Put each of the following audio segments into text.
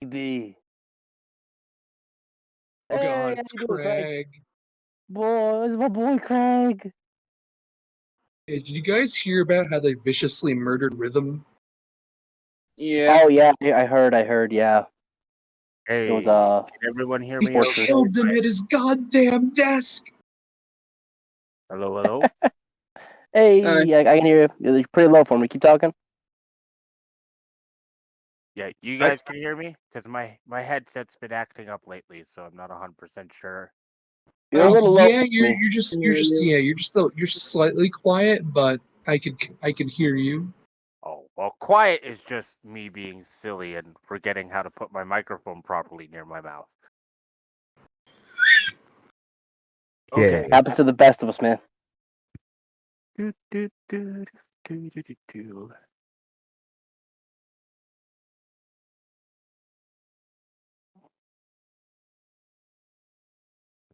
Baby. Oh Hey, God, how it's you doing, Craig? Craig. Boy, it's my boy Craig. Hey, did you guys hear about how they viciously murdered Rhythm? Yeah. Oh yeah, I heard. Yeah, it was Hey, can everyone hear They me okay? killed him at his goddamn desk. Hello, hello? Hey, I can hear you. You're pretty low for me. Keep talking. Yeah, you I, guys can hear me? Because my headset's been acting up lately, so I'm not 100% sure. You're a little low yeah, for me. you're slightly quiet, but I could hear you. Oh, well, quiet is just me being silly and forgetting how to put my microphone properly near my mouth. Okay. Happens to the best of us, man. Do, do, do, do, do, do, do.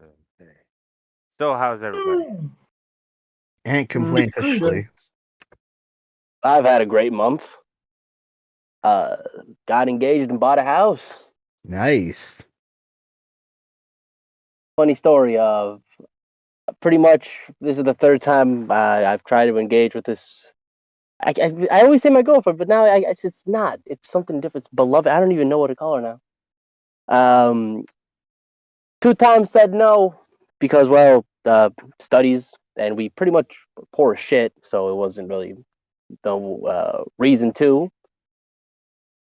Okay. So, how's everybody? Can't complain Pretty officially. I've had a great month. Got engaged and bought a house. Nice. Funny story of pretty much this is the third time I've tried to engage with this. I always say my girlfriend, but now it's not. It's something different. It's beloved. I don't even know what to call her now. 2 times said no because studies, and we pretty much poor as shit, so it wasn't really the reason to.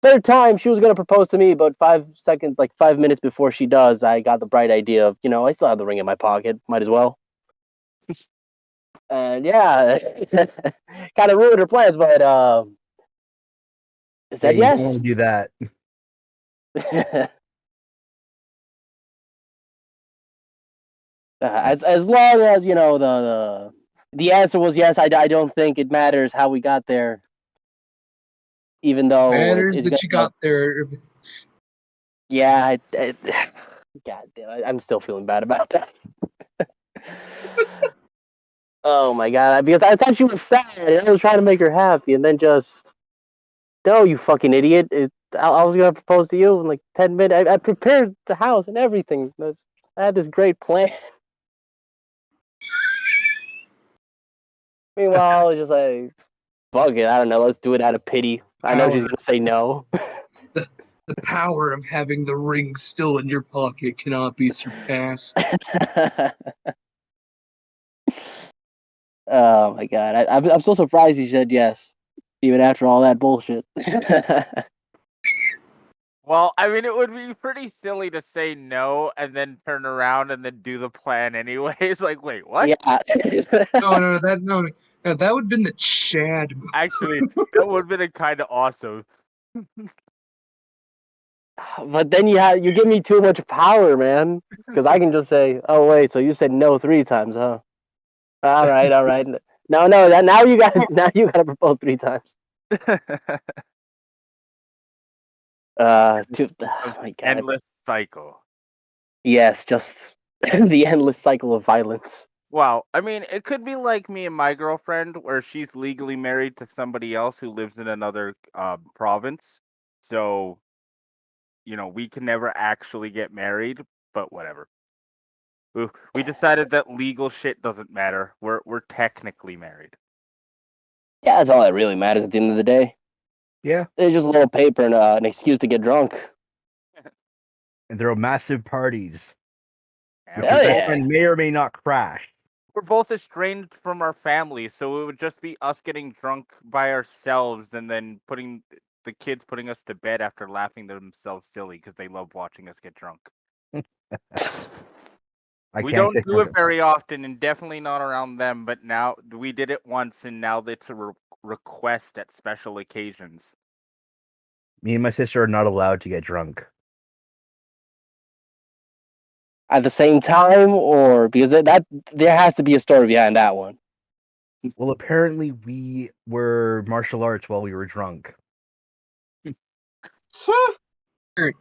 Third time she was gonna propose to me, but 5 seconds, like 5 minutes before she does, I got the bright idea of, I still have the ring in my pocket, might as well. And yeah, kind of ruined her plans, but said You don't yes. want to do that. As long as the answer was yes, I don't think it matters how we got there, even It though matters it's that you gonna. got there. Yeah, God damn, I'm still feeling bad about that. Oh my god, because I thought she was sad, and I was trying to make her happy, and then just no, you fucking idiot! I was gonna propose to you in like 10 minutes. I prepared the house and everything. I had this great plan. Meanwhile, I was just like, fuck it, I don't know. Let's do it out of pity. I know she's Power, gonna say no. the power of having the ring still in your pocket cannot be surpassed. Oh my god, I'm so surprised he said yes, even after all that bullshit. Well, I mean, it would be pretty silly to say no and then turn around and then do the plan anyways. Like, wait, what? Yeah. No, that would have been the Chad move. Actually, that would have been kind of awesome. But then you give me too much power, man. Because I can just say, "Oh wait, so you said no 3 times, huh? All right, all right. No, now you got to propose 3 times. Oh my god. Endless cycle. Yes, just the endless cycle of violence. Well, I mean, it could be like me and my girlfriend, where she's legally married to somebody else who lives in another province. So, we can never actually get married, but whatever. We decided that legal shit doesn't matter. We're technically married. Yeah, that's all that really matters at the end of the day. Yeah. It's just a little paper and an excuse to get drunk. And there are massive parties, which Hell your yeah. girlfriend may or may not crash. We're both estranged from our families, so it would just be us getting drunk by ourselves and then putting the kids putting us to bed after laughing themselves silly because they love watching us get drunk. We can't don't say do it something. very often, and definitely not around them. But now we did it once, and now it's a request at special occasions. Me and my sister are not allowed to get drunk. At the same time, or because that there has to be a story behind that one. Well, apparently we were martial arts while we were drunk. We I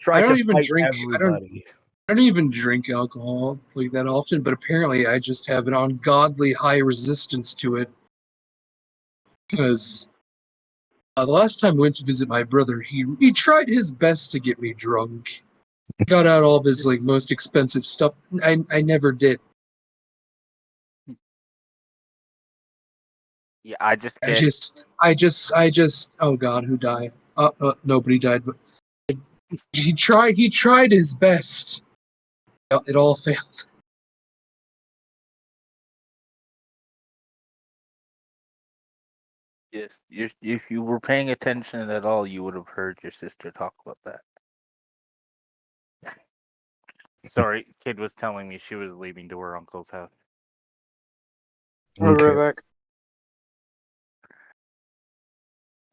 tried don't to even fight drink. everybody. I don't even drink alcohol like that often, but apparently I just have an ungodly high resistance to it because The last time I went to visit my brother, he tried his best to get me drunk. Got out all of his most expensive stuff. I never did. Yeah, I just I get just. Oh God, who died? Nobody died, but he tried his best. It all failed. yes. If you were paying attention at all, you would have heard your sister talk about that. Sorry, kid was telling me she was leaving to her uncle's house. I'll be right back.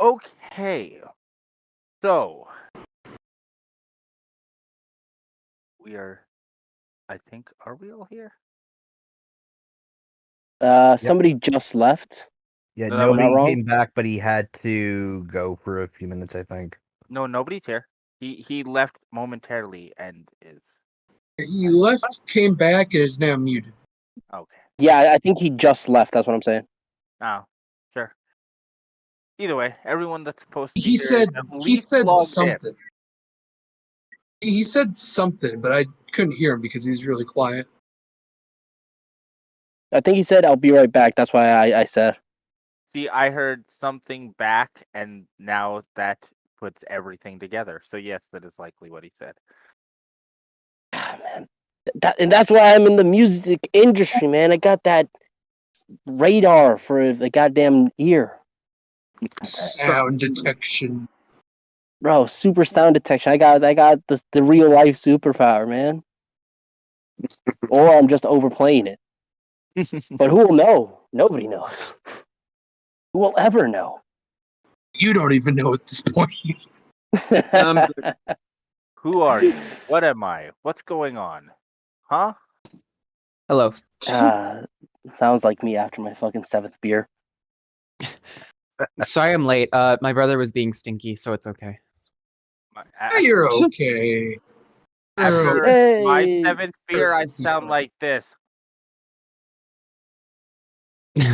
Okay, so we are. I think are we all here? Somebody just left. Yeah, No, that was- Not nobody wrong? came back, but he had to go for a few minutes, I think. No, nobody's here. He left momentarily and is He left, came back, and is now muted. okay. Yeah, I think he just left. That's what I'm saying. Oh, sure. Either way, everyone that's supposed to be He here said is at he least said logged something. He said something, but I couldn't hear him because he's really quiet. I think he said, "I'll be right back." That's why I said. in. See, I heard something back, and now that puts everything together. So yes, that is likely what he said. Ah, man, and that's why I'm in the music industry, man. I got that radar for the goddamn ear, Sound detection. bro. Super sound detection. I got the real life superpower, man. Or I'm just overplaying it. But who will know? Nobody knows. Who will ever know? You don't even know at this point. Who are you? What am I? What's going on? Huh? Hello. Sounds like me after my fucking 7th beer. Sorry I'm late. My brother was being stinky, so it's okay. You're okay. After my Hey. 7th beer, I sound like this.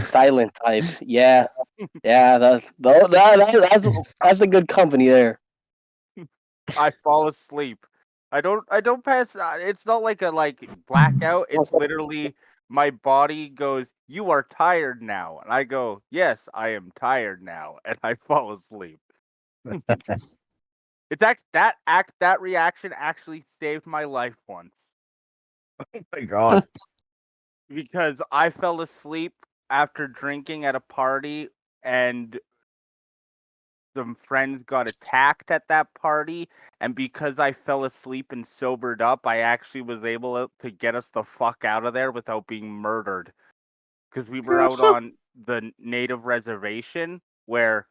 Silent type. Yeah. Yeah, that's a good company there. I fall asleep. I don't pass. It's not like a blackout. It's literally my body goes, "You are tired now," and I go, "Yes, I am tired now," and I fall asleep. That reaction actually saved my life once Oh my god. because I fell asleep after drinking at a party and some friends got attacked at that party, and because I fell asleep and sobered up, I actually was able to get us the fuck out of there without being murdered. Because we were out on the native reservation where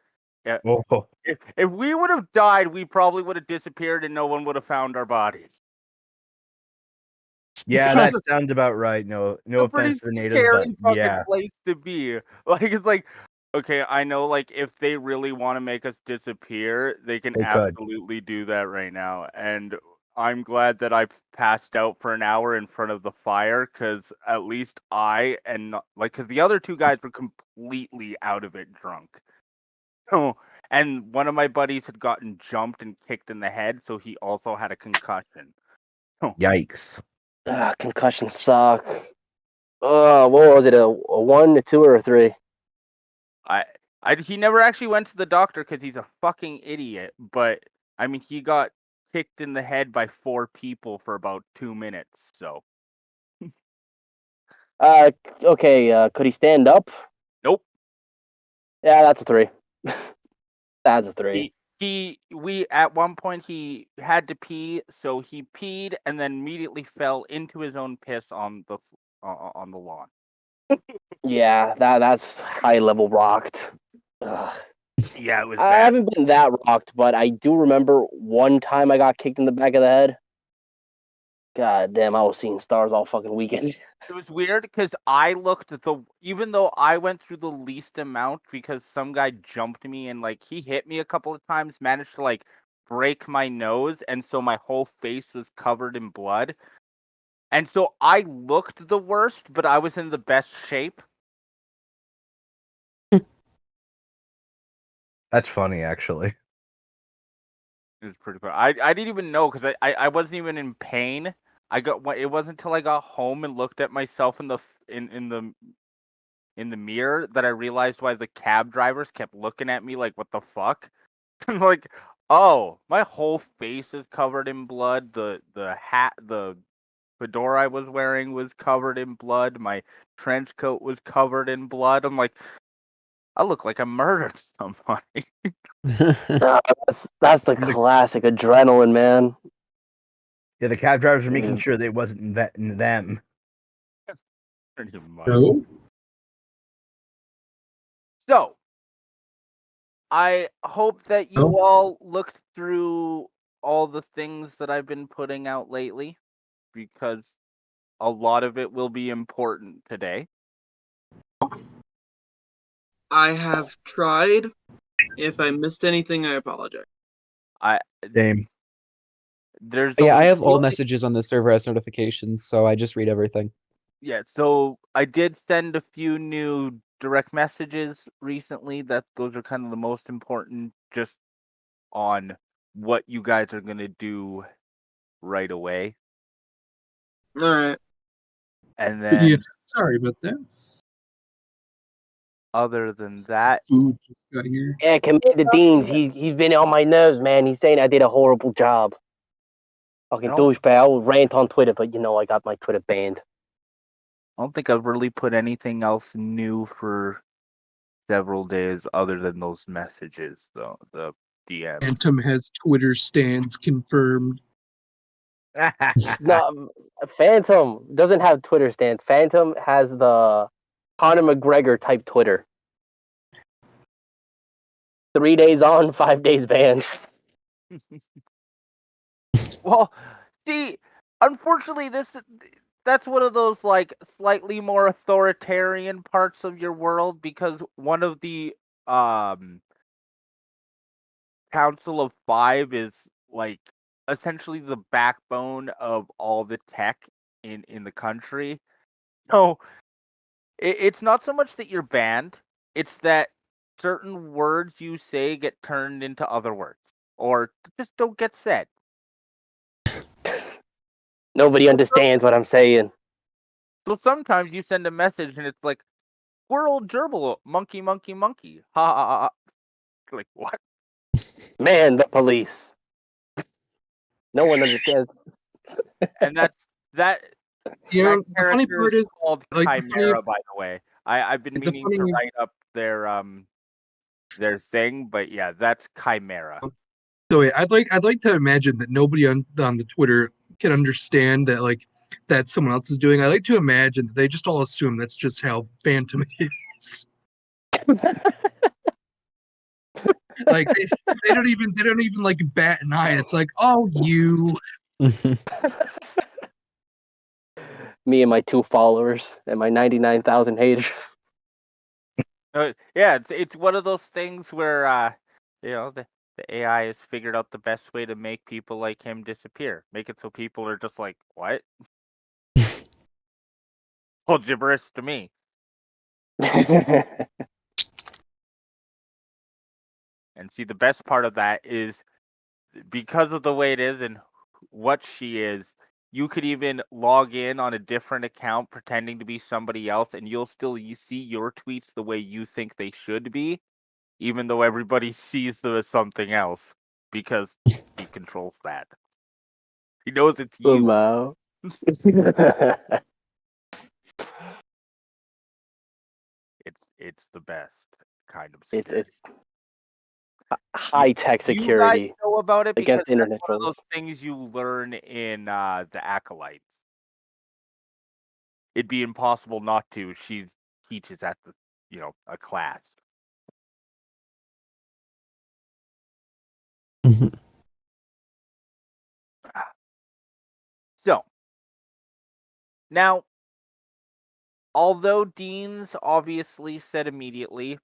Oh. if we would have died, we probably would have disappeared and no one would have found our bodies. Yeah, that sounds about right. No It's a offense pretty to the natives, but scary fucking yeah. place to be. It's like, okay, I know, if they really want to make us disappear, they can They could. absolutely do that right now. And I'm glad that I passed out for an hour in front of the fire, because at least because the other two guys were completely out of it drunk. Oh, and one of my buddies had gotten jumped and kicked in the head, so he also had a concussion. Yikes. Concussions suck. What was it? A 1, a 2, or a 3? He never actually went to the doctor because he's a fucking idiot. But I mean, he got kicked in the head by 4 people for about 2 minutes. So Okay. Could he stand up? nope. Yeah, that's a 3. That's a 3. We at one point he had to pee, so he peed and then immediately fell into his own piss on the lawn. Yeah, that's high level rocked. Ugh. Yeah, it was I bad. haven't been that rocked, but I do remember one time I got kicked in the back of the head. God damn, I was seeing stars all fucking weekend. It was weird because I looked at even though I went through the least amount because some guy jumped me and he hit me a couple of times, managed to break my nose, and so my whole face was covered in blood. And so I looked the worst, but I was in the best shape. That's funny, actually. It was pretty fun. I didn't even know because I wasn't even in pain. It wasn't until I got home and looked at myself in the mirror that I realized why the cab drivers kept looking at me like, what the fuck? I'm like, oh, my whole face is covered in blood. The hat, the fedora I was wearing was covered in blood. My trench coat was covered in blood. I'm like, I look like I murdered somebody. That's the classic adrenaline, man. Yeah, the cab drivers were making Mm. sure they wasn't them. Pretty much. No. So, I hope that you Oh. all looked through all the things that I've been putting out lately, because a lot of it will be important today. I have tried. If I missed anything, I apologize. Same. There's Yeah, I only have all really- messages on the server as notifications, so I just read everything. Yeah, so I did send a few new direct messages recently. Those are kind of the most important, just on what you guys are gonna do right away. All right. And then, Yeah. Sorry about that. other than that, Food just got here. Yeah, Commander Deans, he's been on my nerves, man. He's saying I did a horrible job. Fucking I don't- douchebag. I will rant on Twitter, but I got my Twitter banned. I don't think I've really put anything else new for several days other than those messages, though. The DM. Phantom has Twitter stands confirmed. No, Phantom doesn't have Twitter stance. Phantom has the Conor McGregor type Twitter. 3 days on, 5 days banned. Well, see, unfortunately, that's one of those like slightly more authoritarian parts of your world, because one of the Council of Five is like essentially the backbone of all the tech in the country. So it's not so much that you're banned; it's that certain words you say get turned into other words, or just don't get said. Nobody understands what I'm saying. So sometimes you send a message and it's like, squirrel gerbil, monkey, monkey, monkey. Ha ha ha. Ha. Like, what? Man, the police. No one understands. And that You know, the funny character part is is, called like, the Chimera, funny- by the way. I've been the meaning to funny- write up their thing, but yeah, that's Chimera. So wait, I'd like to imagine that nobody on the Twitter can understand that, like, that someone else is doing. I like to imagine that they just all assume that's just how Phantom is. Like they don't even like bat an eye. It's like, oh, you. Me and my 2 followers and my 99,000 haters. Yeah, it's one of those things where the AI has figured out the best way to make people like him disappear. Make it so people are just like, what? Well, gibberish to me. And see, the best part of that is, because of the way it is and what she is, you could even log in on a different account pretending to be somebody else, and you'll still see your tweets the way you think they should be, even though everybody sees them as something else, because he controls that. He knows it's you. Wow. It's the best kind of it's security. high tech You guys security know about it because against internet that's one of trolls. those things you learn in the Acolytes. It'd be impossible not to. She teaches at a class. So now, although Dean's obviously said immediately,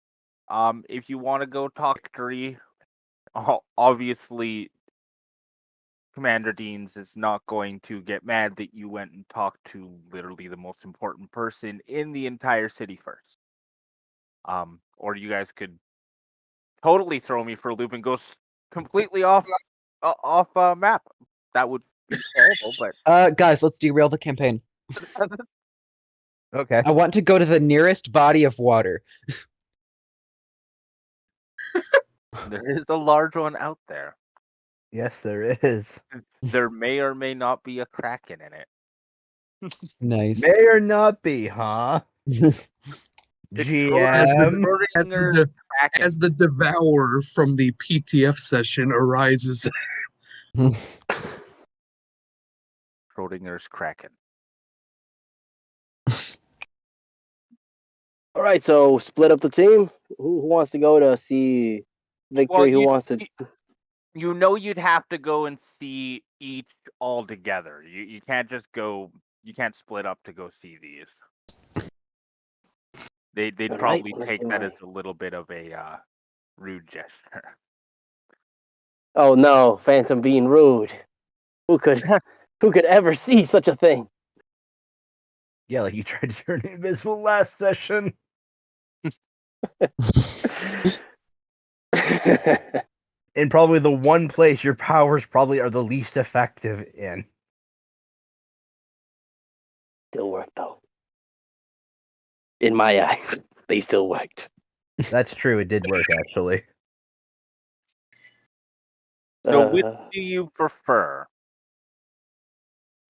if you want to go talk to Tree, obviously Commander Dean's is not going to get mad that you went and talked to literally the most important person in the entire city first. Or you guys could totally throw me for a loop and go completely off map. That would be terrible, but Guys, let's derail the campaign. Okay. I want to go to the nearest body of water. there is a large one out there. Yes, there is. There may or may not be a kraken in it. Nice. May or not be, huh? It's GM. Schrodinger's kraken. As the devourer from the PTF session arises. Schrodinger's kraken. All right, so split up the team. Who wants to go to see Victory? Who wants to? You know, you'd have to go and see each all together. You can't just go. You can't split up to go see these. They'd All right, probably let's take do that it. as a little bit of a rude gesture. Oh no, Phantom being rude. Who could ever see such a thing? Yeah, like you tried to turn invisible last session. In probably the one place your powers probably are the least effective in. Still worked though. In my eyes, they still worked. That's true, it did work actually. So, which Uh, do you prefer?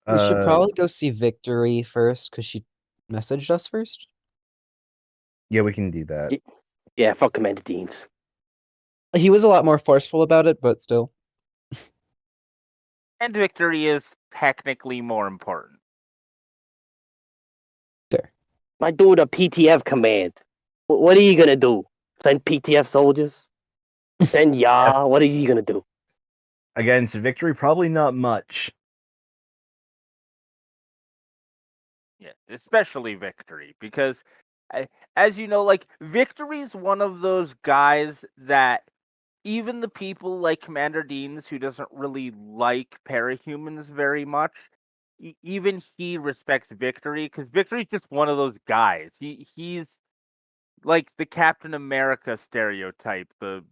We should Uh, probably go see Victory first because she messaged us first. yeah, we can do that. yeah, fuck Commander Deans. He was a lot more forceful about it, but still. And victory is technically more important. There. My dude, a PTF command. What are you gonna do? Send PTF soldiers? Send Ya? What is he gonna do? Against victory, probably not much. Yeah, especially victory, because as you know, like victory's one of those guys that even the people like Commander Deans, who doesn't really like parahumans very much, even he respects victory because victory's just one of those guys. He's like the Captain America stereotype, the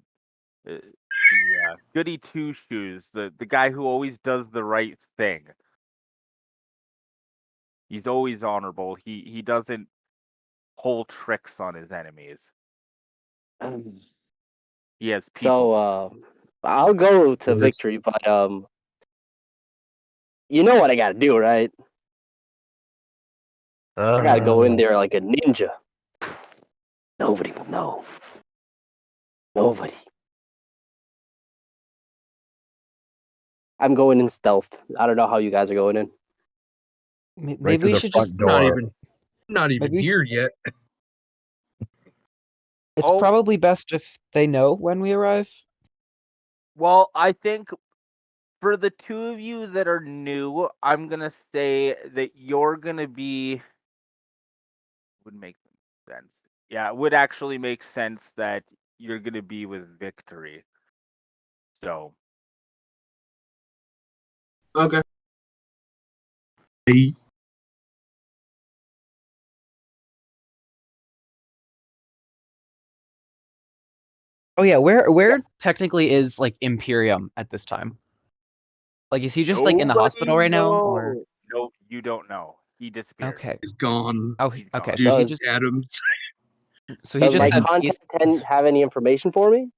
goody two shoes, the guy who always does the right thing. He's always honorable. He doesn't pull tricks on his enemies. He has people. So I'll go to Yes. Victory, but you know what I gotta do, right? I gotta go in there like a ninja. Nobody will know. Nobody. I'm going in stealth. I don't know how you guys are going in. Maybe Right to we the should front just. door. Not even Maybe we here yet. It's Oh. probably best if they know when we arrive. Well, I think for the two of you that are new, I'm gonna say that you're gonna be would make sense. Yeah, it would actually make sense that you're gonna be with Victory. So Okay. Hey, Oh yeah, where technically is like Imperium at this time? Like, is he just like in the hospital right now, or? No, you don't know. He disappeared. Okay. he's gone. Oh, He's okay. gone. So he Deuce just Adams. so he Does just my said contact he's. have any information for me?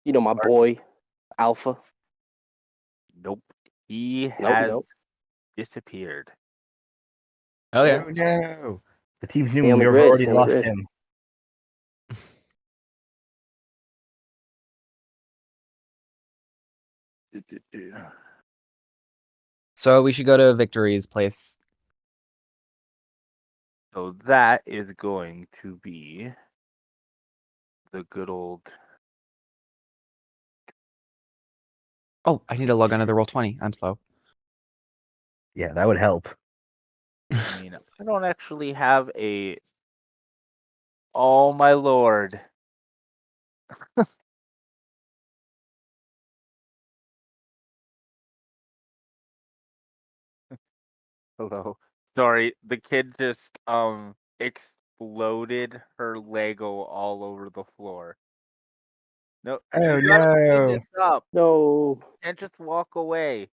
You know, my boy, Alpha. Nope. He Nope, has nope. disappeared. Oh yeah. Oh no! The team's new. Stay on the We've grid, already stay on the lost grid. him. So we should go to Victory's place. So that is going to be the good old. Oh, I need to log onto the Roll20. I'm slow. Yeah, that would help. I mean, I don't actually have a. Oh my lord. Hello. Sorry, the kid just exploded her Lego all over the floor. No, Oh you gotta clean no. this up. No. Can't just walk away.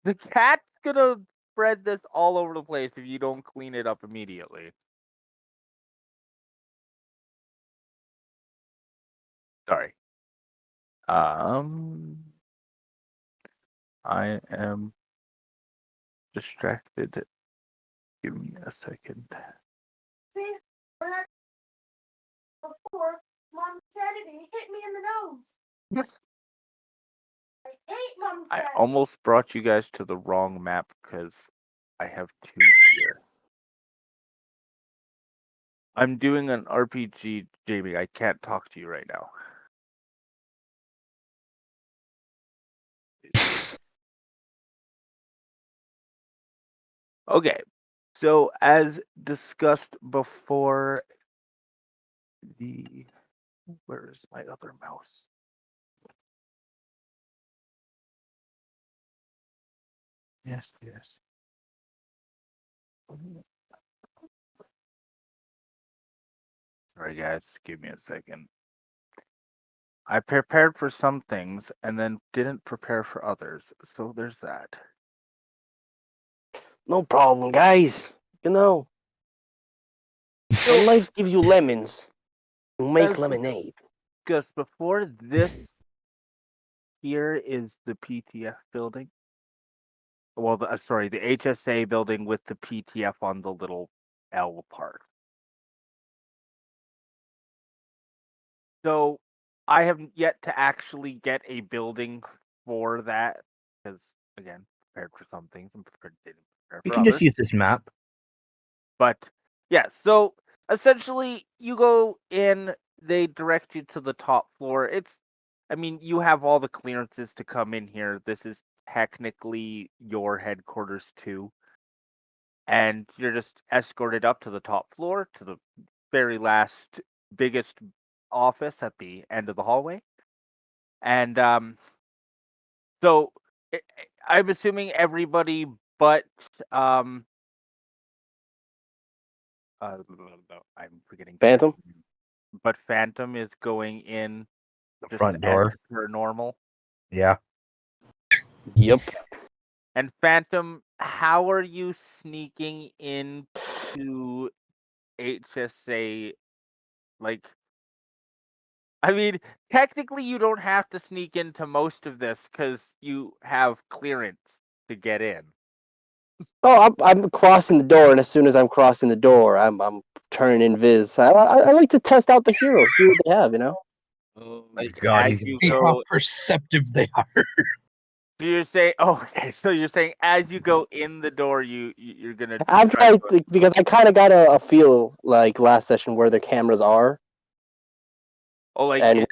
The cat's gonna spread this all over the place if you don't clean it up immediately. Sorry. I am distracted. Give me a second. Before, Mom said it and it hit me in the nose. I hate Mom I said. almost brought you guys to the wrong map because I have two here. I'm doing an RPG, Jamie. I can't talk to you right now. Okay, so as discussed before, where is my other mouse? Yes. Sorry, guys. Give me a second. I prepared for some things and then didn't prepare for others. So there's that. No problem, guys. You know, when life gives you lemons, you make As lemonade. discussed before, this here is the PTF building. Well, sorry, the HSA building with the PTF on the little L part. So I have yet to actually get a building for that because, again, prepared for some things and didn't prepare We for can just others. use this map. But yeah, so essentially, you go in, they direct you to the top floor. I mean, you have all the clearances to come in here. This is technically your headquarters too. And you're just escorted up to the top floor to the very last biggest office at the end of the hallway. And so I'm assuming everybody but I'm forgetting the guy's Phantom? name. But Phantom is going in The just front as door. per normal. Yeah. Yep. And Phantom, how are you sneaking into HSA? Like, I mean, technically, you don't have to sneak into most of this because you have clearance to get in. Oh, I'm crossing the door, and as soon as I'm crossing the door, I'm turning invis. I like to test out the heroes, see what they have, you know. Like God, as you can you See how go, perceptive they are. so you're saying, okay, so you're saying as you go in the door, you're gonna After try to go. because I kind of got a feel like last session where their cameras are, Oh, like and it.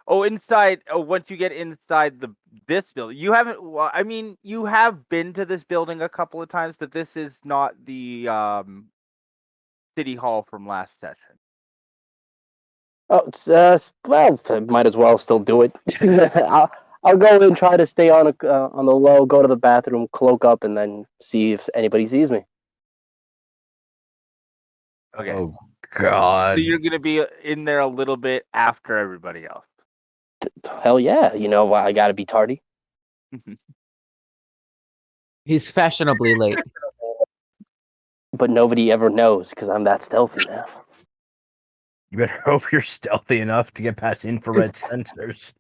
Oh, inside. Oh, once you get inside this building, you haven't. Well, I mean, you have been to this building a couple of times, but this is not the city hall from last session. oh, well, I might as well still do it. I'll go and try to stay on the low, go to the bathroom, cloak up, and then see if anybody sees me. Okay, Oh God. so you're gonna be in there a little bit after everybody else. Hell yeah, you know I got to be tardy. He's fashionably late. But nobody ever knows because I'm that stealthy now. You better hope you're stealthy enough to get past infrared sensors.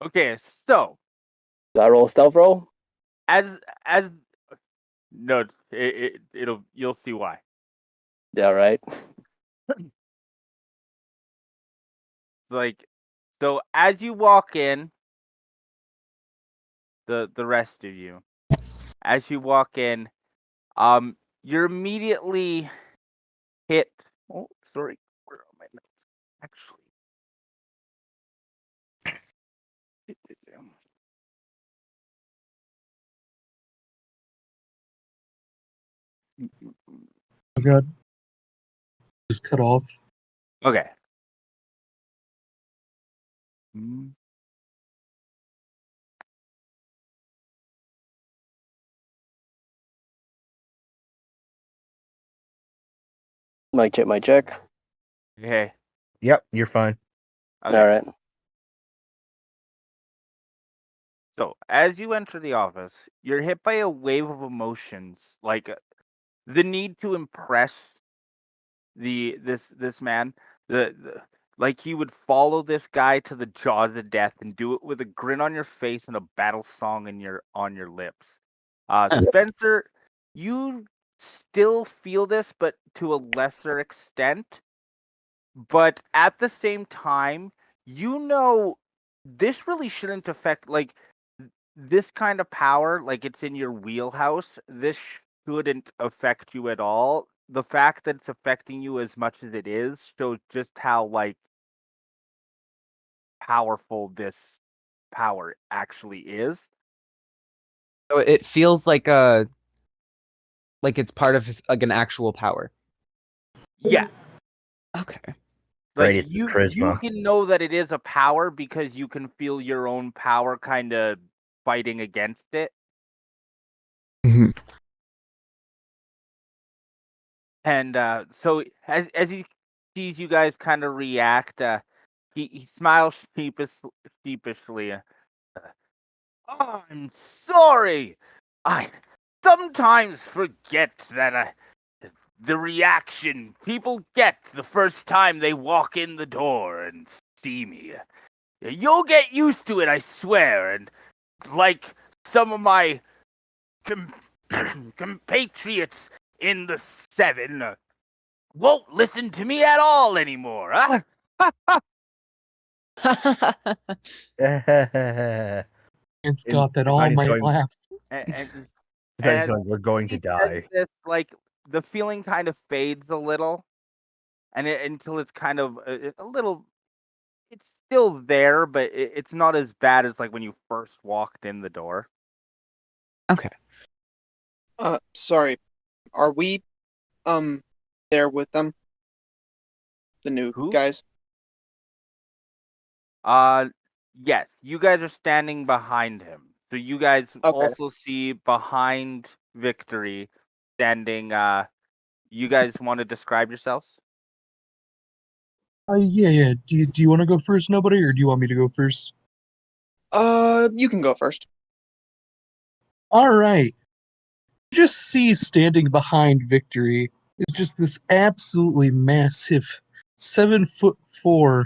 Okay, so Do I roll a stealth roll? as no, you'll see why. Yeah, right. Like, so as you walk in, the rest of you, as you walk in, you're immediately hit. Oh, sorry, where are my notes? Actually, Oh god. Just cut off. okay. Mic check, mic check. Okay. Yep, you're fine. Okay. All right. So, as you enter the office, you're hit by a wave of emotions, like the need to impress this man. The like he would follow this guy to the jaws of death and do it with a grin on your face and a battle song in your on your lips. Spencer, you still feel this, but to a lesser extent. But at the same time, you know this really shouldn't affect this kind of power, like it's in your wheelhouse. This shouldn't affect you at all. The fact that it's affecting you as much as it is shows just how powerful this power actually is. So it feels like it's part of like an actual power. Yeah. Okay. Like Radius of you charisma. can know that it is a power because you can feel your own power kind of fighting against it. Mhm. And so as he sees you guys kind of react, he smiles sheepishly. "Oh, I'm sorry. I sometimes forget that the reaction people get the first time they walk in the door and see me. You'll get used to it, I swear. And like some of my compatriots in the Seven won't listen to me at all anymore. Huh? It's And got that all Tiny's might going, laugh. And Tiny's and going, we're going to he says die. this, like the feeling kind of fades a little, until it's kind of a little. It's still there, but it's not as bad as like when you first walked in the door. Okay. Sorry. Are we there with them? The new Who? guys? Yes, you guys are standing behind him. So you guys Okay. also see behind Victory standing. You guys want to describe yourselves? Yeah. Do you want to go first, nobody, or do you want me to go first? You can go first. All right. You just see standing behind Victory is just this absolutely massive 7'4",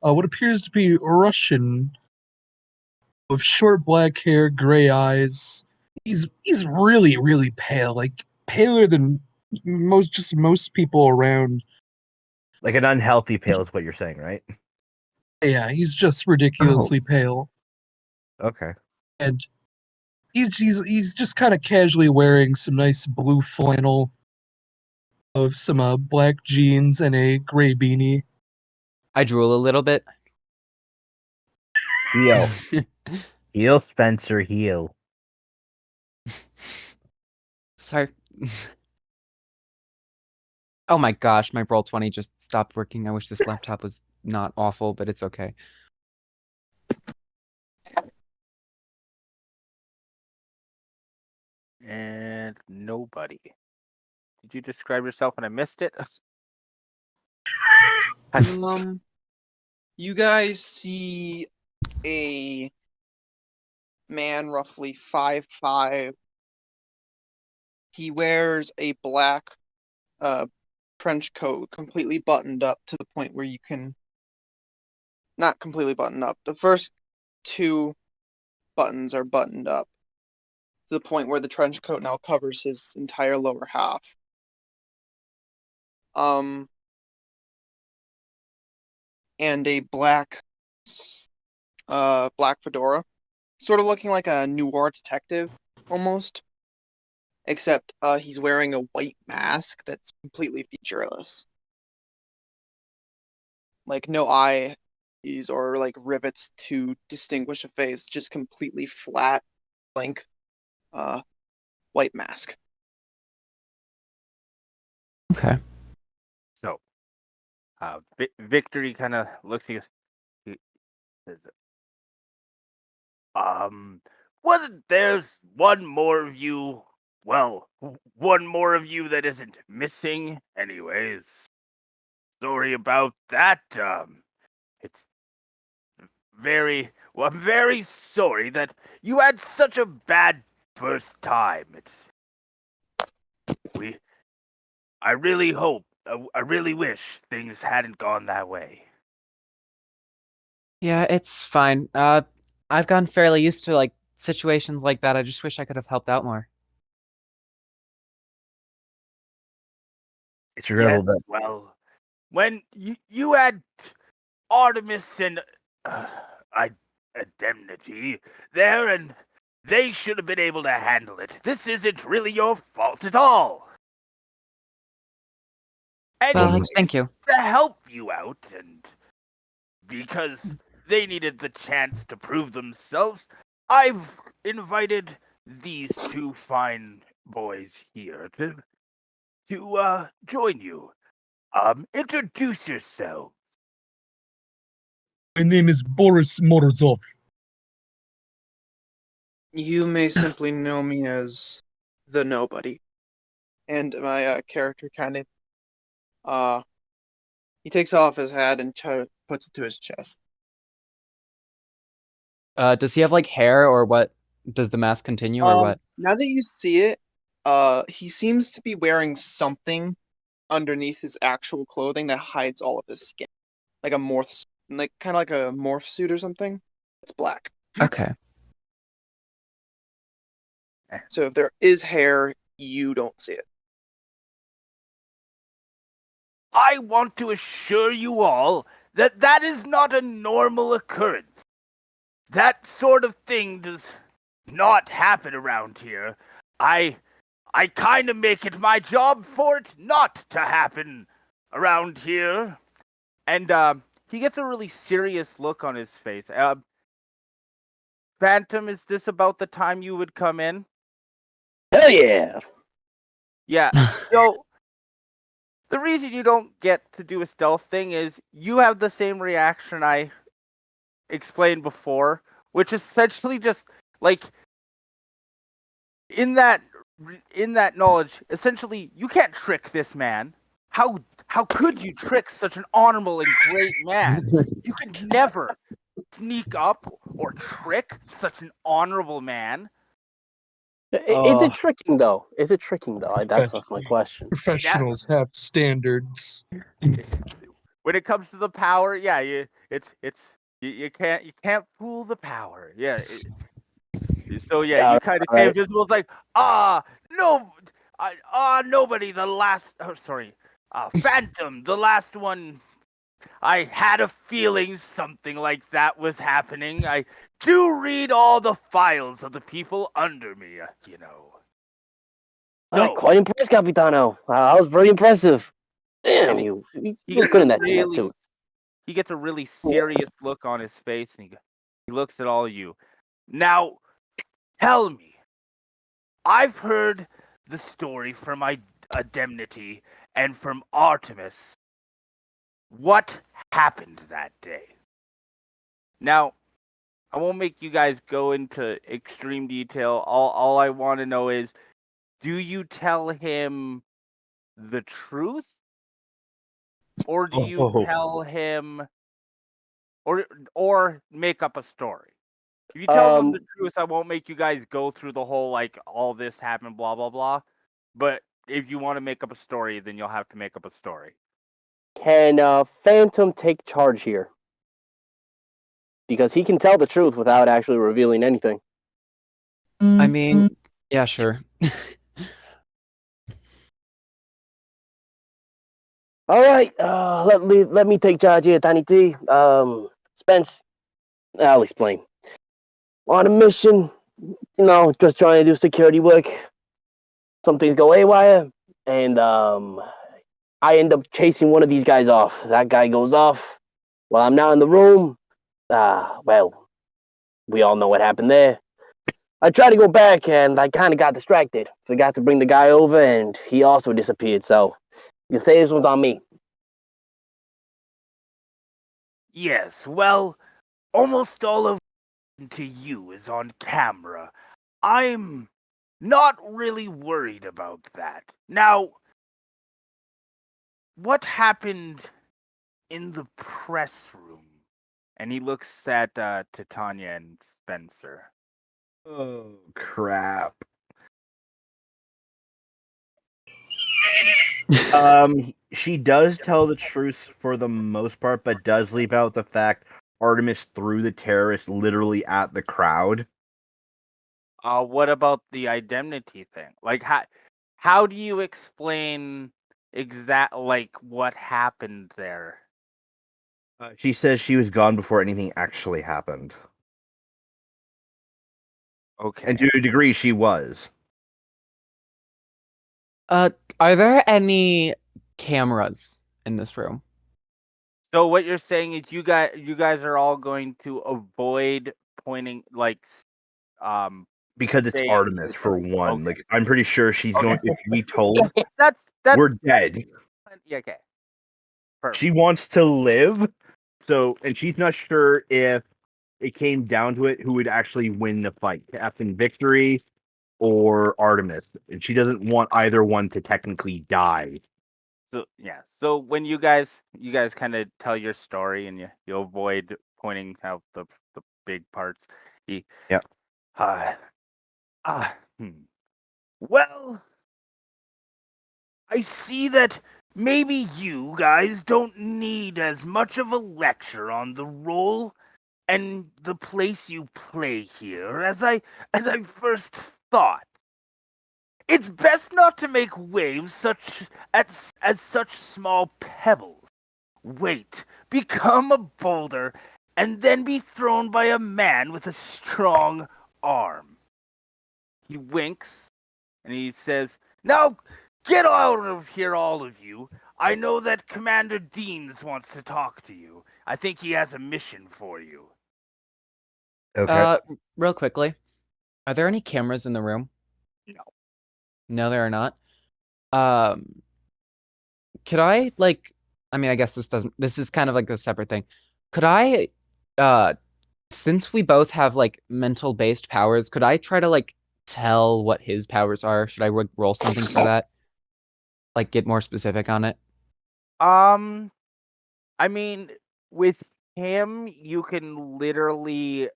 what appears to be Russian, with short black hair, gray eyes. He's really really pale, like paler than most people around. Like an unhealthy pale is what you're saying, right? Yeah, he's just ridiculously pale, Okay. and he's just kind of casually wearing some nice blue flannel of some black jeans and a gray beanie. I drool a little bit. Heal. Heal, Spencer, heal. Sorry. Oh my gosh, my Roll20 just stopped working. I wish this laptop was not awful, but it's okay. And nobody. Did you describe yourself and I missed it? You guys see a man roughly 5'5". He wears a black trench coat, completely buttoned up to the point where you can not completely buttoned up. The first two buttons are buttoned up to the point where the trench coat now covers his entire lower half. And a black fedora, sort of looking like a noir detective almost, except he's wearing a white mask that's completely featureless, like no eyes or like rivets to distinguish a face, just completely flat, blank, white mask. Okay. So, Victory kind of looks at you. He says, wasn't there's one more of you? Well, one more of you that isn't missing, anyways. sorry about that. It's I'm very sorry that you had such a bad first time. We, I really hope, I really wish things hadn't gone that way. Yeah, it's fine. I've gotten fairly used to like situations like that. I just wish I could have helped out more. It's regrettable Yes, that well, when you had Artemis and uh, I, Indemnity there, and they should have been able to handle it. This isn't really your fault at all. Well, Anyways, thank you. to help you out, and because they needed the chance to prove themselves, I've invited these two fine boys here to join you. Introduce yourself. My name is Boris Morozov. You may simply know me as the Nobody. And my character kind of he takes off his hat and puts it to his chest. Does he have like hair or what? Does the mask continue or what? Now that you see it, he seems to be wearing something underneath his actual clothing that hides all of his skin, like kind of like a morph suit or something. It's black. Okay. So if there is hair, you don't see it. I want to assure you all that that is not a normal occurrence. That sort of thing does not happen around here. I kind of make it my job for it not to happen around here. And he gets a really serious look on his face. Phantom, is this about the time you would come in? Hell yeah! Yeah. So the reason you don't get to do a stealth thing is you have the same reaction I explained before, which is essentially just like in that knowledge, essentially you can't trick this man. How could you trick such an honorable and great man? You could never sneak up or trick such an honorable man. Is it tricking though? Is it tricking though? That's my question. Professionals have standards. When it comes to the power, yeah, you can't fool the power. Yeah. So yeah, All you right, kind of all stay right. invisible. It's like no, nobody. The last, sorry, Phantom. The last one. I had a feeling something like that was happening. I do read all the files of the people under me, you know. So, Quite impressed, Capitano. That was very impressive. Damn, and you he look gets good a in that really suit. he gets a really serious look on his face, and he looks at all of you. Now, tell me, I've heard the story from my Indemnity and from Artemis. What happened that day? Now, I won't make you guys go into extreme detail. All I want to know is, do you tell him the truth, or do you Oh. tell him, or make up a story? If you tell them the truth, I won't make you guys go through the whole like all this happened, blah blah blah. But if you want to make up a story, then you'll have to make up a story. Can Phantom take charge here? Because he can tell the truth without actually revealing anything. I mean, yeah, sure. All right, let me take charge here, Tiny T. Spence, I'll explain. On a mission, just trying to do security work. Some things go haywire, and I end up chasing one of these guys off. That guy goes off. While I'm not in the room, well, we all know what happened there. I tried to go back, and I kind of got distracted. Forgot to bring the guy over, and he also disappeared. So you can say this one's on me. Yes, well, almost all of it to you is on camera. I'm not really worried about that. Now, what happened in the press room. And he looks at Titania and Spencer. Oh crap. She does tell the truth for the most part, but does leave out the fact Artemis threw the terrorist literally at the crowd. What about the indemnity thing? Like, how do you explain what happened there? She says she was gone before anything actually happened. Okay. And to a degree, she was. Are there any cameras in this room? So what you're saying is you guys are all going to avoid pointing Because it's saying Artemis it's for one. okay. Like I'm pretty sure she's Okay. going. If we told, That's we're dead. yeah, okay. Perfect. She wants to live, so and she's not sure if it came down to it who would actually win the fight, Captain Victory or Artemis, and she doesn't want either one to technically die. So yeah. So when you guys kind of tell your story and you avoid pointing out the big parts. He, Yeah. uh, hmm. Well, I see that maybe you guys don't need as much of a lecture on the role and the place you play here as I first thought. It's best not to make waves as such small pebbles. Wait, become a boulder, and then be thrown by a man with a strong arm. He winks and he says, "Now get out of here, all of you. I know that Commander Deans wants to talk to you. I think he has a mission for you." Okay. Real quickly, are there any cameras in the room? No. No, there are not. Could I I mean, I guess this is kind of like a separate thing. Could I since we both have like mental based powers, could I try to tell what his powers are? Should I roll something for that? Like get more specific on it? I mean, with him, you can literally.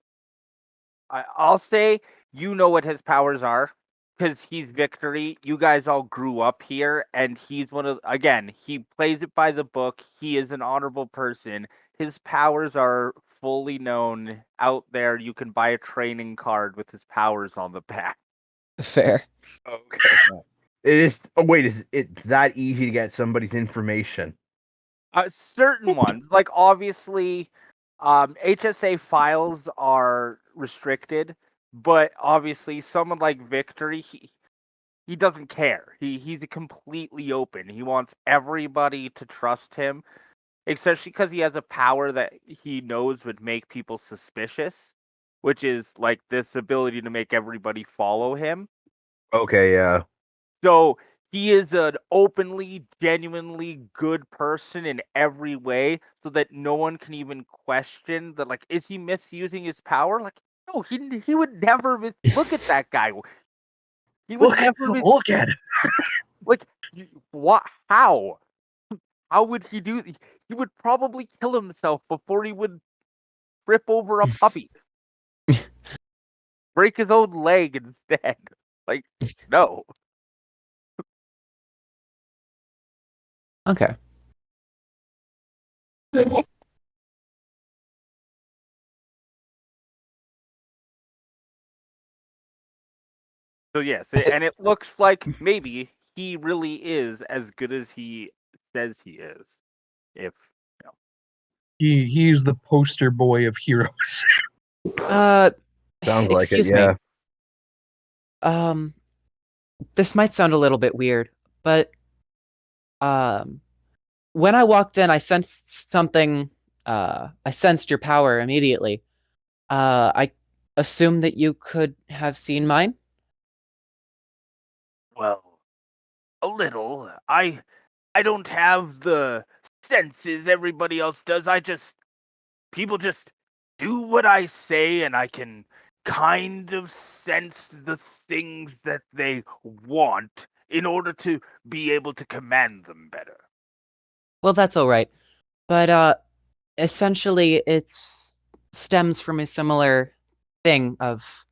I'll say you know what his powers are because he's Victory. You guys all grew up here, and he's again, he plays it by the book. He is an honorable person. His powers are fully known out there. You can buy a training card with his powers on the back. Fair. Okay. It is. Oh wait, is it that easy to get somebody's information? Certain ones, like obviously, HSA files are restricted, but obviously, someone like Victory, he doesn't care. He's completely open. He wants everybody to trust him, especially because he has a power that he knows would make people suspicious, which is like this ability to make everybody follow him. Okay, yeah. So he is an openly, genuinely good person in every way, so that no one can even question that. Like, is he misusing his power? Like, no, he would never look at that guy. He would never Look at it. like what? How? How would he do? He would probably kill himself before he would trip over a puppy, break his own leg instead. Like, no. Okay. So yes, and it looks like maybe he really is as good as he says he is. If you know. He's the poster boy of heroes. Sounds like it, Excuse yeah. me. Um, this might sound a little bit weird, but um, when I walked in, I sensed something. I sensed your power immediately. I assume that you could have seen mine. Well, a little. I don't have the senses everybody else does. People just do what I say, and I can kind of sense the things that they want in order to be able to command them better. Well, that's all right. but essentially it's stems from a similar thing of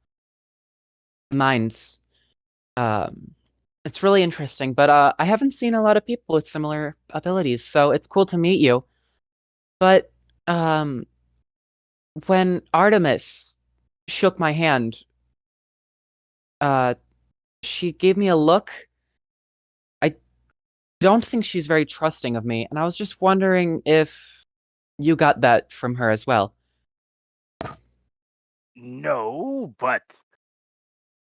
minds. Um, it's really interesting, but I haven't seen a lot of people with similar abilities, so it's cool to meet you. But um, when Artemis shook my hand, uh, she gave me a look. I don't think she's very trusting of me, and I was just wondering if you got that from her as well. No, but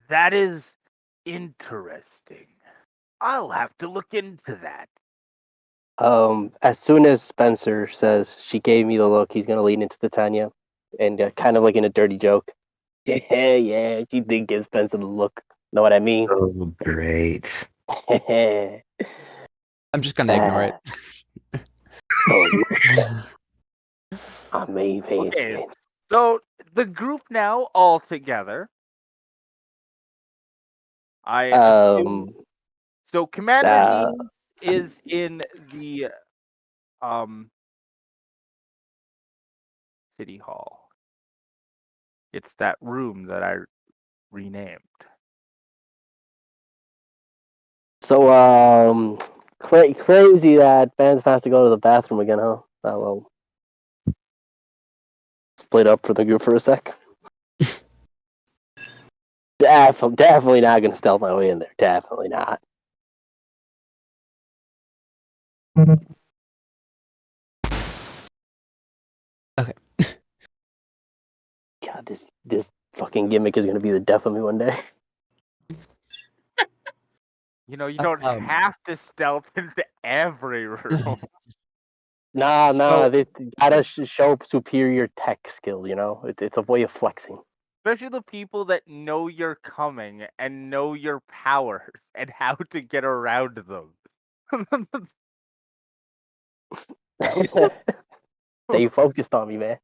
that is interesting. I'll have to look into that. As soon as Spencer says she gave me the look, he's gonna lean into Titania, and kind of like in a dirty joke. Yeah, yeah, she did give Spencer the look. Know what I mean? Oh, great. I'm just gonna ignore it. The look. I mean, Okay, Spencer. so the group now all together. I assume Um, so. Commander uh, Dean is in the um city hall. It's that room that I renamed. so crazy that Vance has to go to the bathroom again, huh? Oh well, split up for the group for a sec. Definitely not gonna stealth my way in there. Definitely not. Okay. God, this fucking gimmick is gonna be the death of me one day. You know, you don't have to stealth into every room. Nah, So they gotta show superior tech skill. You know, it's a way of flexing. Especially the people that know you're coming and know your powers and how to get around them. Stay focused on me, man.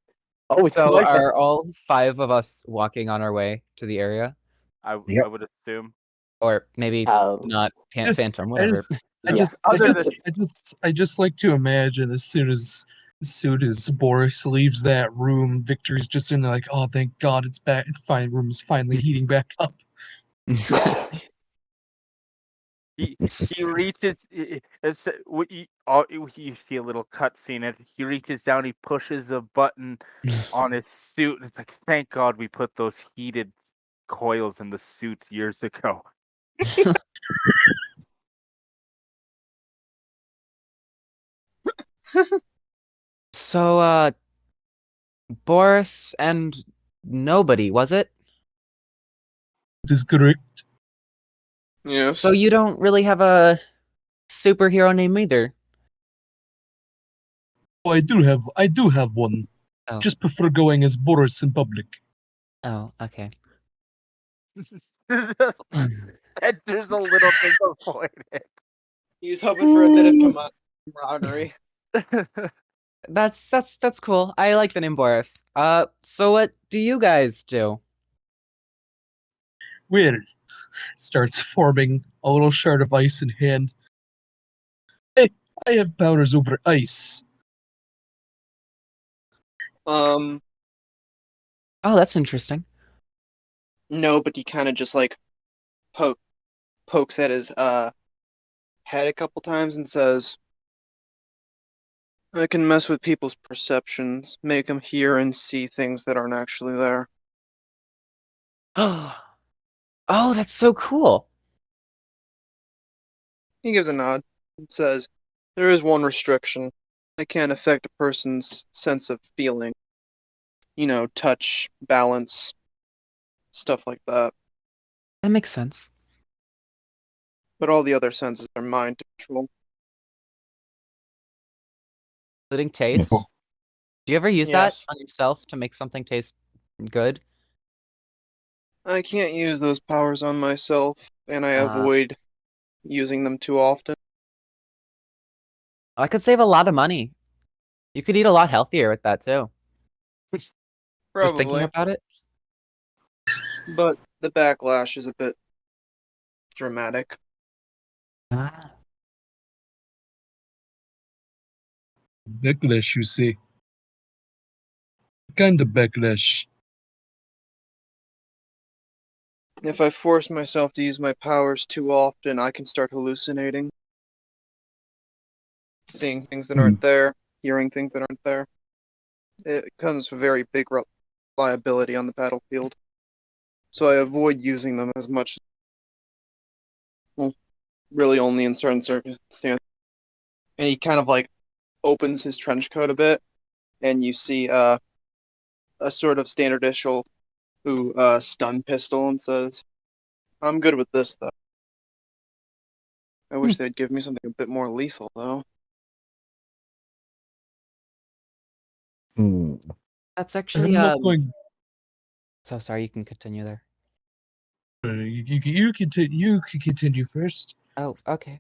Always keep so my are all 5 of us walking on our way to the area? I Yep. would assume. Or maybe not Just, Phantom, I whatever. just, I Yeah. just, I Other just, I just like to imagine as soon as Boris leaves that room, Victor's just in there like, oh, thank God, it's back. The fine room is finally heating back up. He reaches. You see a little cutscene. And he reaches down. He pushes a button on his suit, and it's like, thank God we put those heated coils in the suits years ago. So Boris and nobody, was it? It is correct. Yes. So you don't really have a superhero name either. Oh, I do have one. Oh. Just prefer going as Boris in public. Oh, okay. There's a little disappointed. He's hoping for a bit of camaraderie. That's cool. I like the name Boris. So what do you guys do? Well, starts forming a little shard of ice in hand. Hey, I have powers over ice. Um, Oh, that's interesting. no, but he kind of just like pokes at his head a couple times and says, "I can mess with people's perceptions, make them hear and see things that aren't actually there." Oh, that's so cool. He gives a nod and says, "There is one restriction. I can't affect a person's sense of feeling. You know, touch, balance, stuff like that. That makes sense. But all the other senses are mine to control." Including taste. Do you ever use that Yes. on yourself to make something taste good? I can't use those powers on myself, and I Uh, avoid using them too often. I could save a lot of money. You could eat a lot healthier with that too. Just thinking Probably. about it. But the backlash is a bit dramatic. Ah. Backlash, you see. Kind of backlash. If I force myself to use my powers too often, I can start hallucinating. Seeing things that aren't there, hearing things that aren't there. It becomes a very big liability on the battlefield. So I avoid using them as much. Well, really only in certain circumstances. And he kind of like opens his trench coat a bit, and you see a sort of standard issue stun pistol and says, "I'm good with this though. I wish they'd give me something a bit more lethal though." That's I'm actually not going. so sorry, you can continue there. You can continue first. Oh, okay.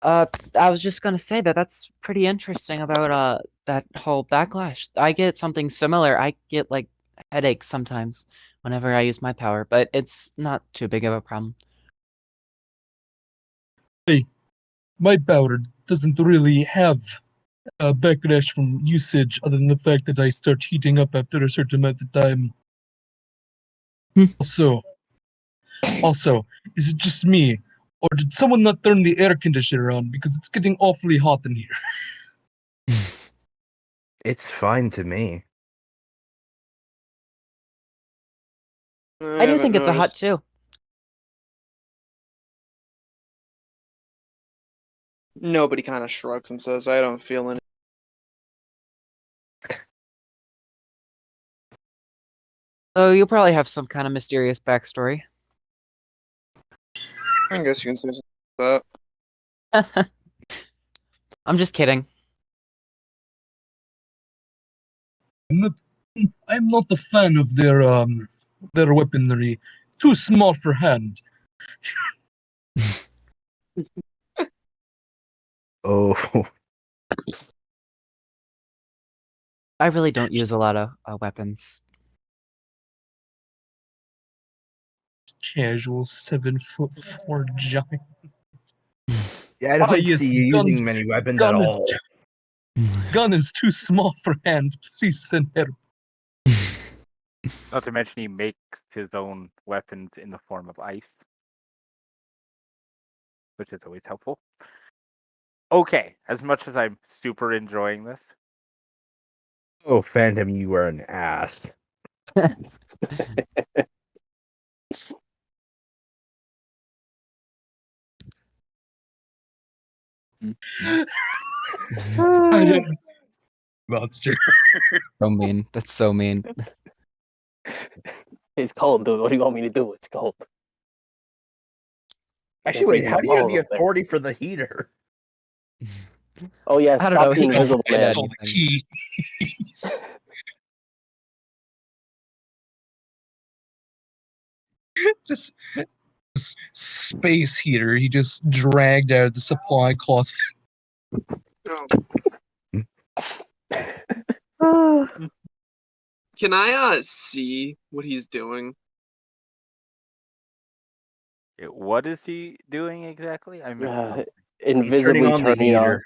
I was just gonna say that that's pretty interesting about that whole backlash. I get something similar. I get like headaches sometimes whenever I use my power, but it's not too big of a problem. Hey, my power doesn't really have a backlash from usage other than the fact that I start heating up after a certain amount of time. Also, is it just me, or did someone not turn the air conditioner on because it's getting awfully hot in here? It's fine to me. I do haven't think it's a hot noticed. too. Nobody kind of shrugs and says, "I don't feel any." So you probably have some kind of mysterious backstory. I guess you can say something like that. I'm just kidding. I'm not a fan of their weaponry. Too small for hand. Oh, I really don't use a lot of weapons. Casual 7'4" giant. yeah, I Ah, don't yes, see you guns. using many weapons at Gun is all. gun is too small for hand. Please send help. Not to mention he makes his own weapons in the form of ice, which is always helpful. Okay, as much as I'm super enjoying this, Oh, Phantom, you are an ass. I am monster. So mean. That's so mean. It's cold, dude. What do you want me to do? It's cold. Actually, wait, Freezing how my do you have balls the up there. authority for the heater? Oh yeah, I don't know. stop He being can invisible, say man. All the anything. keys. just this space heater he just dragged out of the supply closet. Oh. Can I see what he's doing? what is he doing exactly? I missed something. He's turning Invisibly on the turning on. heater.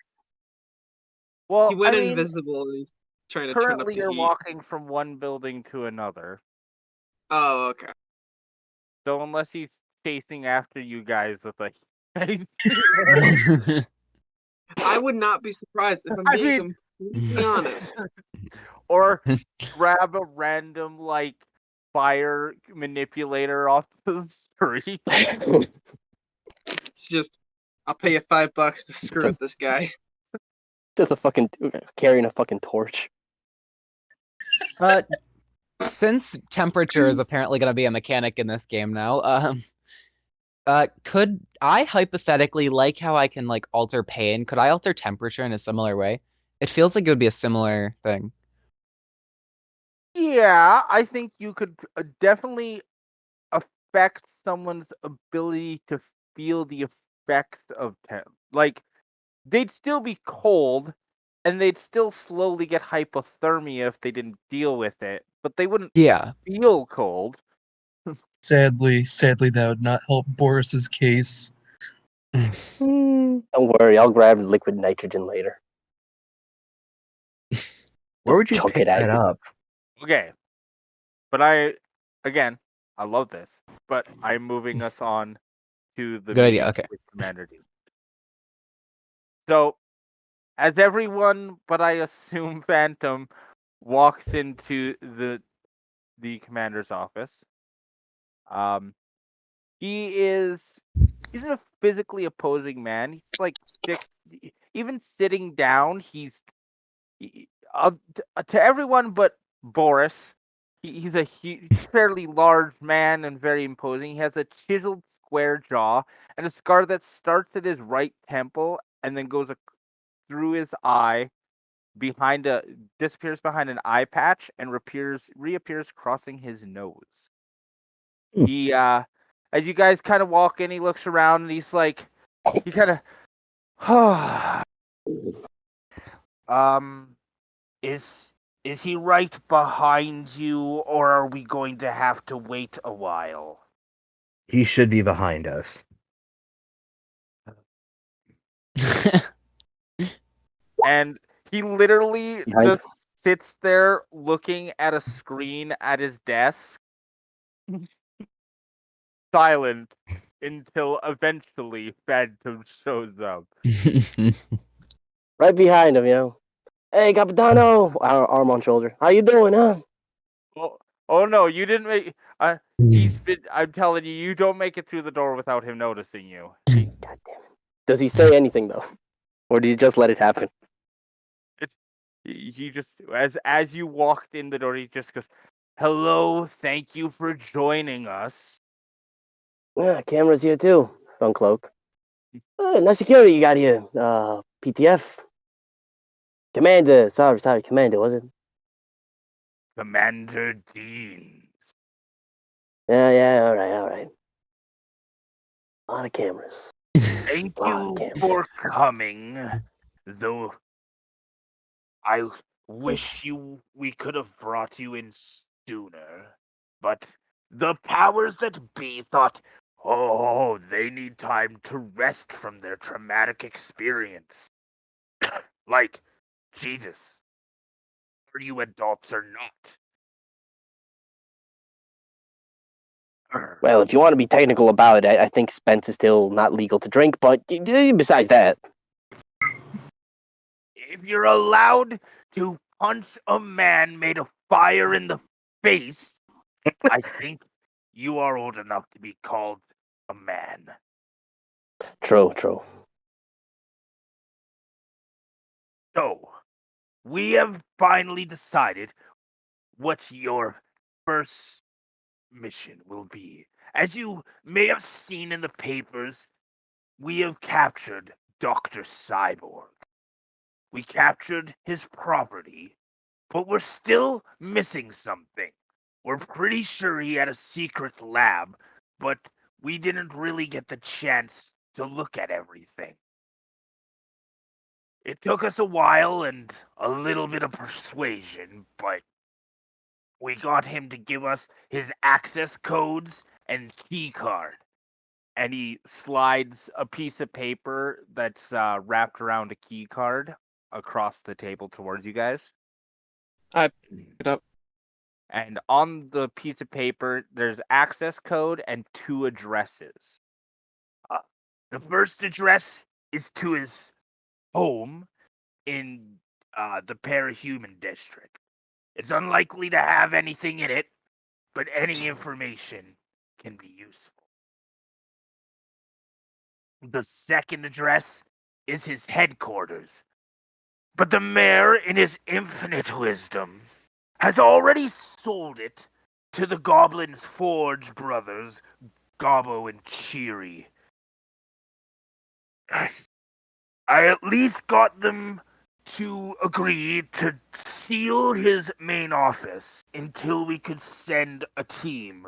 Well, He went I mean, invisible and he's trying to turn up currently the you're heat. walking from one building to another. Oh, okay. So unless he's chasing after you guys with a I would not be surprised if I'm I being mean- completely honest. or grab a random like fire manipulator off the street. It's just, I'll pay you $5 to screw with this guy. Just a fucking carrying a fucking torch. Since temperature is apparently going to be a mechanic in this game now, could I hypothetically, like how I can like alter pain, could I alter temperature in a similar way? It feels like it would be a similar thing. Yeah, I think you could definitely affect someone's ability to feel the effects of temp. Like they'd still be cold and they'd still slowly get hypothermia if they didn't deal with it, but they wouldn't Yeah. feel cold. Sadly, that would not help Boris's case. Don't worry, I'll grab liquid nitrogen later. Where would you Chunk pick it at that you. up? Okay. But I love this. But I'm moving us on to the Good idea, meeting okay. with Commander D. So, as everyone, but I assume Phantom, walks into the commander's office, um, he's a physically opposing man. He's like even sitting down, to everyone but Boris. He's a fairly large man and very imposing. He has a chiseled square jaw and a scar that starts at his right temple and then goes through his eye, disappears behind an eye patch and reappears crossing his nose. Hmm. He as you guys kind of walk in, he looks around and he's like, he kind of is he right behind you, or are we going to have to wait a while? He should be behind us. And he literally Behind- just sits there looking at a screen at his desk, silent until eventually Phantom shows up. Right behind him, you know. Hey, Capitano! Arm on shoulder. How you doing, huh? Oh no, you didn't make. I'm telling you, you don't make it through the door without him noticing you. God damn it. Does he say anything though, or did he just let it happen? He just as you walked in the door, he just goes, "Hello, thank you for joining us." Yeah, camera's here too. Uncloak. Nice security you got here. PTF. Commander. Sorry, Commander, was it? Commander Dean. Yeah, all right. A lot of cameras. Thank A lot of you cameras. for coming, though I wish we could have brought you in sooner, but the powers that be thought, oh, they need time to rest from their traumatic experience. Like, Jesus, are you adults or not? Well, if you want to be technical about it, I think Spence is still not legal to drink, but besides that. If you're allowed to punch a man made of fire in the face, I think you are old enough to be called a man. True. So, we have finally decided what your first mission will be. As you may have seen in the papers, we have captured Dr. Cyborg. We captured his property, but we're still missing something. We're pretty sure he had a secret lab, but we didn't really get the chance to look at everything. It took us a while and a little bit of persuasion, but we got him to give us his access codes and key card. And he slides a piece of paper that's wrapped around a key card across the table towards you guys. I pick it up. And on the piece of paper, there's access code and 2 addresses. The first address is to his home in the Parahuman district. It's unlikely to have anything in it, but any information can be useful. The second address is his headquarters, but the mayor, in his infinite wisdom, has already sold it to the Goblin's Forge brothers, Gobbo and Cheery. I at least got them to agree to seal his main office until we could send a team,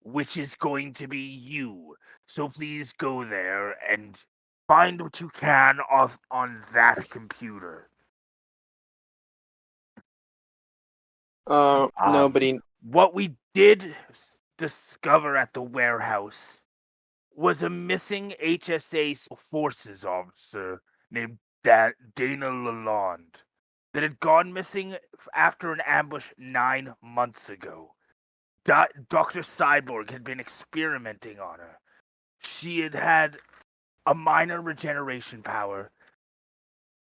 which is going to be you. So please go there and find what you can off on that computer. Nobody. What we did discover at the warehouse was a missing HSA forces officer named Dana Lalonde. that had gone missing after an ambush 9 months ago. Dr. Cyborg had been experimenting on her. She had had a minor regeneration power,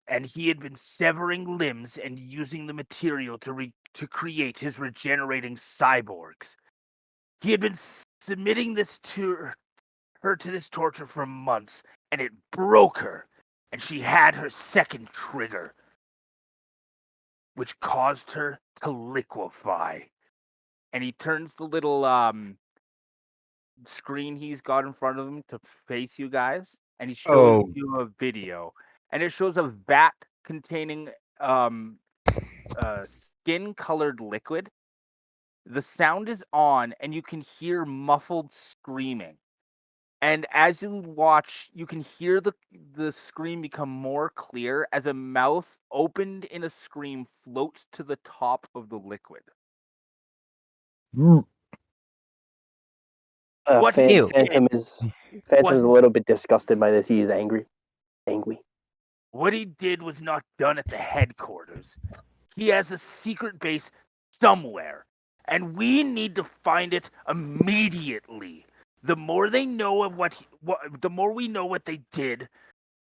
and he had been severing limbs and using the material to create his regenerating cyborgs. He had been submitting this to her to this torture for months, and it broke her, and she had her second trigger, which caused her to liquefy. And he turns the little screen he's got in front of him to face you guys, and he shows you a video, and it shows a vat containing skin colored liquid. The sound is on, and you can hear muffled screaming. And as you watch, you can hear the scream become more clear as a mouth opened in a scream floats to the top of the liquid. What he Ew. Phantom is a little bit disgusted by this. He is angry. What he did was not done at the headquarters. He has a secret base somewhere, and we need to find it immediately. The more they know of the more we know what they did,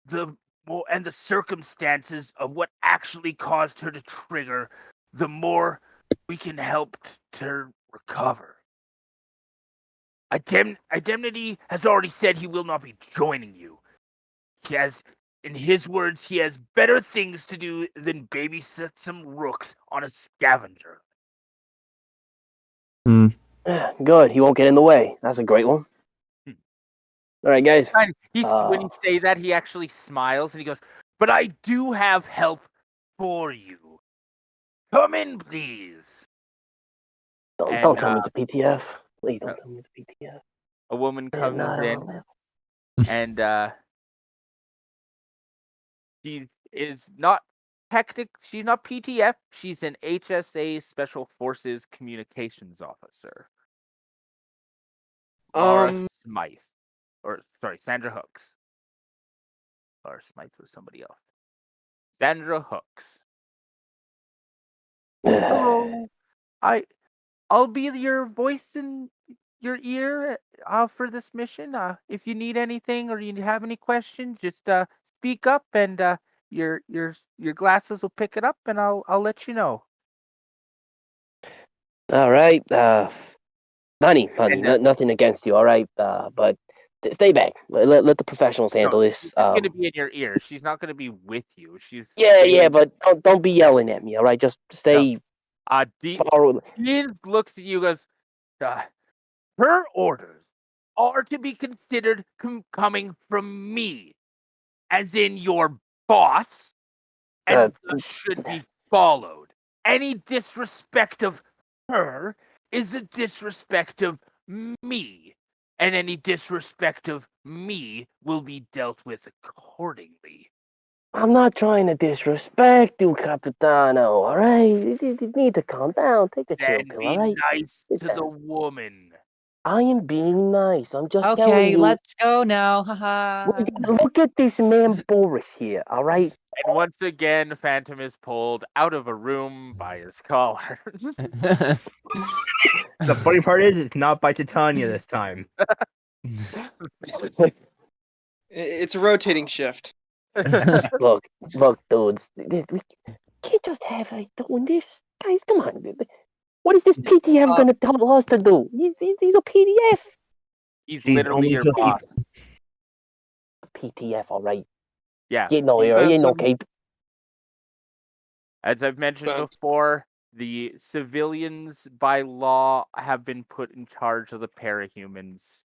the more and the circumstances of what actually caused her to trigger, the more we can help to recover. Indemnity has already said he will not be joining you. He has, in his words, he has better things to do than babysit some rooks on a scavenger. Good. He won't get in the way. That's a great one. All right, guys. When you say that, he actually smiles and he goes, "But I do have help for you. Come in, please." Don't tell me it's a PTF. Please don't tell me it's a PTF. A woman comes in, and she is not she's not PTF. She's an HSA Special Forces Communications Officer. Laura Smythe. Or, sorry, Sandra Hooks. Laura Smythe was somebody else. Sandra Hooks. Hello. I'll be your voice in your ear for this mission. If you need anything or you have any questions, just speak up, and your glasses will pick it up, and I'll let you know. All right, honey, nothing against you. All right, but stay back. Let the professionals handle this. She's just gonna be in your ear. She's not gonna be with you. She's yeah, but don't be yelling at me. All right, just stay. Dean looks at you, goes, her orders are to be considered coming from me, as in your boss, and should be followed. Any disrespect of her is a disrespect of me, and any disrespect of me will be dealt with accordingly. I'm not trying to disrespect you, Capitano. All right, you need to calm down. Take a chill pill. All right. Be nice to the woman. I am being nice. I'm just telling Okay, you. let's go now. Haha. Look at this man Boris here. All right. And once again, Phantom is pulled out of a room by his collar. The funny part is, it's not by Titania this time. It's a rotating shift. Look, dudes. We can't just have her doing this. Guys, come on. What is this PTF going to tell us to do? He's a PDF. He's literally your boss. PTF, all right. Yeah. He ain't no cape. As I've mentioned before, the civilians by law have been put in charge of the parahumans,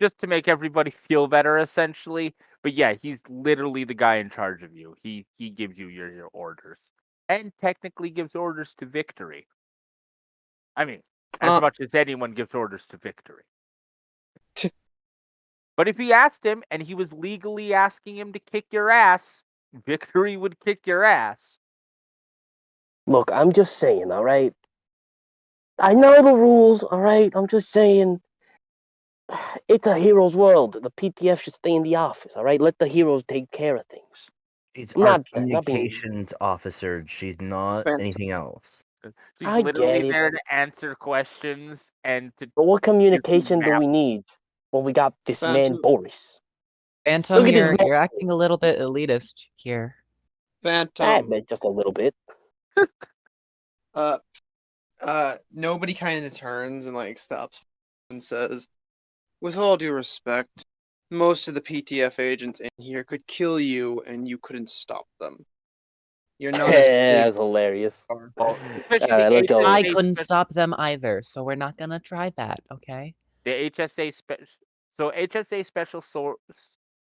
just to make everybody feel better, essentially. But yeah, he's literally the guy in charge of you. He gives you your orders, and technically gives orders to Victory. I mean, as much as anyone gives orders to Victory. But if he asked him, and he was legally asking him to kick your ass, Victory would kick your ass. Look, I'm just saying, all right? I know the rules, all right? I'm just saying, it's a hero's world. The PTF should stay in the office, all right? Let the heroes take care of things. She's I'm our not being. communications officer. She's not Phantom. anything else. She's I literally get it. there to answer questions and to But what give you communication do math. we need when we got this man Phantom. Boris? Phantom, Look at this. you're acting a little bit elitist here. Phantom. Just a little bit. Nobody kind of turns and like stops and says, "With all due respect, most of the PTF agents in here could kill you, and you couldn't stop them. You're not as big That's hilarious. as you are." Well, All especially right, let's go. I HSA couldn't spec- stop them either, so we're not gonna try that, okay? the HSA so HSA special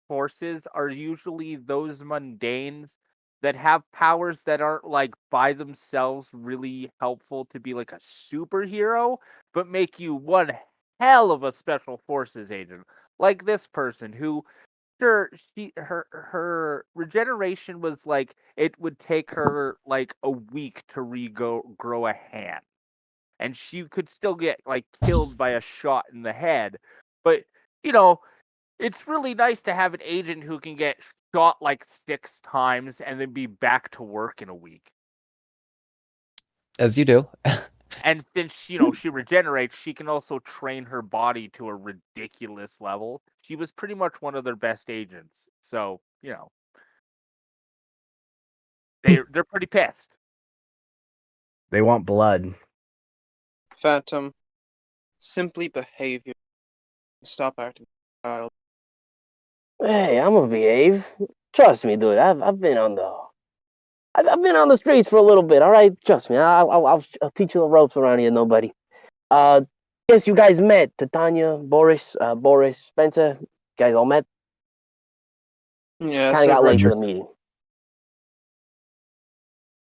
forces are usually those mundanes that have powers that aren't like by themselves really helpful to be like a superhero, but make you one hell of a special forces agent. Like this person who sure her regeneration was like it would take her like a week to grow a hand, and she could still get like killed by a shot in the head. But you know, it's really nice to have an agent who can get shot like 6 times and then be back to work in a week. As you do. And since she regenerates, she can also train her body to a ridiculous level. She was pretty much one of their best agents. So, they're pretty pissed. They want blood. Phantom, simply behave. Stop acting like a child. Hey, I'm gonna behave. Trust me, dude. I've been on I've been on the streets for a little bit. All right, trust me. I'll teach you the ropes around here, nobody. Yes, you guys met. Titania, Boris, Spencer. You guys all met. Yes, Kind of I've got read late for your the meeting.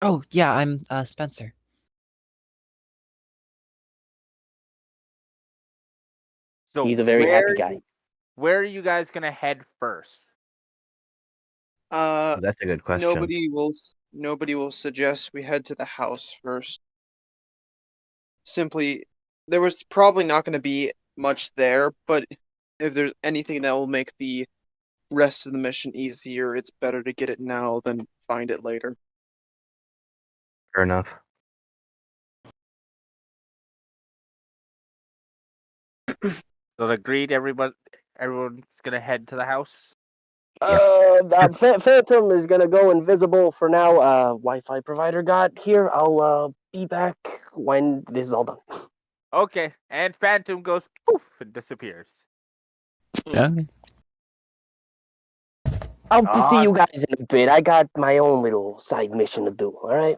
Oh, yeah, I'm Spencer. So He's a very happy guy. where are you guys gonna head first? That's a good question. Nobody will suggest we head to the house first. Simply, there was probably not going to be much there, but if there's anything that will make the rest of the mission easier, it's better to get it now than find it later. Fair enough. So agreed, everyone's gonna head to the house. Phantom is gonna go invisible for now. Wi-Fi provider got here. I'll be back when this is all done. Okay, and Phantom goes poof and disappears. Okay. I'll see you guys in a bit. I got my own little side mission to do. All right,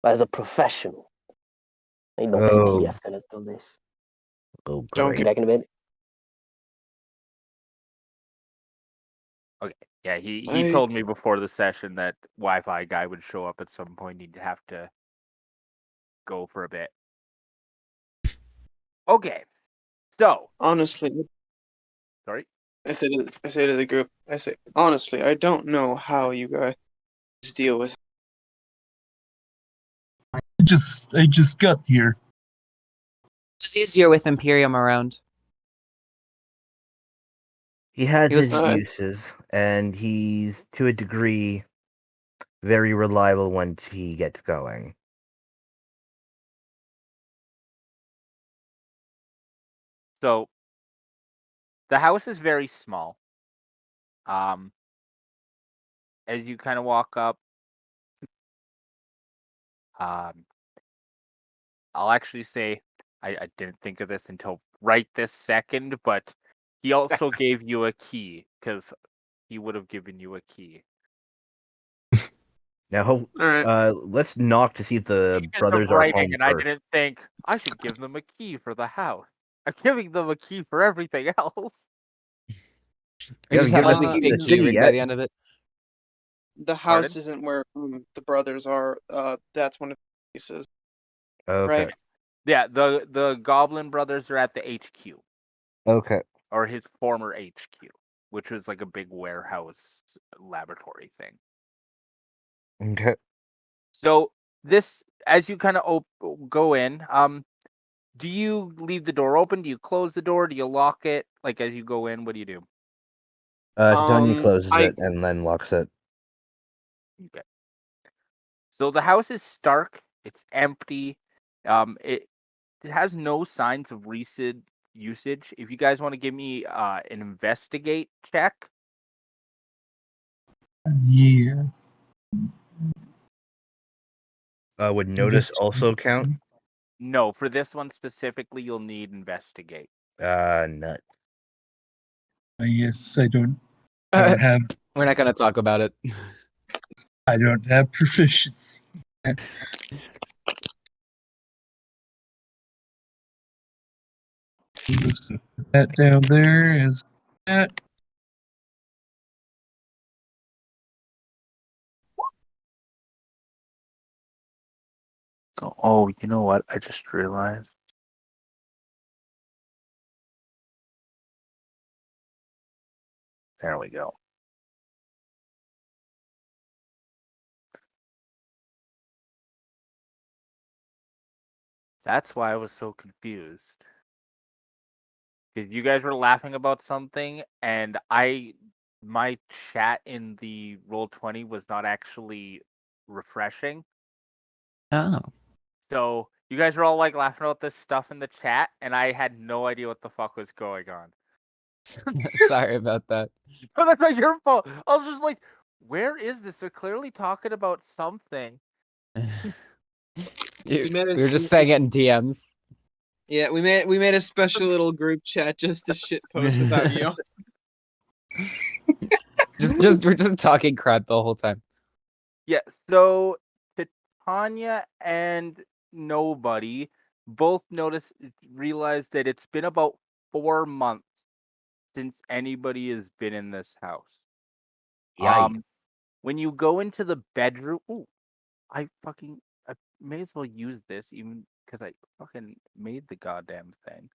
as a professional, ain't no Oh. PTF gonna do this. Oh, Don't Be get- great. back in a bit. Okay, yeah, he I- told me before the session that Wi-Fi guy would show up at some point. He'd have to go for a bit. Okay, so Honestly, sorry. I say to the group, honestly, I don't know how you guys deal with. I just got here. It was easier with Imperium around. He has He was- his uses, and he's, to a degree, very reliable once he gets going. So the house is very small. As you kind of walk up, I'll actually say I didn't think of this until right this second, but he also gave you a key because he would have given you a key. Now, All right. let's knock to see if the You guys brothers are writing, home and I first. didn't think I should give them a key for the house. I'm giving them a key for everything else. You just have given a me secret the key key ring by yet. the end of it. The house Pardon? isn't where the brothers are. That's one of the places. Okay. Right. Yeah, the Goblin brothers are at the HQ, Okay. or his former HQ, which was like a big warehouse laboratory thing. Okay. So this, as you kind of go in, do you leave the door open? Do you close the door? Do you lock it? Like as you go in, what do you do? Titania closes I it and then locks it. Okay. So the house is stark. It's empty. It has no signs of recent usage. If you guys want to give me an investigate check. Yeah. Would notice also Investigate. count? No, for this one specifically, you'll need investigate. Nut. Yes, I don't have We're not gonna talk about it. proficiency. Let's put that down there as that. Oh, you know what? I just realized. There we go. That's why I was so confused. Because you guys were laughing about something, and my chat in the Roll20 was not actually refreshing. Oh. So you guys were all like laughing about this stuff in the chat, and I had no idea what the fuck was going on. Sorry about that. No, that's not your fault. I was just like, where is this? They're clearly talking about something. We made it- were just saying it in DMs. Yeah, we made a special little group chat just to shit post without you. We're just talking crap the whole time. Yeah, so Titania and Nobody both realized that it's been about 4 months since anybody has been in this house. Yikes. When you go into the bedroom, I may as well use this even because I fucking made the goddamn thing.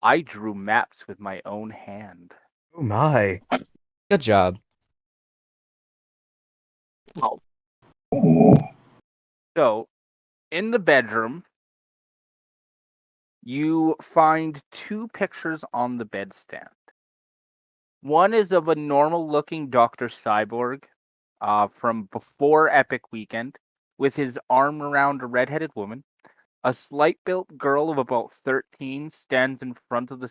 I drew maps with my own hand. Oh my. Good job. So, in the bedroom, you find 2 pictures on the bedstand. One is of a normal-looking Dr. Cyborg from before Epic Weekend, with his arm around a redheaded woman. A slight-built girl of about 13 stands in front of who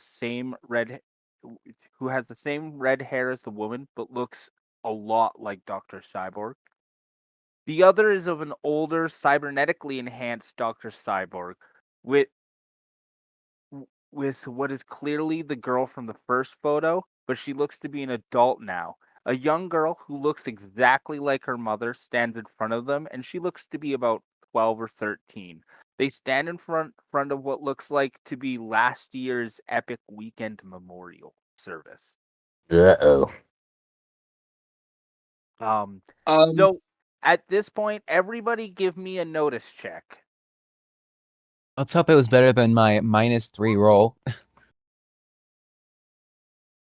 has the same red hair as the woman, but looks a lot like Dr. Cyborg. The other is of an older, cybernetically enhanced Dr. Cyborg, with what is clearly the girl from the first photo, but she looks to be an adult now. A young girl who looks exactly like her mother stands in front of them, and she looks to be about 12 or 13. They stand in front of what looks like to be last year's Epic Weekend memorial service. Uh-oh. So at this point, everybody give me a notice check. Let's hope it was better than my -3 roll.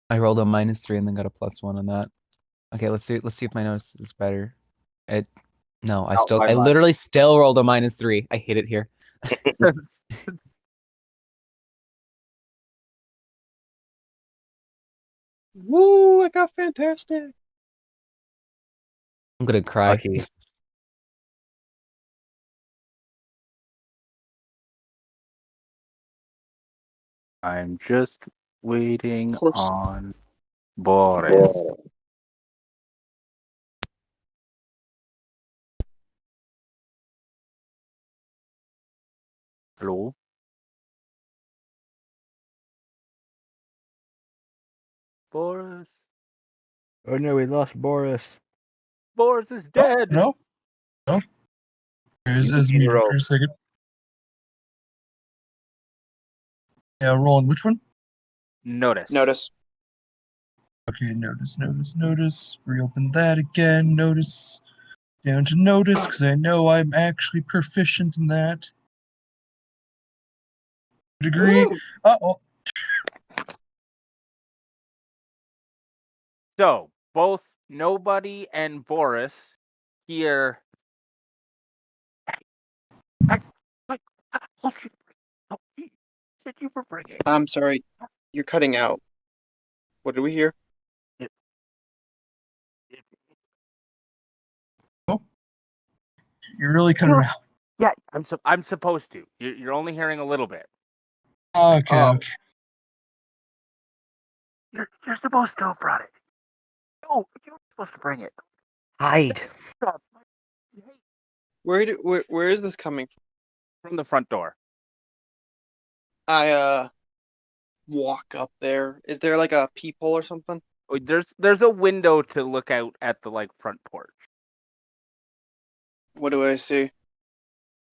I rolled a -3 and then got a +1 on that. Okay, let's see if my notice is better. No, I literally still rolled a -3. I hate it here. Woo! I got fantastic. I'm gonna cry. Lucky. I'm just waiting Of course. on Boris. Hello? Boris? Oh no, we lost Boris. Boris is Oh, dead! no. There's You as can muted roll. for a second. Yeah, rolling which one? Notice. Notice. Okay, notice. Reopen that again. Notice. Down to notice, because I know I'm actually proficient in that. Degree. Woo! Uh-oh. So, both Nobody and Boris hear. Said you were bringing. I'm sorry. You're cutting out. What did we hear? You're really cutting No. out. Yeah, I'm supposed to. You're only hearing a little bit. Okay, Oh. okay. You're supposed to have brought it. No, you were supposed to bring it. Hide. Stop. Where is this coming from? From the front door. I walk up there. Is there like a peephole or something? Oh, there's a window to look out at the front porch. What do I see?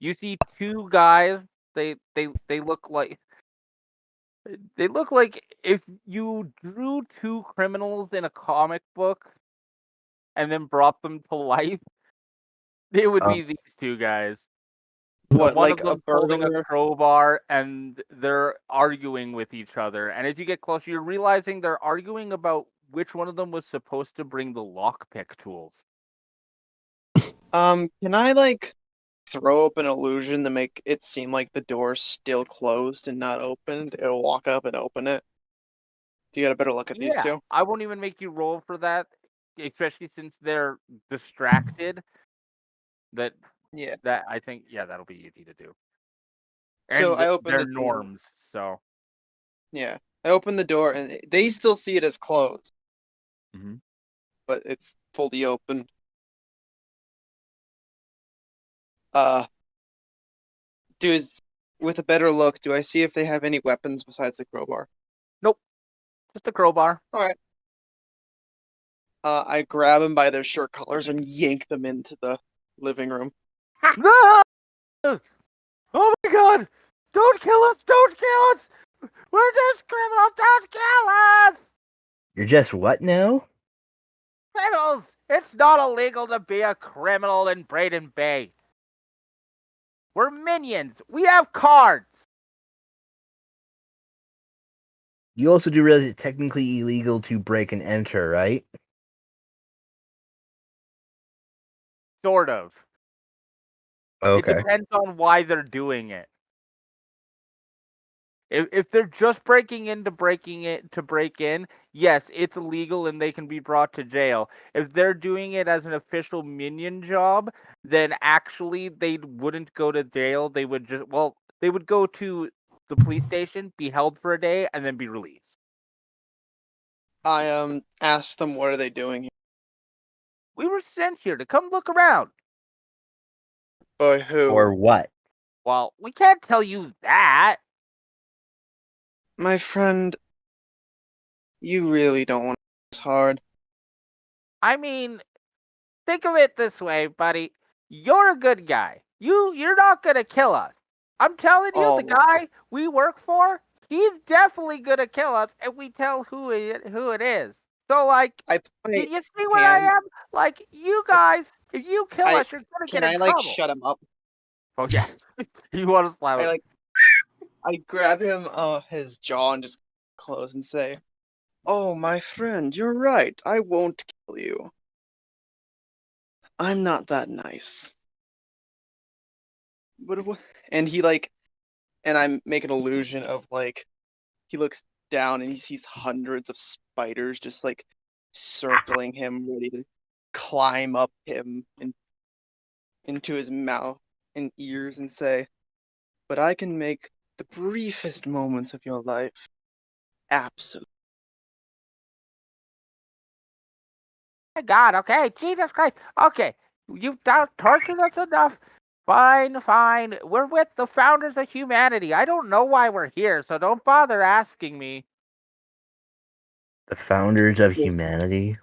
You see two guys. They look like if you drew two criminals in a comic book and then brought them to life, they would be these two guys. What, One like of a them's holding a burglar? crowbar and they're arguing with each other. And as you get closer, you're realizing they're arguing about which one of them was supposed to bring the lockpick tools. Can I like throw up an illusion to make it seem like the door's still closed and not opened? It'll walk up and open it. Do you get a better look at these two? I won't even make you roll for that, especially since they're distracted. That Yeah. I think that'll be easy to do. So And I open they're the door. norms, so Yeah. I open the door and they still see it as closed. Mhm. But it's fully open. With a better look, do I see if they have any weapons besides the crowbar? nope, just a crowbar. Alright. I grab them by their shirt collars and yank them into the living room. No! Oh my God! Don't kill us! Don't kill us! We're just criminals! Don't kill us! You're just what now? Criminals! It's not illegal to be a criminal in Braden Bay. We're minions. We have cards. You also do realize it's technically illegal to break and enter, right? Sort of. Okay. It depends on why they're doing it. If they're just break in, yes, it's illegal and they can be brought to jail. If they're doing it as an official minion job, then actually they wouldn't go to jail. They would they would go to the police station, be held for a day, and then be released. I ask them what are they doing here? We were sent here to come look around. By who? Or what? Well, we can't tell you that. My friend, you really don't want this hard. I mean, think of it this way, buddy. You're a good guy. You're not gonna kill us. I'm telling you, the Oh. guy we work for, he's definitely gonna kill us if we tell who it is. So I you see where I am? Like, you guys, if you kill us, you're gonna get Can in I like trouble. shut him up? Oh yeah. You want to slap him? I grab him his jaw and just close and say, "Oh, my friend, you're right. I won't kill you. I'm not that nice." And I make an illusion of he looks down and he sees hundreds of spiders just circling him, ready to climb up him and into his mouth and ears and say, "But I can make the briefest moments of your life absolute." My God, okay, Jesus Christ. Okay, you've tortured us enough. Fine, fine. We're with the founders of humanity. I don't know why we're here, so don't bother asking me. The founders of Yes. humanity?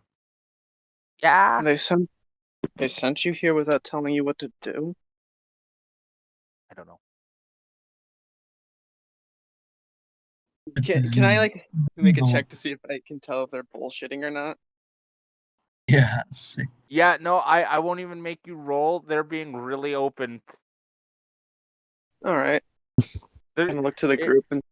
Yeah? They sent you here without telling you what to do? I don't know. Can I make a check to see if I can tell if they're bullshitting or not? Yes. Yeah, no, I won't even make you roll. They're being really open. All right. They're- I'm gonna look to the it- group and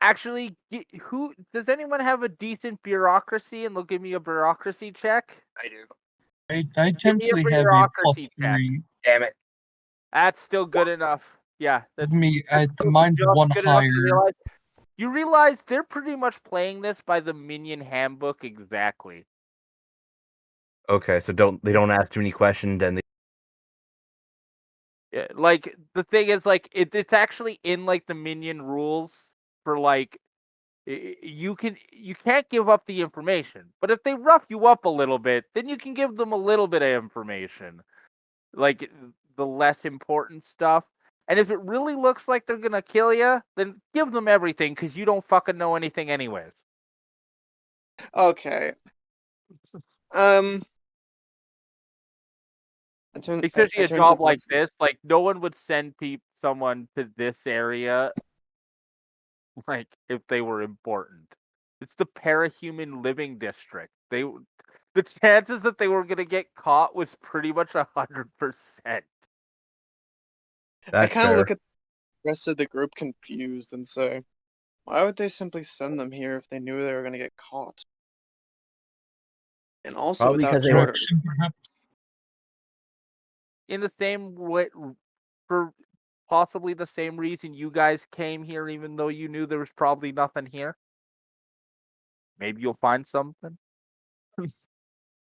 Actually, who does anyone have a decent bureaucracy? And they'll give me a bureaucracy check. I do. I typically have a bureaucracy check. +3. Damn it. That's still good enough. Yeah, that's Me, still mine's just one good enough to higher. You realize they're pretty much playing this by the Minion Handbook exactly. Okay, so they don't ask too many questions and they Yeah, like the thing is, like it's actually in like the minion rules for like you can't give up the information, but if they rough you up a little bit, then you can give them a little bit of information, like the less important stuff. And if it really looks like they're gonna kill you, then give them everything because you don't fucking know anything anyways. Okay. Um. Especially I a turn to job like this. this, like no one would send someone to this area like if they were important. It's the parahuman living district. The chances that they were gonna get caught was pretty much 100%. I That's kind of look fair. at the rest of the group confused and say, why would they simply send them here if they knew they were going to get caught? And also Probably without because they want. orders. Distraction, perhaps. In the same way, for possibly the same reason you guys came here, even though you knew there was probably nothing here. Maybe you'll find something.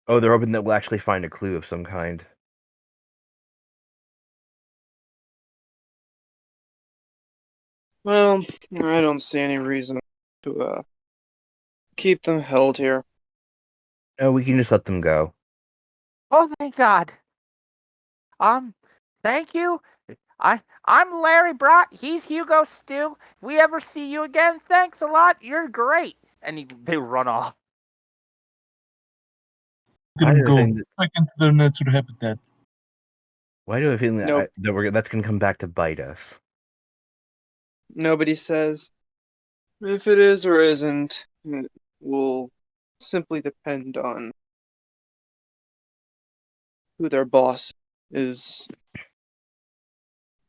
Oh, they're hoping that we'll actually find a clue of some kind. Well, I don't see any reason to keep them held here. No, we can just let them go. Oh, thank God. Thank you. I'm Larry Brott. He's Hugo Stew. If we ever see you again, thanks a lot. You're great. And they run off. Let I them have a go feeling that, back into their natural habitat. why do I have a feeling that, Nope. that's going to come back to bite us? Nobody says. If it is or isn't, it will simply depend on who their boss is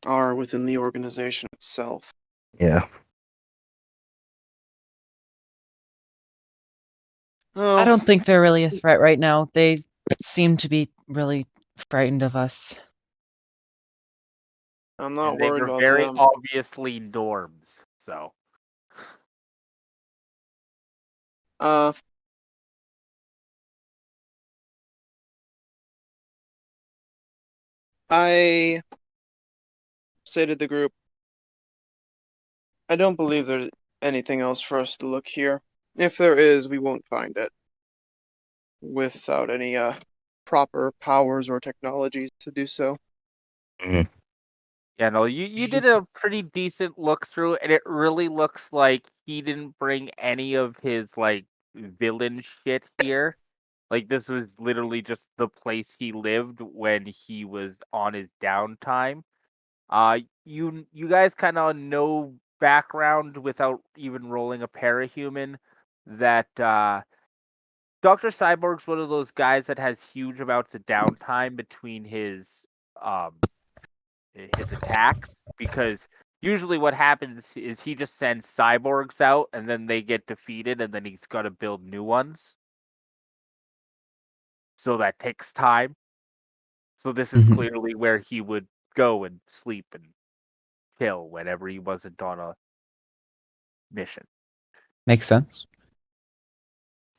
are within the organization itself. Yeah. Oh, I don't think they're really a threat right now. They seem to be really frightened of us. I'm not And they worried were about very them. obviously norms. So Uh, I say to the group, I don't believe there's anything else for us to look here. If there is, we won't find it without any proper powers or technologies to do so. Mhm. yeah, no, you did a pretty decent look through, and it really looks like he didn't bring any of his like villain shit here. Like this was literally just the place he lived when he was on his downtime. You guys kind of know background without even rolling a parahuman that Dr. Cyborg's one of those guys that has huge amounts of downtime between um his attacks because usually what happens is he just sends cyborgs out and then they get defeated and then he's got to build new ones. So that takes time. So this is Mhm. clearly where he would go and sleep and chill whenever he wasn't on a mission. Makes sense.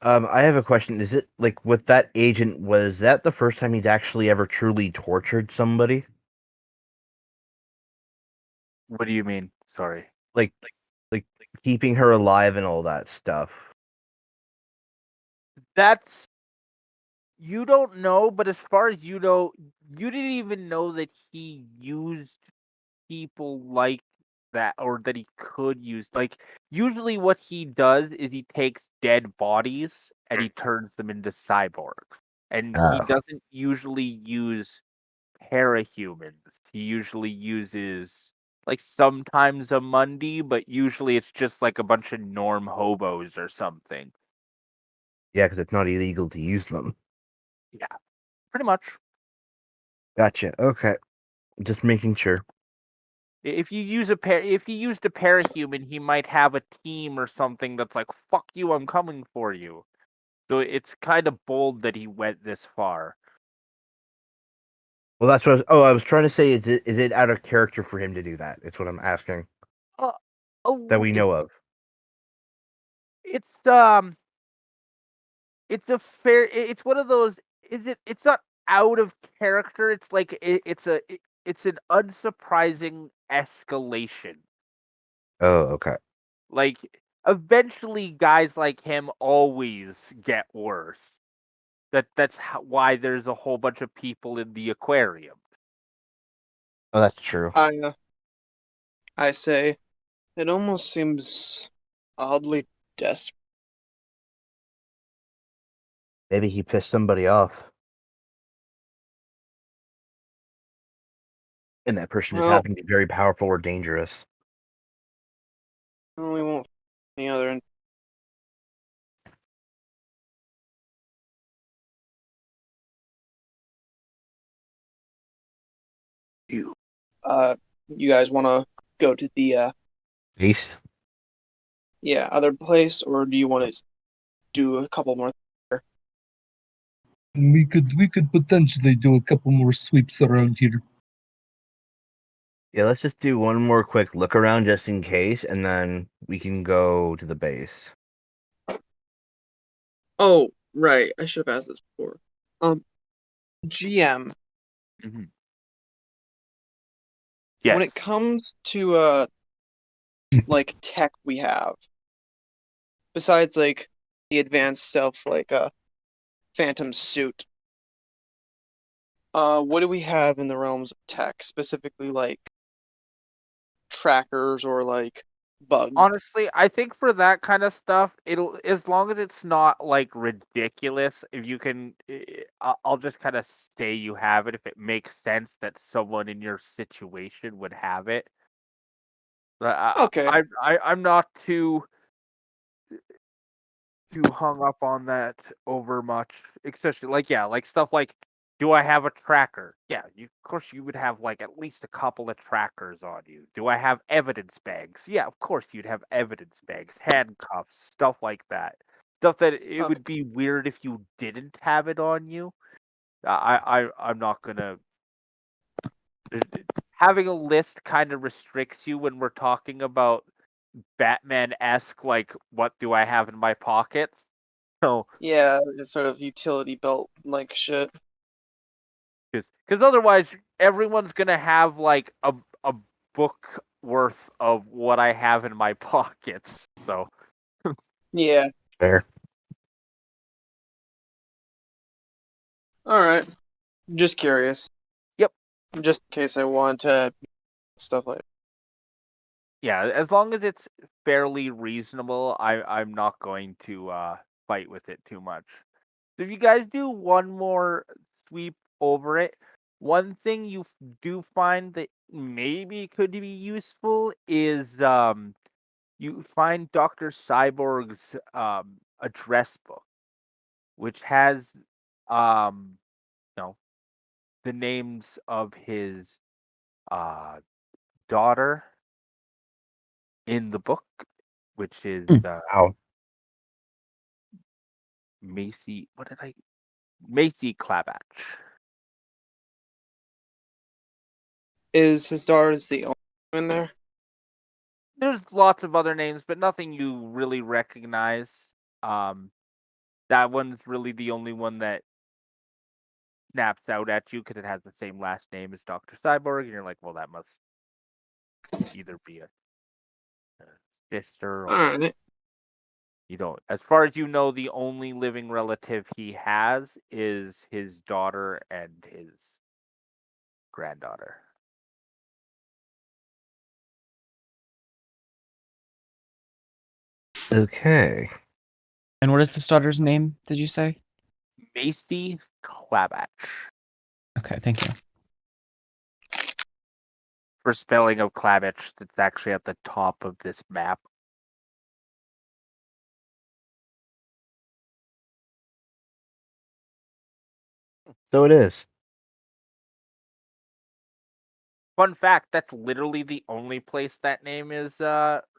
I have a question. Is it like with that agent? Was that the first time he's actually ever truly tortured somebody? What do you mean? Sorry. Like, like keeping her alive and all that stuff. That's you don't know, but as far as you know, you didn't even know that he used people like that or that he could use. Like usually what he does is he takes dead bodies and he turns them into cyborgs. And he Ah, doesn't usually use parahumans. He usually uses like sometimes a Mundi, but usually it's just like a bunch of norm hobos or something. yeah, because it's not illegal to use them. Yeah, pretty much. Gotcha. Okay, just making sure. If you used a parahuman, he might have a team or something that's like, "Fuck you, I'm coming for you." So it's kind of bold that he went this far. Well, that's what. I was trying to say. Is it out of character for him to do that? It's what I'm asking. Uh, That oh, we know of. it's it's a fair. It's one of those. It's not out of character. It's like it's an unsurprising escalation. Oh, okay. Like, eventually, guys like him always get worse. That's why there's a whole bunch of people in the aquarium. Oh, that's true. I say, it almost seems oddly desperate. Maybe he pissed somebody off. And that person just Well, happened to be very powerful or dangerous. we won't any other. You. You guys want to go to the East? other place, or do you want to do a couple more? We could potentially do a couple more sweeps around here. Yeah, let's just do one more quick look around just in case, and then we can go to the base. Oh, right. I should have asked this before. GM, Yes. when it comes to like tech we have, besides like the advanced stuff like Phantom suit, what do we have in the realms of tech, specifically like trackers or like bugs? Honestly, I think for that kind of stuff, it'll as long as it's not like ridiculous. If you can, I'll just kind of say you have it if it makes sense that someone in your situation would have it. But Okay. I'm not too hung up on that over much, especially like stuff like, do I have a tracker? Yeah, of course you would have like at least a couple of trackers on you. Do I have evidence bags? Yeah, of course you'd have evidence bags, handcuffs, stuff like that. Stuff that it Okay. would be weird if you didn't have it on you. I'm not gonna. Having a list kind of restricts you when we're talking about Batman-esque, like, what do I have in my pockets? So, Yeah, it's sort of utility belt like shit. because otherwise everyone's gonna have like a book worth of what I have in my pockets. So Yeah. Fair. All right. Just curious. Yep. Just in case I want to stuff like. yeah, as long as it's fairly reasonable, I'm not going to fight with it too much. So if you guys do one more sweep over it, one thing you do find that maybe could be useful is you find Dr. Cyborg's address book, which has um you know the names of his uh daughter in the book, which is Wow. Macy. What did I? Macy Clabatch. Is his daughter's the only one in there? There's lots of other names, but nothing you really recognize. Um, that one's really the only one that snaps out at you because it has the same last name as Dr. Cyborg, and you're like, well, that must either be a sister All or right. you don't. As far as you know, the only living relative he has is his daughter and his granddaughter. Okay. And what is the starter's name, did you say? Macy Clabatch. Okay, thank you. For spelling of Clabatch, that's actually at the top of this map. So it is. Fun fact, that's literally the only place that name is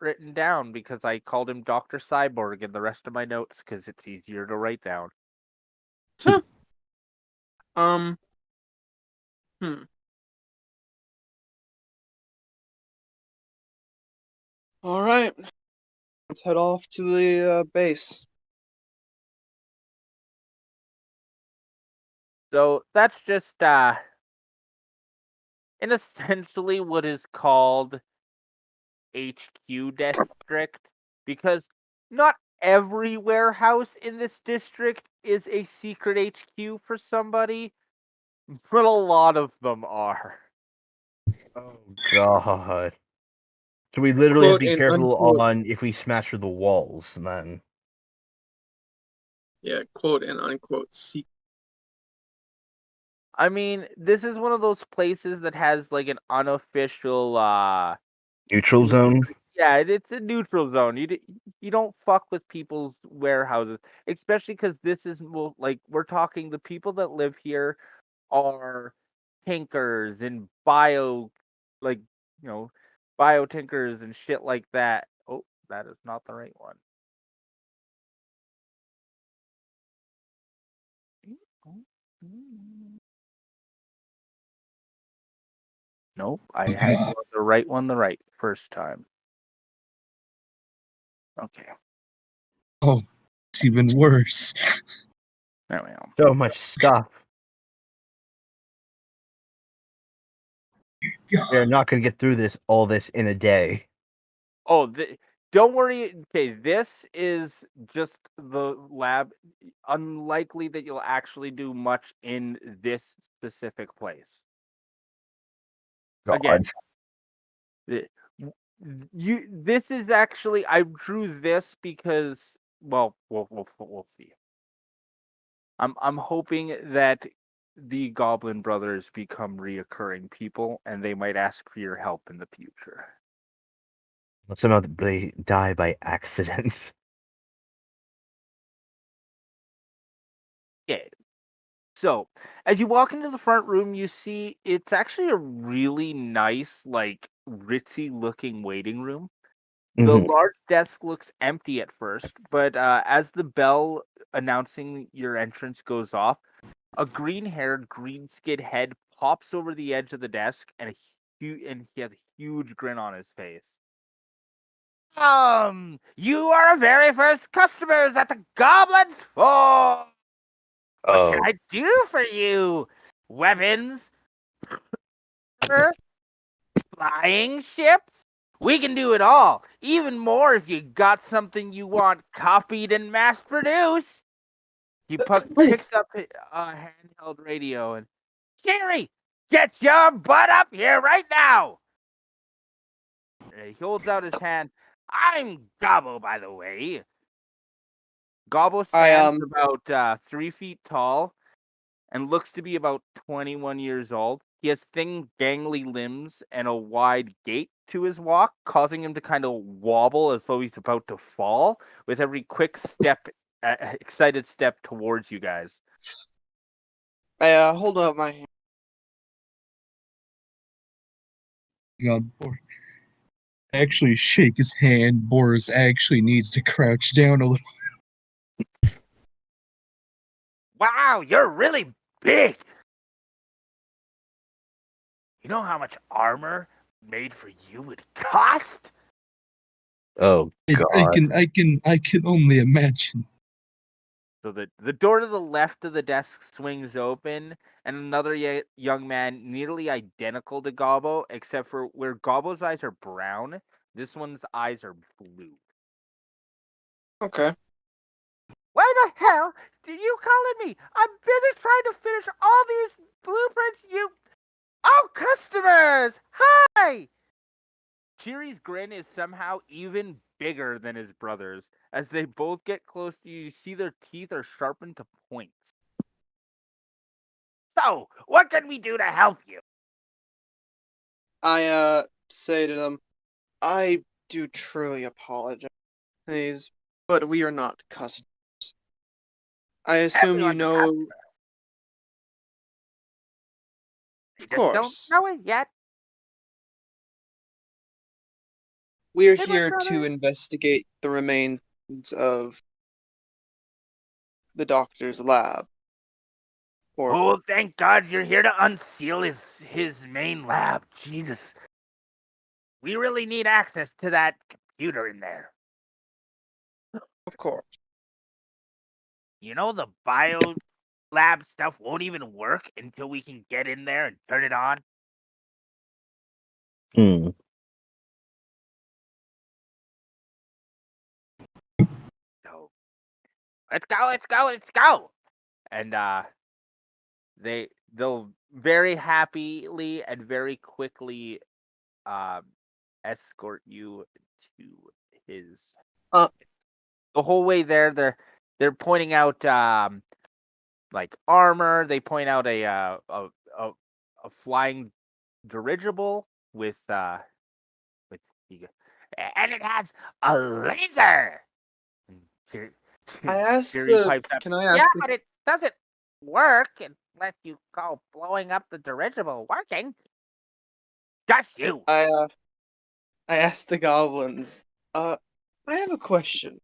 written down because I called him Dr. Cyborg in the rest of my notes because it's easier to write down. Huh. Um. Hmm. All right. Let's head off to the base. So that's just in essentially what is called HQ district, because not every warehouse in this district is a secret HQ for somebody, but a lot of them are. Oh god. So we literally have to Quote be and careful unquote. on if we smash through the walls, then. Yeah, quote and unquote secret. I mean, this is one of those places that has like an unofficial Neutral zone? yeah, it's a neutral zone. You don't fuck with people's warehouses, especially because this is like we're talking the people that live here are tinkers and like you know bio tinkers and shit like that. Oh, that is not the right one. Nope, I had you on the right one the right first time. Okay, Oh, it's even worse. there we go. So much stuff. We're not gonna get through all this in a day. Oh, don't worry. Okay, this is just the lab. Unlikely that you'll actually do much in this specific place. Again, the- this is actually I drew this because we'll see. I'm hoping that the Goblin Brothers become reoccurring people, and they might ask for your help in the future. Somehow they die by accident. Yeah. So, as you walk into the front room, you see it's actually a really nice, like ritzy looking waiting room. The Mhm. large desk looks empty at first, but as the bell announcing your entrance goes off, a green-haired, green-skinned head pops over the edge of the desk, and he has a huge grin on his face. You are our very first customers at the Goblin's Fall. What can Oh, I do for you? Weapons? Flying ships? We can do it all. Even more if you got something you want copied and mass produced. He picks up a handheld radio and Jerry, get your butt up here right now. He holds out his hand. I'm Gobbo, by the way. Gobbo stands about 3 feet tall and looks to be about 21 years old. He has thin, gangly limbs and a wide gait to his walk, causing him to kind of wobble as though he's about to fall with every quick step, excited step towards you guys. I hold up my hand. God, actually shake his hand. Boris actually needs to crouch down a little. Wow, you're really big. You know how much armor made for you would cost? oh god. I can only imagine. So the door to the left of the desk swings open, and another young man, nearly identical to Gobbo, except for where Gobbo's eyes are brown, this one's eyes are blue. Okay. Why the hell did you calling me? I'm busy trying to finish all these blueprints. Oh, customers! Hi! Cheery's grin is somehow even bigger than his brother's. As they both get close to you, you see their teeth are sharpened to points. So, what can we do to help you? I say to them, I do truly apologize, but we are not customers. I assume you Everyone's a know. customer. They Of just don't course. know it yet. We're Hey, my here to brother. investigate the remains of the doctor's lab. Or, Oh, thank God you're here to unseal his main lab. Jesus. We really need access to that computer in there. of course. You know the bio lab stuff won't even work until we can get in there and turn it on. Hmm. So let's go. And they'll very happily and very quickly um escort you to his. Uh, The whole way there, they're pointing out like armor. They point out a, a flying dirigible with and it has a laser. And I asked Jerry the. pipes up. Can I Yeah, ask the? but it doesn't work unless you call blowing up the dirigible working. Just you. I asked the goblins. I have a question.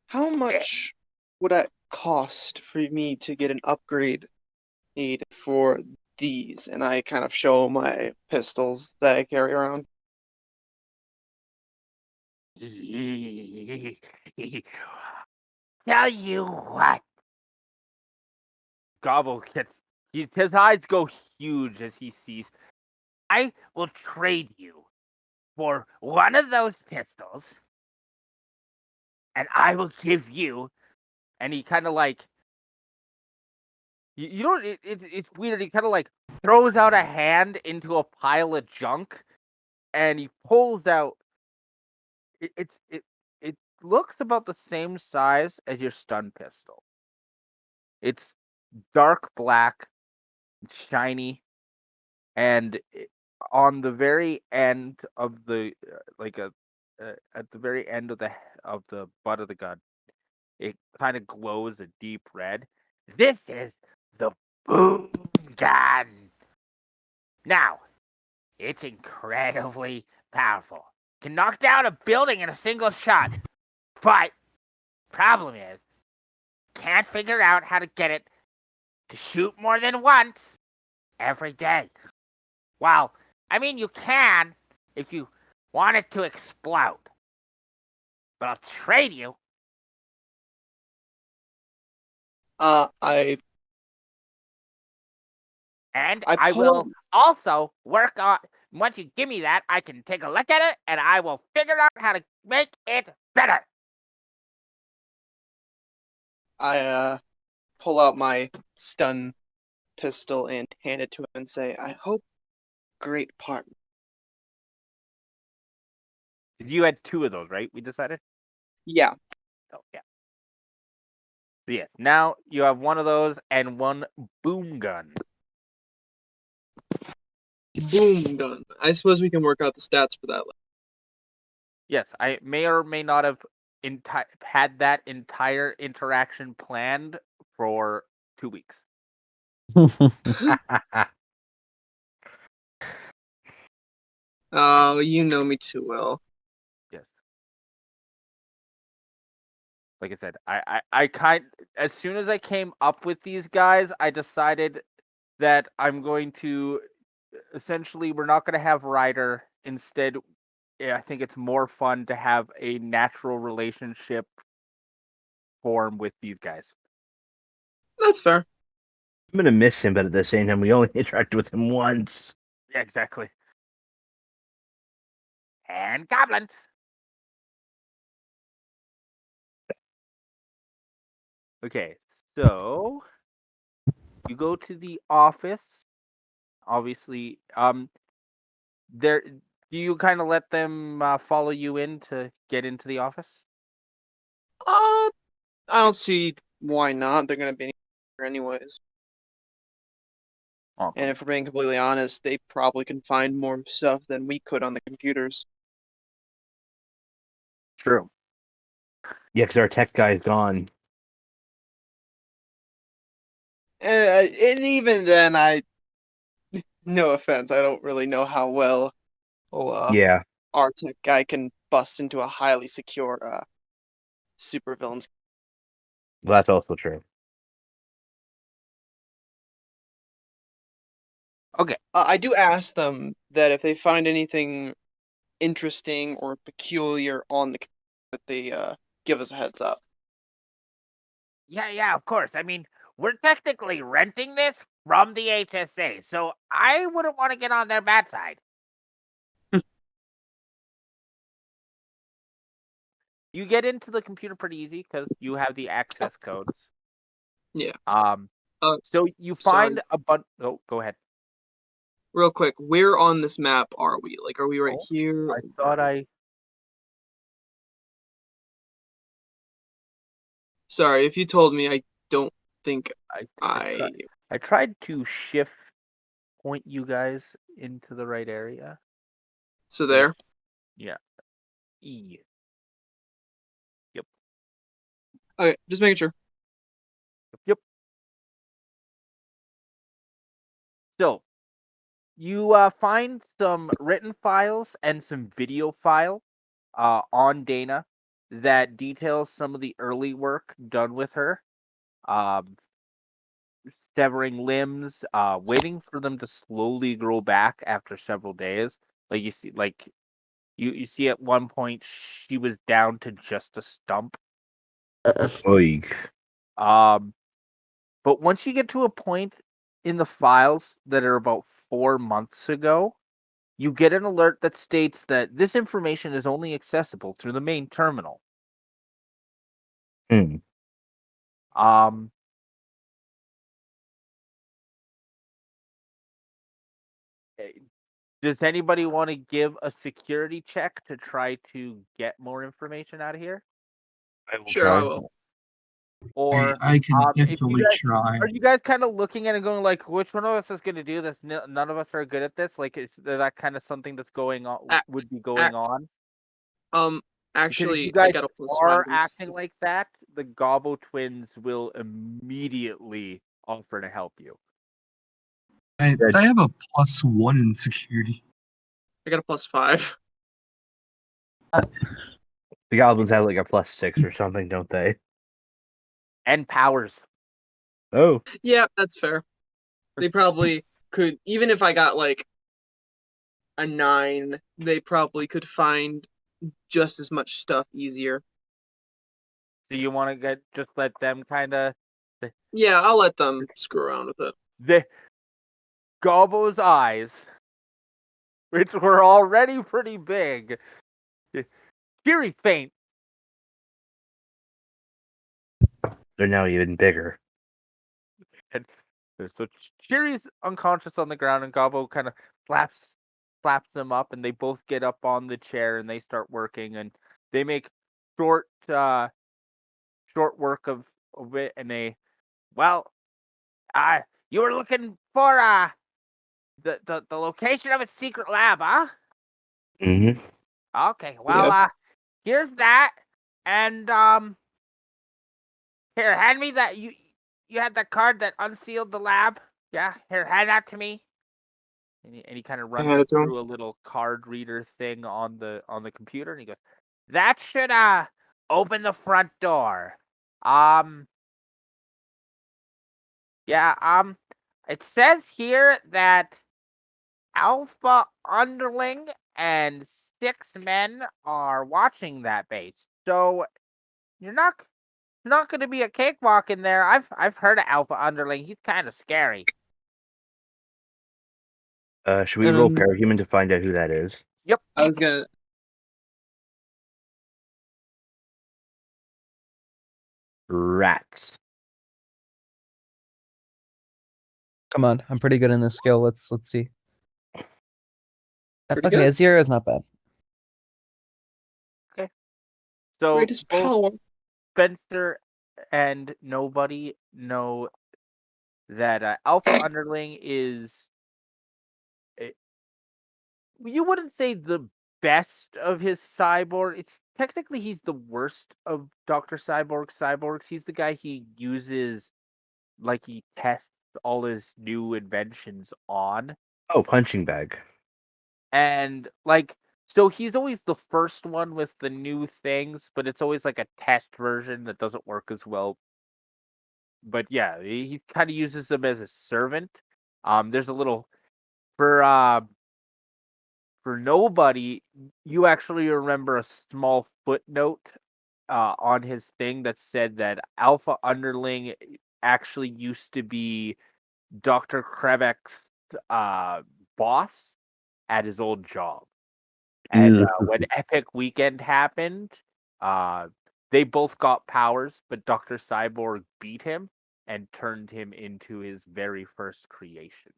How much would it cost for me to get an upgrade aid for these? And I kind of show my pistols that I carry around. Tell you what. Gobble gets his eyes go huge as he sees. I will trade you for one of those pistols, and I will give you. And he kind of like you know it's weird. He kind of like throws out a hand into a pile of junk, and he pulls out. It looks about the same size as your stun pistol. It's dark black, shiny, and on the very end of the at the very end of the butt of the gun, it kind of glows a deep red. This is the boom gun. Now, it's incredibly powerful. Can knock down a building in a single shot. But problem is, can't figure out how to get it to shoot more than once every day. Well, I mean, you can if you want it to explode. But I'll trade you. I And I I pull out. will also work on. Once you give me that, I can take a look at it and I will figure out how to make it better. I pull out my stun pistol and hand it to him and say, "I hope great partner." You had two of those, right? We decided? Yeah, Oh, yeah. So, yes, now you have one of those and one boom gun. boom gun. I suppose we can work out the stats for that. Yes, I may or may not have had that entire interaction planned for 2 weeks. Oh, you know me too well. Yes. Like I said, I kind as soon as I came up with these guys, I decided that I'm going to essentially we're not going to have Ryder. Instead, I think it's more fun to have a natural relationship form with these guys. That's fair. I'm gonna miss him, but at the same time, we only interacted with him once. Yeah, exactly. And goblins. Okay, so you go to the office. Obviously, there. Do you kind of let them follow you in to get into the office? I don't see why not. They're gonna be here anyways. Oh, And if we're being completely honest, they probably can find more stuff than we could on the computers. true. Yeah, because our tech guy's gone. And even then, no offense, I don't really know how well Yeah, our tech guy can bust into a highly secure supervillain's. well, that's also true. Okay. I do ask them that if they find anything interesting or peculiar on the computer, that they give us a heads up. Yeah, of course. I mean, we're technically renting this from the HSA, so I wouldn't want to get on their bad side. You get into the computer pretty easy because you have the access codes. Yeah. So you sorry. find a bunch. Oh, go ahead. Real quick, where on this map are we? Like, are we right Oh, here? I thought I. Sorry, if you told me, I don't think I tried to shift point you guys into the right area. So there. Yeah. E. Yep. Okay, just making sure. Yep. So, you find some written files and some video file on Dana that details some of the early work done with her. Severing limbs, waiting for them to slowly grow back after several days. Like you see, you see at one point she was down to just a stump. Oig. But once you get to a point in the files that are about 4 months ago, you get an alert that states that this information is only accessible through the main terminal. Hmm. Does anybody want to give a security check to try to get more information out of here? I will Sure, try. I will. Or I can if definitely try. are you guys kind of looking at it and going like, which one of us is going to do this? None of us are good at this. Like, is that kind of something that's going on? A- Would be going on? Because if Actually, you I guys got a +5. are in acting like that, the Gobbo twins will immediately offer to help you. I have a +1 in security. I got a +5. The goblins have like a +6 or something, don't they? And powers. Oh, Yeah, that's fair. They probably could, even if I got like a 9, they probably could find just as much stuff easier. So you want to just let them kind of Yeah, I'll let them screw around with it. the Gobbo's eyes, which were already pretty big, very faint. they're now even bigger. And so Cheery's unconscious on the ground, and Gobbo kind of flaps him up, and they both get up on the chair and they start working, and they make short work of it, and you were looking for the location of a secret lab, huh? Mm-hmm. Okay, well, here's that, and here, hand me that. You had that card that unsealed the lab. Yeah, here, hand that to me. And he kind of runs hand it to him. through a little card reader thing on the computer, and he goes, "That should open the front door." Yeah, it says here that Alpha Underling and 6 men are watching that base. So you're not going to be a cakewalk in there. I've heard of Alpha Underling. He's kind of scary. Should we roll parahuman to find out who that is? Yep. I was gonna. Rats. Come on, I'm pretty good in this skill. Let's see. Pretty Okay, good. a 0 is not bad. So Greatest both power. Spencer and Nobody know that Alpha Underling is. You wouldn't say the best of his cyborg. It's technically he's the worst of Dr. Cyborgs. He's the guy he uses, like he tests all his new inventions on. Oh, punching bag. And like so he's always the first one with the new things, but it's always like a test version that doesn't work as well. But yeah, he kind of uses them as a servant. There's a little for Nobody, you actually remember a small footnote on his thing that said that Alpha Underling actually used to be Dr. Krebek's boss at his old job. And when Epic Weekend happened, they both got powers, but Dr. Cyborg beat him and turned him into his very first creation.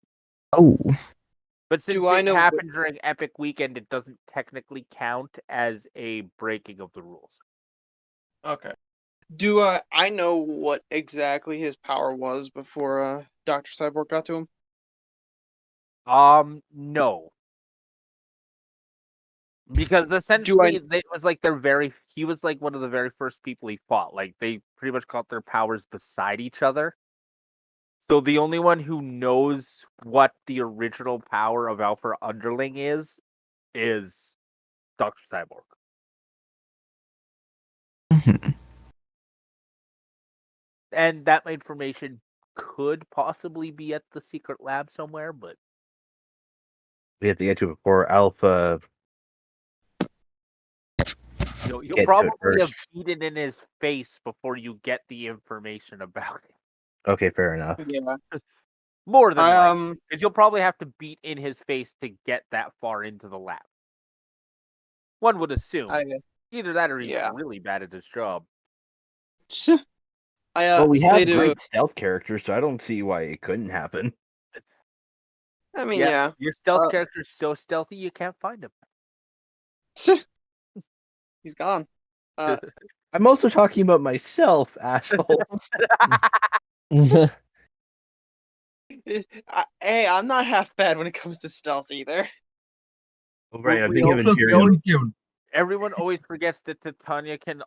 Oh. But since Do I it know happened during Epic Weekend, it doesn't technically count as a breaking of the rules. Okay. Do I know what exactly his power was before Dr. Cyborg got to him? No. Because Do I essentially, it was like he was like one of the very first people he fought. Like, they pretty much got their powers beside each other. So the only one who knows what the original power of Alpha Underling is Dr. Cyborg. Mhm. And that information could possibly be at the secret lab somewhere, but We have to get to it before Alpha. you'll Get to it probably have first. beaten in his face before you get the information about it. Okay, fair enough. Yeah. More than I likely, because you'll probably have to beat in his face to get that far into the lab. One would assume. I Either that or he's yeah. really bad at his job. I Well, we say have to great stealth characters, so I don't see why it couldn't happen. I mean yeah. Your stealth character's so stealthy you can't find him. He's gone. I'm also talking about myself, asshole. Hey, I'm not half bad when it comes to stealth either. Right, I'm We thinking of also- Imperium. Everyone always forgets that Titania can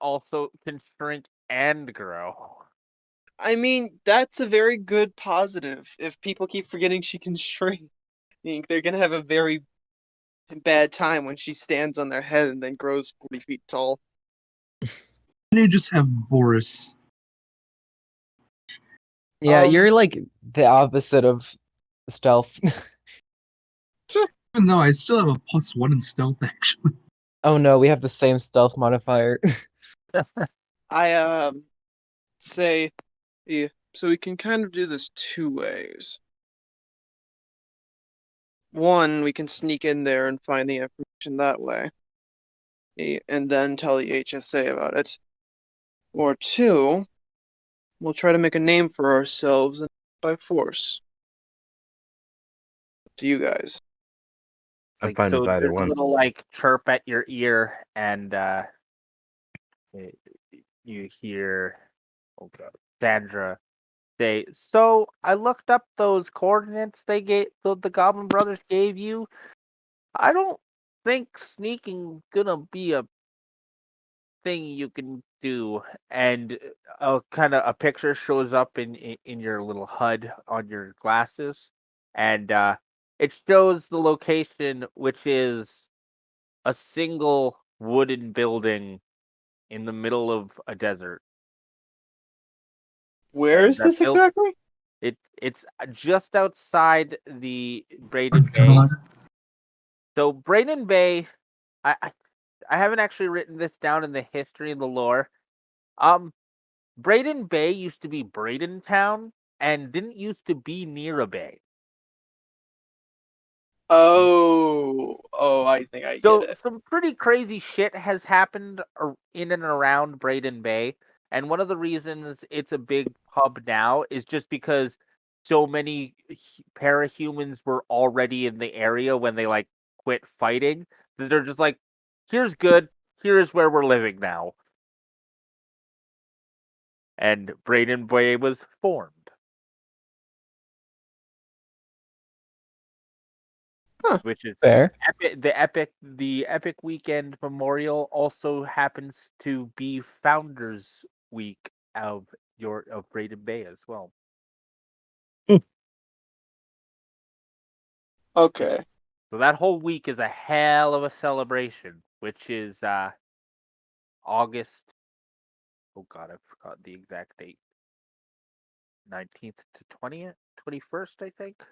shrink and grow. I mean, that's a very good positive. If people keep forgetting she can shrink, they're gonna have a very bad time when she stands on their head and then grows 40 feet tall. You just have Boris. Yeah, Um, you're like the opposite of stealth. Even though I still have a +1 in stealth, actually. Oh no, we have the same stealth modifier. I say, yeah, so we can kind of do this two ways. One, we can sneak in there and find the information that way, and then tell the HSA about it. Or two, we'll try to make a name for ourselves by force. Up to you guys. I'm fine with either there's one. a little like chirp at your ear, and you hear, oh god, Sandra say, "So I looked up those coordinates the Goblin Brothers gave you. I don't think sneaking gonna be a thing you can do." And kind of a picture shows up in your little HUD on your glasses, and it shows the location, which is a single wooden building in the middle of a desert. Where And is this exactly? it's just outside the Braden Oh, Bay. God. So Braden Bay, I haven't actually written this down in the history and the lore. Braden Bay used to be Braden Town and didn't used to be near a bay. Oh, I think I get So it. some pretty crazy shit has happened in and around Braden Bay, and one of the reasons it's a big hub now is just because so many parahumans were already in the area when they like quit fighting. That they're just like, here's good, here's where we're living now, and Braden Bay was formed. Huh. Which is Fair. the epic weekend memorial also happens to be Founders Week of Braden Bay as well. Okay. So that whole week is a hell of a celebration, which is August. Oh god, I forgot the exact date. 19th to 20th, 21st, I think.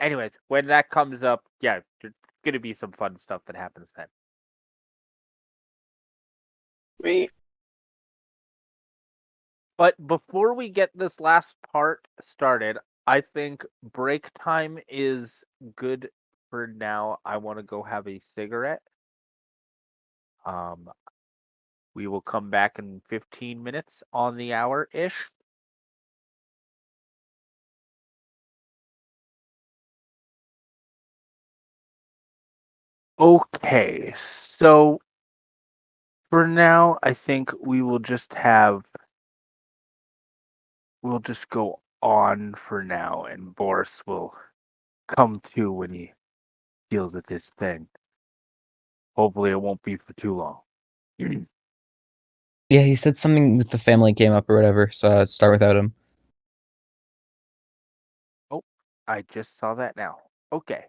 Anyways, when that comes up, yeah, there's gonna be some fun stuff that happens then. Me. But before we get this last part started, I think break time is good for now. I want to go have a cigarette. Um, we will come back in 15 minutes on the hour ish. Okay, so for now, I think we'll just go on for now, and Boris will come to when he deals with this thing. Hopefully, it won't be for too long. Yeah, he said something with the family came up or whatever, so I'd start without him. Oh, I just saw that now. Okay.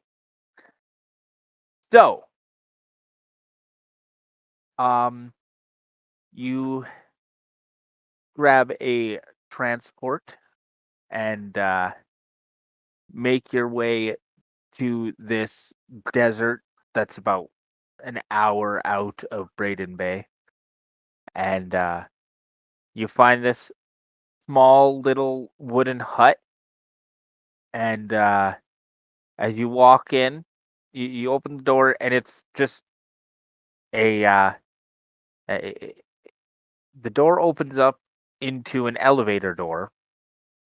So, you grab a transport and make your way to this desert that's about an hour out of Braden Bay. And you find this small little wooden hut. And as you walk in, you open the door, and it's just a the door opens up into an elevator door.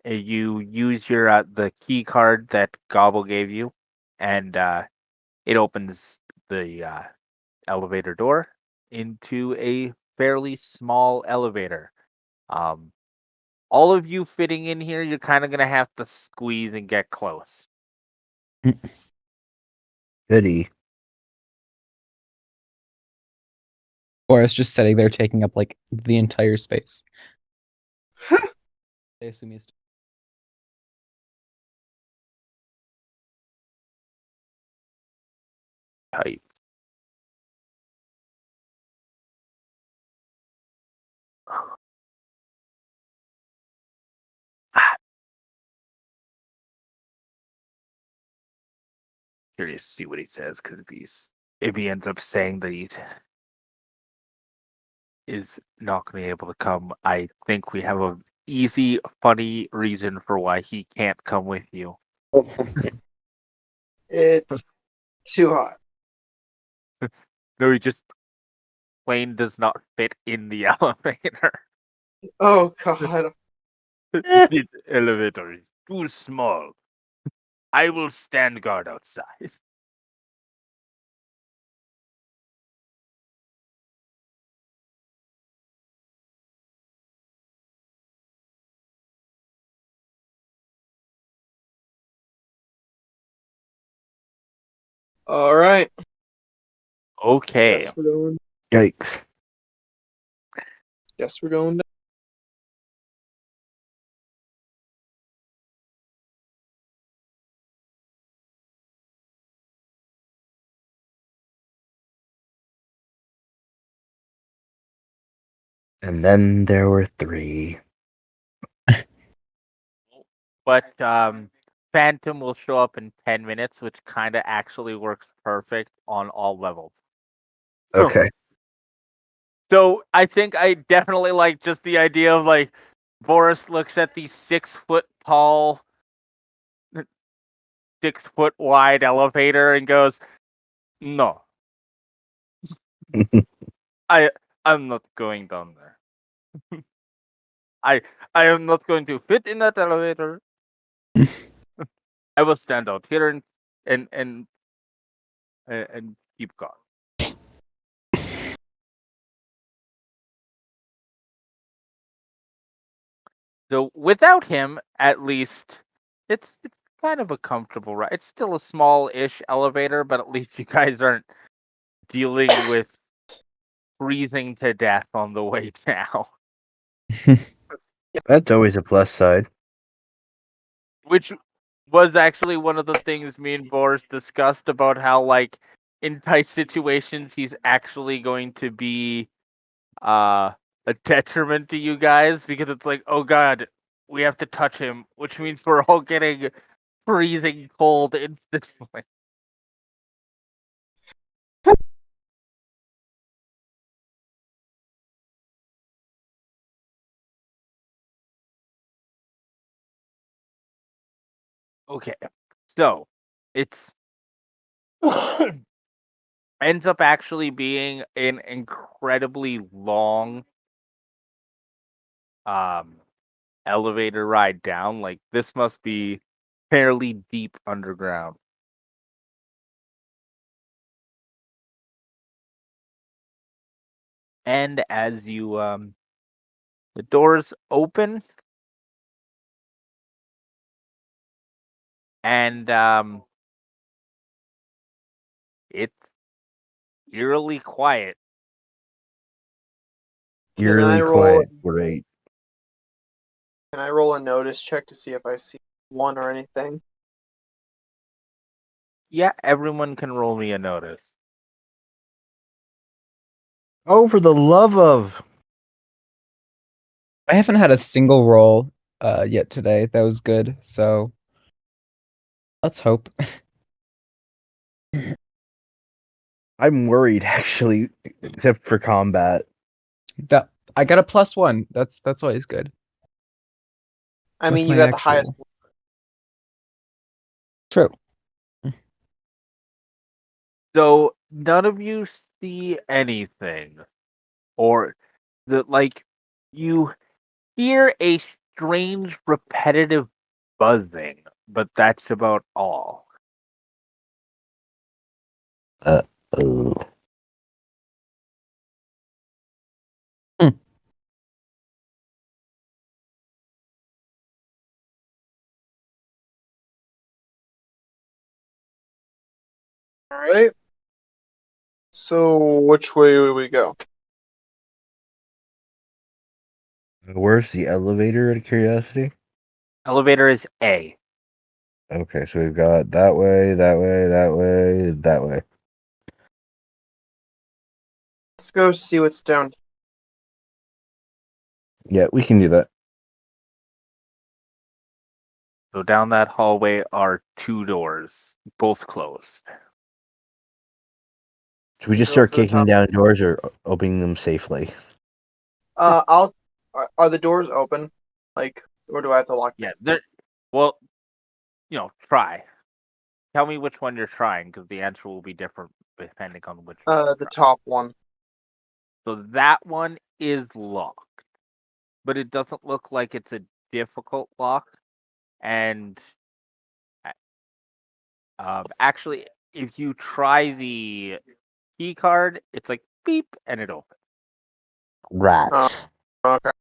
You use your the key card that Gobble gave you, and it opens the elevator door into a fairly small elevator. Um, all of you fitting in here, you're kind of gonna have to squeeze and get close. Goody. Boris just sitting there taking up like the entire space. I assume he's Tight. Curious to see what he says, because if he ends up saying that he is not going to be able to come, I think we have a easy, funny reason for why he can't come with you. It's too hot. No, he just plane does not fit in the elevator. Oh god. The elevator is too small. I will stand guard outside. All right. Okay. Guess we're going. Yikes. Guess we're going down. And then there were three. But Phantom will show up in 10 minutes, which kind of actually works perfect on all levels. Okay. So I think I definitely like just the idea of like Boris looks at the 6 foot tall, 6 foot wide elevator and goes, "No, I'm not going down there. I I am not going to fit in that elevator. I will stand out here and and and keep guard." So without him, at least it's kind of a comfortable ride. It's still a small-ish elevator, but at least you guys aren't dealing with freezing to death on the way down. That's always a plus side. Which was actually one of the things me and Boris discussed about how like in tight situations he's actually going to be uh a detriment to you guys because it's like, oh god, we have to touch him, which means we're all getting freezing cold instantly. Okay, so it's ends up actually being an incredibly long elevator ride down. Like this must be fairly deep underground. And as you the doors open and it's eerily quiet. Can I Eerily roll? quiet. Great. Can I roll a notice check to see if I see one or anything? Yeah, everyone can roll me a notice. Oh, for the love of. I haven't had a single roll yet today. That was good. So let's hope. I'm worried, actually, except for combat. That I got a +1. That's always good. I With mean, you my got the highest. actual. True. So none of you see anything, or you hear a strange repetitive buzzing, but that's about all. Oh. All right. So which way would we go? Where's the elevator, out of curiosity? Elevator is A. Okay, so we've got that way, that way, that way, that way. Let's go see what's down. Yeah, we can do that. So down that hallway are two doors, both closed. Should we just Go start for the kicking top. down doors or opening them safely? I'll. Are the doors open? Like, or do I have to lock Yeah, them? there. Well, try. Tell me which one you're trying, because the answer will be different depending on which one. The top one. So that one is locked, but it doesn't look like it's a difficult lock. And actually, if you try the key card, it's like beep and it opens. Rats. Oh, okay.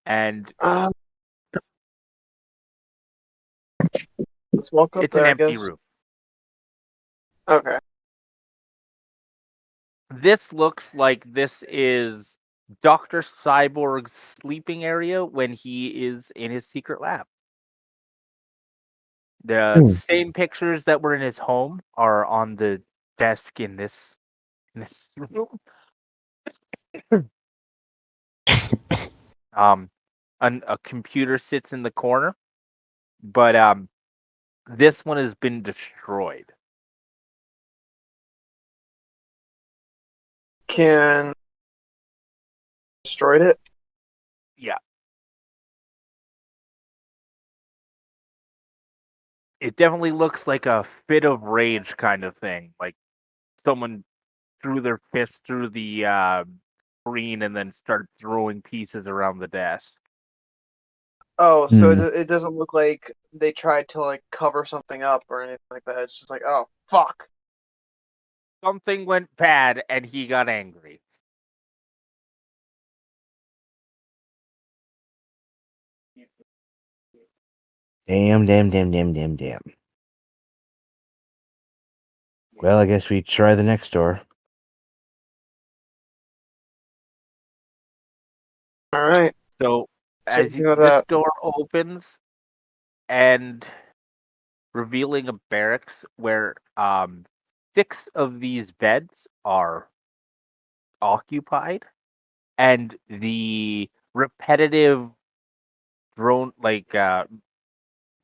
And Um, let's walk up it's an there, I empty guess. room. Okay. This looks like this is Dr. Cyborg's sleeping area when he is in his secret lab. The same pictures that were in his home are on the desk in this room. A computer sits in the corner, but this one has been destroyed. Can destroyed it? Yeah. It definitely looks like a fit of rage kind of thing. Like someone threw their fist through the screen and then started throwing pieces around the desk. Oh, so it doesn't look like they tried to like cover something up or anything like that. It's just like, oh, fuck. Something went bad and he got angry. Damn, damn, damn, damn, damn, damn. Well, I guess we try the next door. All right. So Same as thing with this that. door opens and revealing a barracks where 6 of these beds are occupied, and the repetitive drone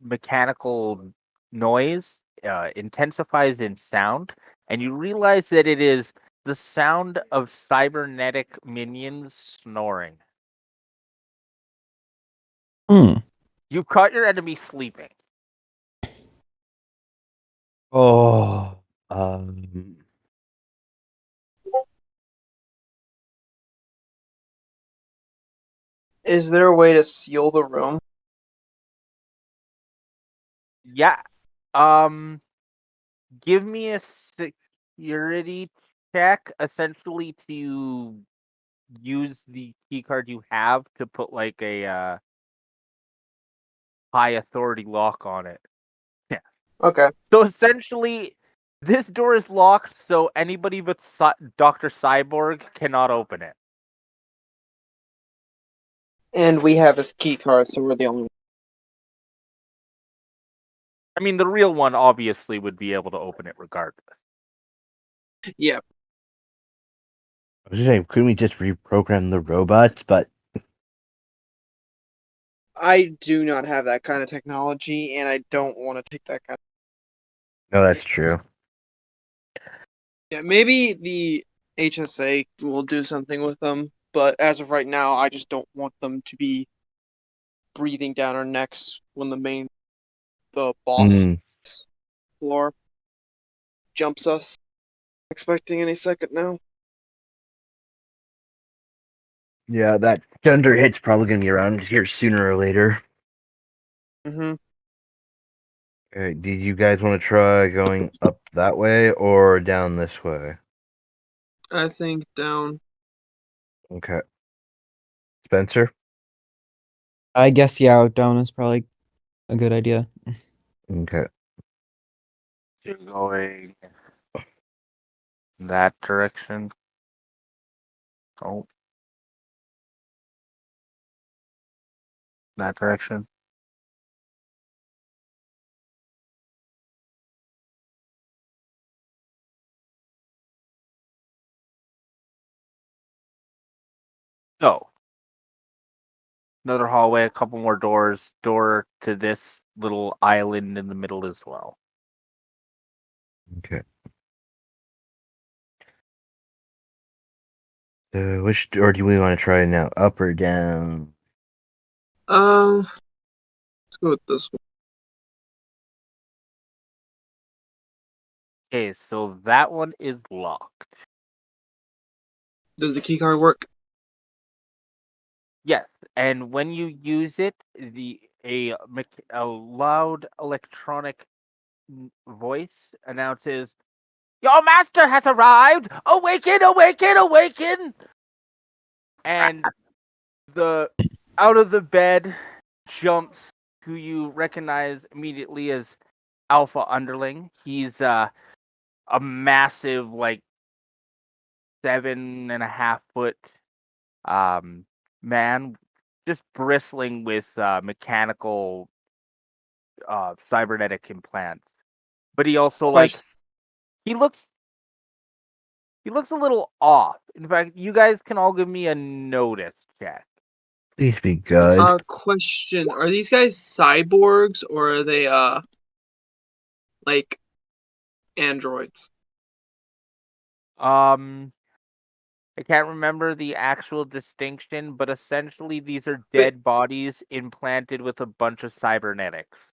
mechanical noise intensifies in sound, and you realize that it is the sound of cybernetic minions snoring. Hmm. You've caught your enemy sleeping. Oh, Is there a way to seal the room? Yeah. Give me a security check, essentially, to use the key card you have to put like a high authority lock on it. Yeah. Okay. So essentially, this door is locked, so anybody but Dr. Cyborg cannot open it. And we have his key card, so we're the only one. I mean, the real one obviously would be able to open it regardless. Yeah. I was just saying, couldn't we just reprogram the robots? But I do not have that kind of technology, and I don't want to take that kind of... no, that's true. Yeah, maybe the HSA will do something with them, but as of right now, I just don't want them to be breathing down our necks when the boss Mm, floor jumps us. Expecting any second now. yeah, that thunder hit's probably gonna be around here sooner or later. Mm-hmm. Did you guys want to try going up that way or down this way? I think down. Okay, Spencer. I guess yeah, down is probably a good idea. Okay. You're going that direction. Oh. That direction. So, another hallway, a couple more doors, door to this little island in the middle as well. Okay. Which door do we want to try now? Up or down? Let's go with this one. Okay, so that one is locked. Does the key card work? Yes, and when you use it, a loud electronic voice announces, "Your master has arrived! Awaken! Awaken! Awaken!" And the out of the bed jumps who you recognize immediately as Alpha Underling. He's a massive, like 7.5 foot man, just bristling with mechanical cybernetic implants. But he also he looks a little off. In fact, you guys can all give me a notice check. Please be good. Question: are these guys cyborgs or are they like androids? I can't remember the actual distinction, but essentially these are dead bodies implanted with a bunch of cybernetics.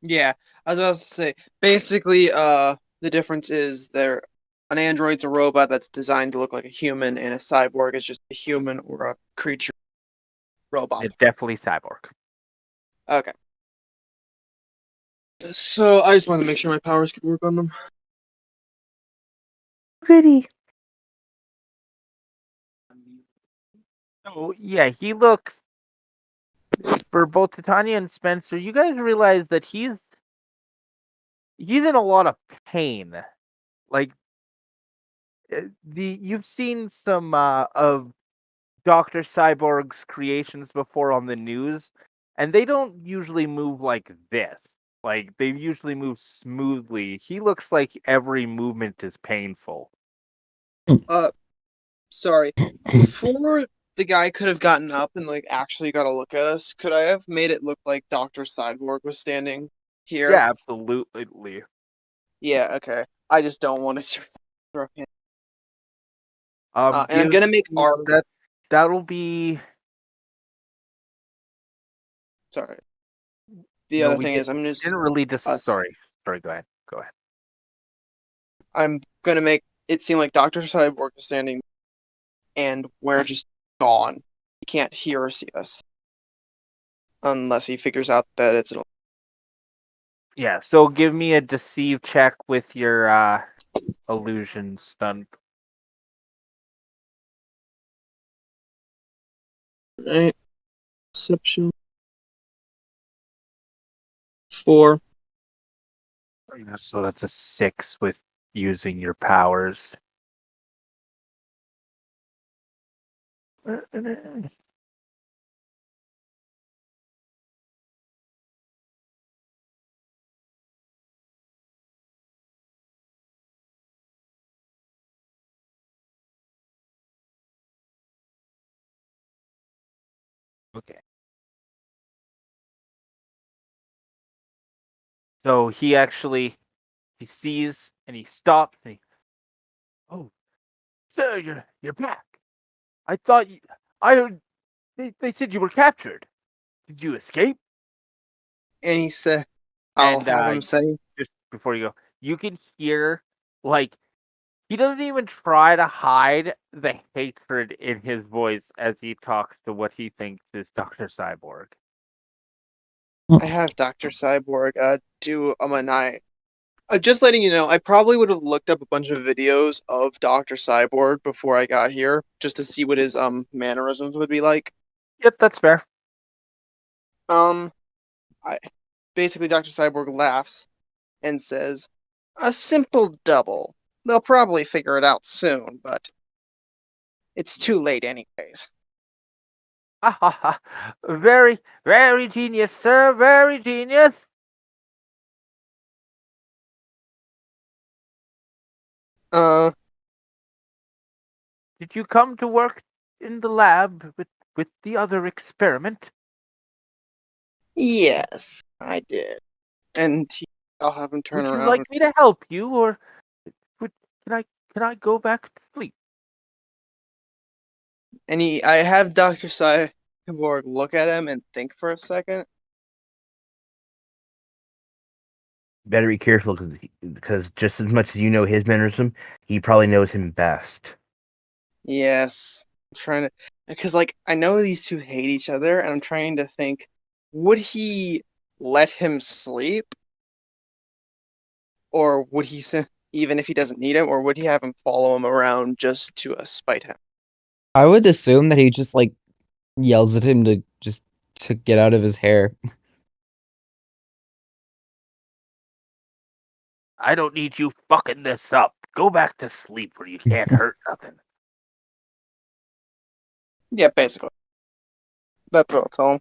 Yeah, I was about to say. Basically, the difference is an android's a robot that's designed to look like a human, and a cyborg is just a human or a creature robot. It's definitely cyborg. Okay. So I just wanted to make sure my powers could work on them. Pretty. So yeah, he looks, for both Titania and Spencer, you guys realize that he's in a lot of pain. Like you've seen some of Dr. Cyborg's creations before on the news, and they don't usually move like this. Like they usually move smoothly. He looks like every movement is painful. Sorry. Before the guy could have gotten up and actually got a look at us, could I have made it look like Dr. Cyborg was standing here? Yeah, absolutely. Yeah, okay. I just don't want to throw him. And I'm give gonna make me our that'll be sorry. The No, other we thing is, I'm just didn't really just. us. Sorry. Sorry. Go ahead. Go ahead. I'm gonna make it seem like Doctor Cyborg is standing, and we're just gone. He can't hear or see us unless he figures out that it's an. Yeah. So give me a deceive check with your illusion stunt. Right. Perception. 4. Yeah, so that's a 6 with using your powers. Okay. So he sees and he stops and he, oh, sir, you're back. I thought I heard they said you were captured. Did you escape? And he said, I'll And have him say, just before you go, you can hear like he doesn't even try to hide the hatred in his voice as he talks to what he thinks is Dr. Cyborg. I have Dr. Cyborg do an eye. Just letting you know, I probably would have looked up a bunch of videos of Dr. Cyborg before I got here, just to see what his mannerisms would be like. Yep, that's fair. I basically Dr. Cyborg laughs and says, "A simple double. They'll probably figure it out soon, but it's too late anyways." Ha ha ha. Very, very genius, sir. Very genius. Uh, Did you come to work in the lab with the other experiment? yes, I did. And I'll have him turn Would you around. like me to help you, or would, can I go back to sleep? And I have Dr. Cyborg look at him and think for a second. Better be careful because just as much as you know his mannerism, he probably knows him best. Yes. I'm trying to, because like I know these two hate each other, and I'm trying to think, would he let him sleep, or would he even if he doesn't need him, or would he have him follow him around just to spite him? I would assume that he just like yells at him to get out of his hair. I don't need you fucking this up. Go back to sleep where you can't hurt nothing. Yeah, basically. That's what I'll tell him.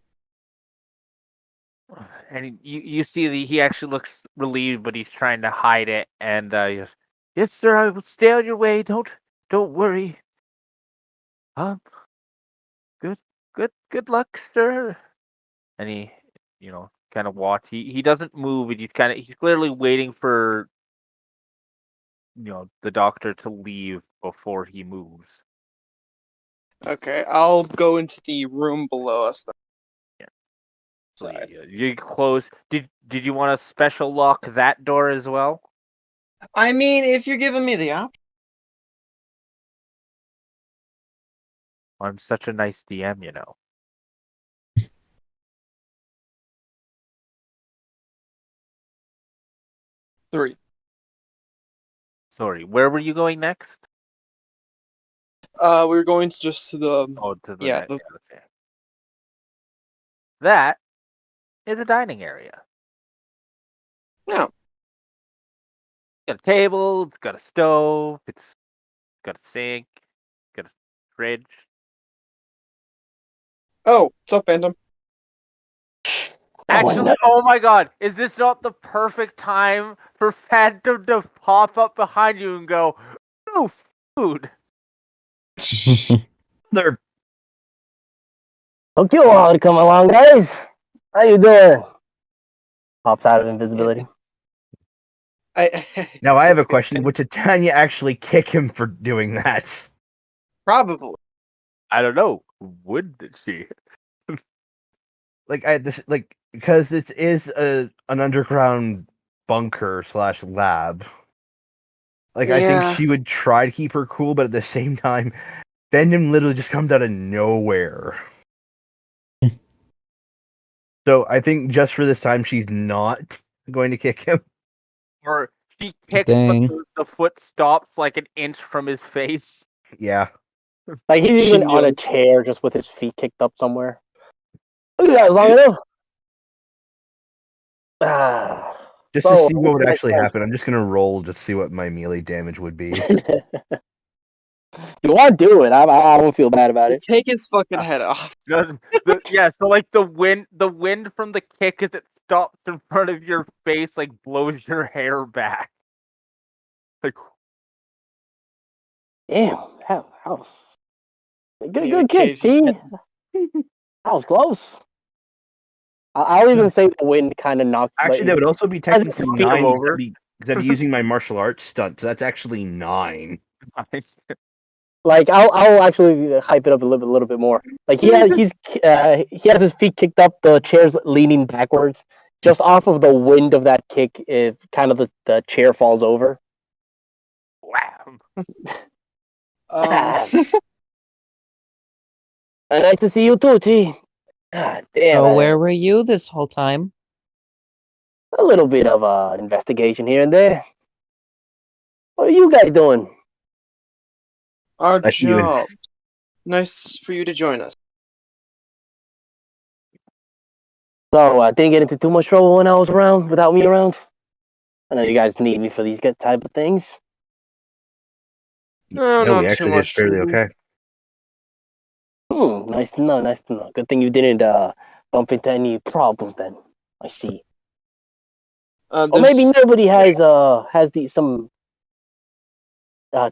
And you see he actually looks relieved, but he's trying to hide it. And he goes, "Yes, sir. I will stay on your way. Don't worry. Um, good luck, sir." And he, kind of watch. He doesn't move, and he's clearly waiting for the doctor to leave before he moves. Okay, I'll go into the room below us then. Yeah. So Side. you close. Did you want to special lock that door as well? I mean, if you're giving me the option. I'm such a nice DM, 3. Sorry, where were you going next? We're going to just to the Oh, to the yeah, net. Yeah, okay. That is a dining area. no. It's got a table. It's got a stove. It's got a sink. It's got a fridge. Oh, what's up, Phantom? Actually, oh my god, is this not the perfect time for Phantom to pop up behind you and go, "Oh, food"? They're Hope you all to come along, guys. How you doing? Pops out of invisibility. Now I have a question. Would Titania actually kick him for doing that? Probably. I don't know. Would she? Like because it is an underground bunker / lab. Like I think Yeah. she would try to keep her cool, but at the same time, Bendham literally just comes out of nowhere. So I think just for this time, she's not going to kick him. Or she kicks, Dang. but the foot stops like an inch from his face. Yeah. Like he's even on a Shin-Yong. chair just with his feet kicked up somewhere. Look at that, long enough. Ah. Just to So, see what would actually happen, I'm just gonna roll to see what my melee damage would be. You want to do it? I won't feel bad about it. Take his fucking head off. Yeah, so like the wind from the kick as it stops in front of your face, like blows your hair back. Like Damn, that was good. Yeah, Good kick, Casey. T. That was close. I'll even say the wind kind of knocks. Actually, that would also be As it's technically feet 9 over. because I'm using my martial arts stunt, so that's actually 9. Like I'll actually hype it up a little bit more. Like he has his feet kicked up, the chair's leaning backwards. Just off of the wind of that kick, it kind of the chair falls over. Wham. Um, Nice to see you too, T. God damn, So where were you this whole time? a little bit of investigation here and there. What are you guys doing? our Nice to you. job. Nice for you to join us. So didn't get into too much trouble when I was around, without me around. I know you guys need me for these type of things. No, No, we not too actually did much. fairly okay. Nice to know. Nice to know. Good thing you didn't bump into any problems then. I see. Or maybe There's nobody has some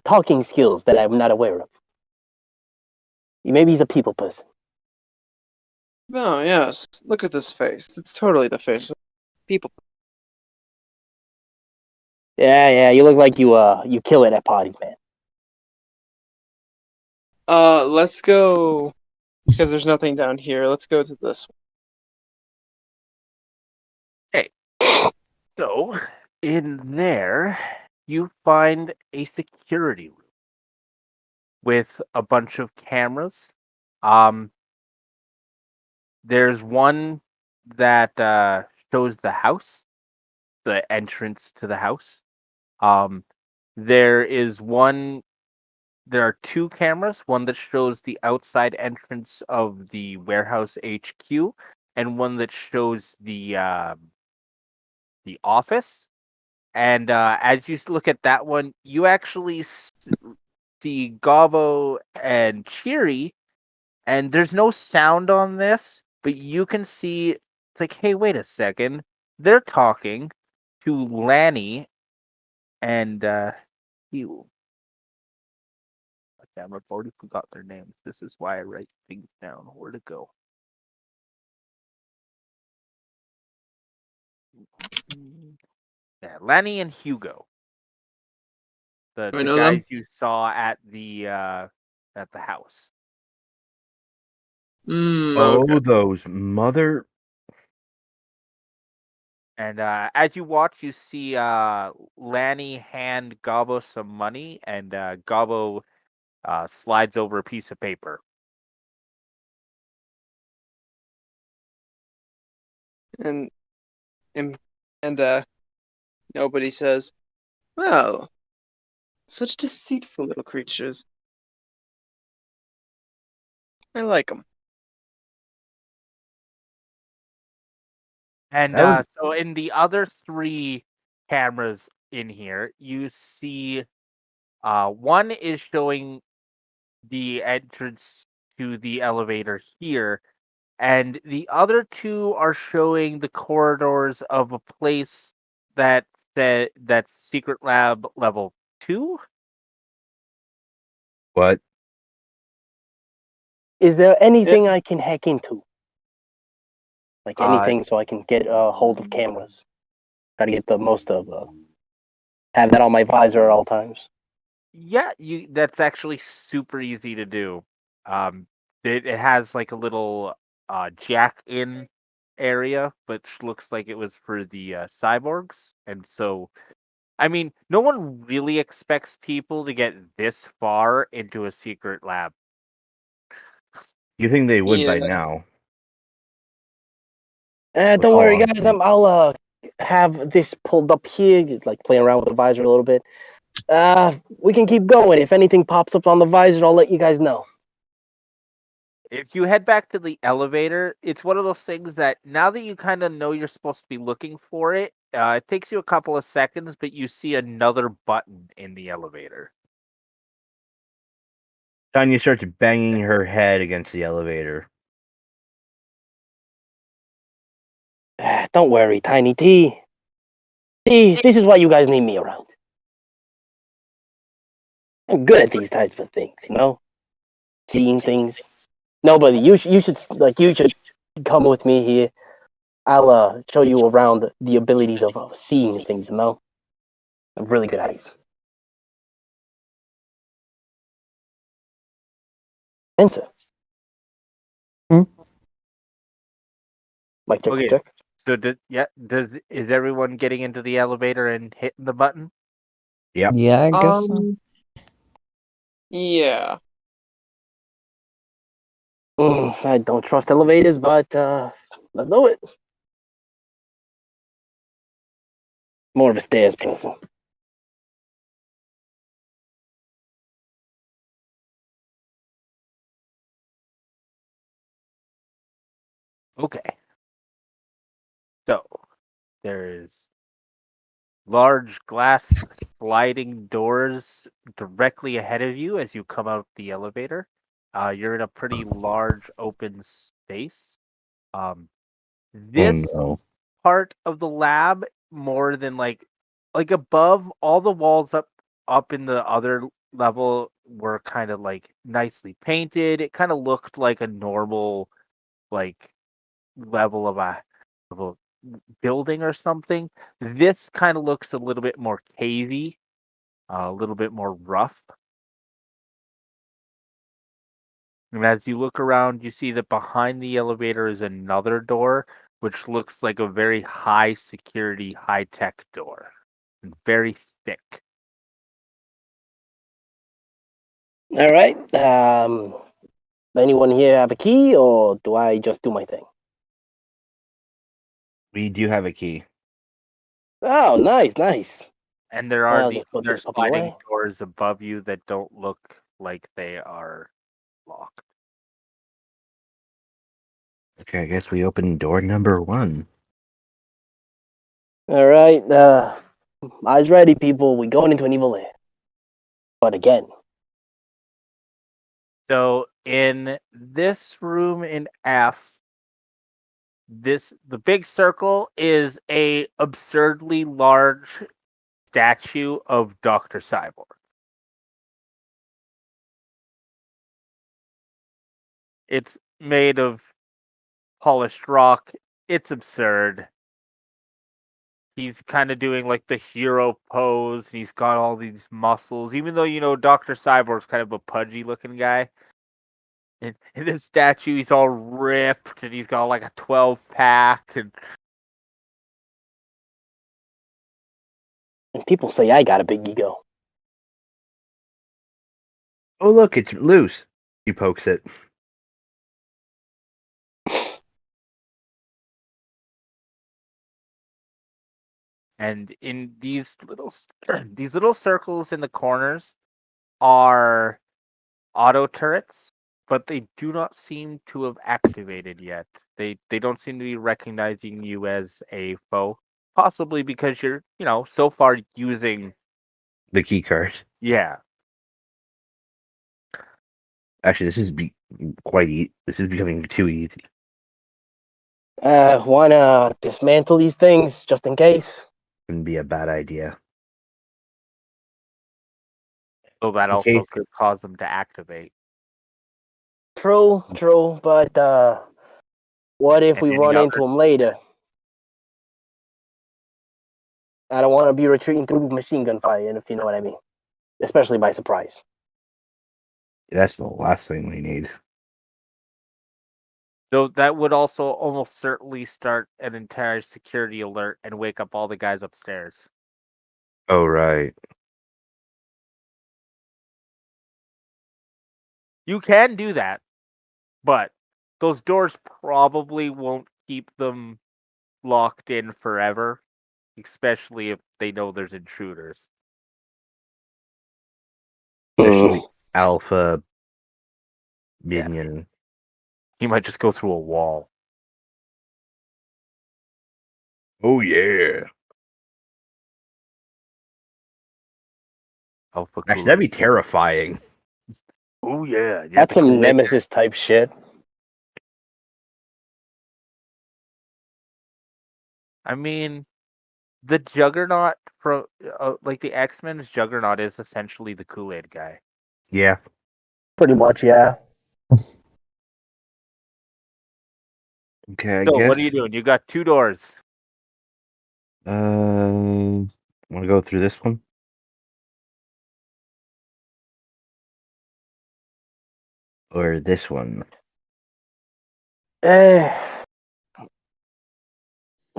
talking skills that I'm not aware of. Maybe he's a people person. Oh yes. Look at this face. It's totally the face of people. Yeah. You look like you kill it at parties, man. Let's go because there's nothing down here. Let's go to this So in there you find a security room with a bunch of cameras. There's one that shows the house, the entrance to the house. There is one. There are two cameras. One that shows the outside entrance of the warehouse HQ, and one that shows the office. And as you look at that one, you actually see Gobbo and Cheery, and there's no sound on this, but you can see it's like, hey, wait a second, they're talking to Lanny and you. Okay, I've already forgot their names. This is why I write things down. Where to go? Yeah, Lanny and Hugo. The I the know them. guys you saw at the house. Oh, Okay. those mother. And as you watch, you see Lanny hand Gobbo some money, and Gobbo slides over a piece of paper. And and nobody says, "Well, such deceitful little creatures. I like them." And That was so in the other three cameras in here, you see one is showing the entrance to the elevator here, and the other two are showing the corridors of a place that's secret lab level 2. what? Is there Yeah. anything I can hack into? Like Uh, anything so I can get a hold of cameras? Try to get the most of have that on my visor at all times. yeah, that's actually super easy to do. It has like a little jack in area, which looks like it was for the cyborgs. And so, I mean, no one really expects people to get this far into a secret lab. You think they would by Yeah. now? Don't all worry, guys. honesty. I'll have this pulled up here, like playing around with the visor a little bit. We can keep going. If anything pops up on the visor, I'll let you guys know. If you head back to the elevator, it's one of those things that now that you kind of know you're supposed to be looking for it, it takes you a couple of seconds, but you see another button in the elevator. Tanya starts banging her head against the elevator. Don't worry, Tiny T. See, this is why you guys need me around. I'm good at these types of things, you know? Seeing things. Nobody, you should come with me here. I'll show you around the abilities of seeing things, you know? I'm really good at eyes. Answer. Hmm? Mic check, Okay, check. so is everyone getting into the elevator and hitting the button? Yep. Yeah, I guess so. Yeah. I don't trust elevators, but let's do it. More of a stairs person. Okay. So there's large glass sliding doors directly ahead of you as you come out the elevator. You're in a pretty large open space. Oh This no. part of the lab, more than like above, all the walls up in the other level were kind of like nicely painted. It kind of looked like a normal like level of a building or something. This kind of looks a little bit more cavey, a little bit more rough. And as you look around, you see that behind the elevator is another door, which looks like a very high security, high tech door, and very thick. All right. Anyone here have a key, or do I just do my thing? We do have a key. Oh, nice, nice. And there are I'll the just put other this puppy sliding away. doors above you that don't look like they are locked. Okay, I guess we open door number 1. All right. Eyes ready, people. We going into an evil lair. But again, So in this room in F, the big circle is a absurdly large statue of Dr. Cyborg. It's made of polished rock. It's absurd. He's kind of doing like the hero pose, and he's got all these muscles. Even though Dr. Cyborg's kind of a pudgy looking guy, in this statue he's all ripped, and he's got like a 12-pack, and people say I got a big ego. Oh look, it's loose. He pokes it. and in these little these little circles in the corners are auto turrets, but they do not seem to have activated yet. They don't seem to be recognizing you as a foe. Possibly because you're, so far using. The key card. Yeah. Actually, this is this is becoming too easy. Wanna dismantle these things just in case? Wouldn't be a bad idea. So that In also case could cause them to activate. True, true. But what if And we any run into other. them later? I don't want to be retreating through machine gun fire, if you know what I mean. Especially by surprise. that's the last thing we need. Though that would also almost certainly start an entire security alert and wake up all the guys upstairs. Oh, right. You can do that, but those doors probably won't keep them locked in forever, especially if they know there's intruders. Especially alpha minion. He might just go through a wall. Oh, yeah. Alpha Actually, cool. that'd be terrifying. Oh yeah, That's some Nemesis type shit. I mean, the Juggernaut from like the X-Men's Juggernaut is essentially the Kool-Aid guy. Yeah. Pretty much, yeah. Okay, I So guess. what are you doing? You got 2 doors. Want to go through this one? Or this one?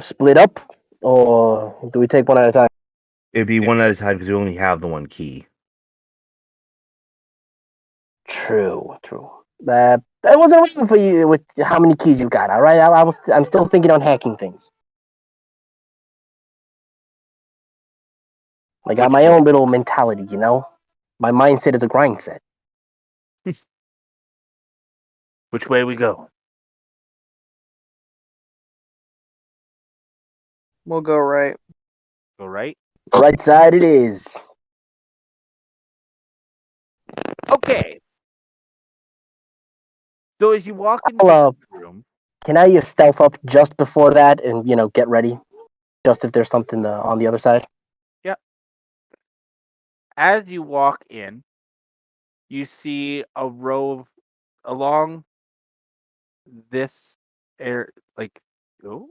Split up, or do we take one at a time? It'd be one at a time because we only have the one key. True. That wasn't waiting for you with how many keys you got. All right, I'm still thinking on hacking things. I got my own little mentality, you know. My mindset is a grind set. Which way we go? We'll go right. Go right. Right side it is. Okay. So as you walk into I'll, the room, Can I stealth up just before that and get ready, just if there's something on the other side? as you walk in, you see a row of, along this air like oh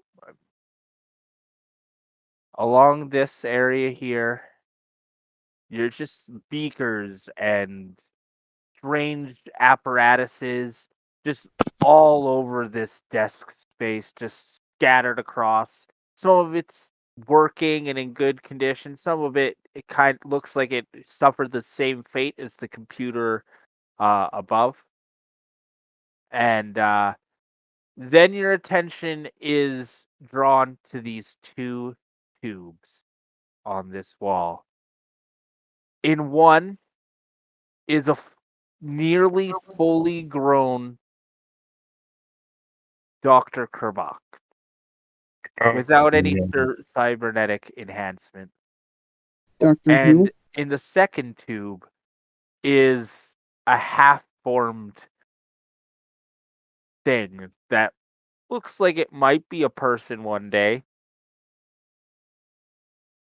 along this area here. You're just beakers and strange apparatuses just all over this desk space, just scattered across. Some of it's working and in good condition. Some of it kind of looks like it suffered the same fate as the computer above. And then your attention is drawn to these 2 tubes on this wall. In one is a nearly fully grown Dr. Kerbach without any cybernetic enhancement. Doctor And in the second tube is a half-formed thing that looks like it might be a person one day.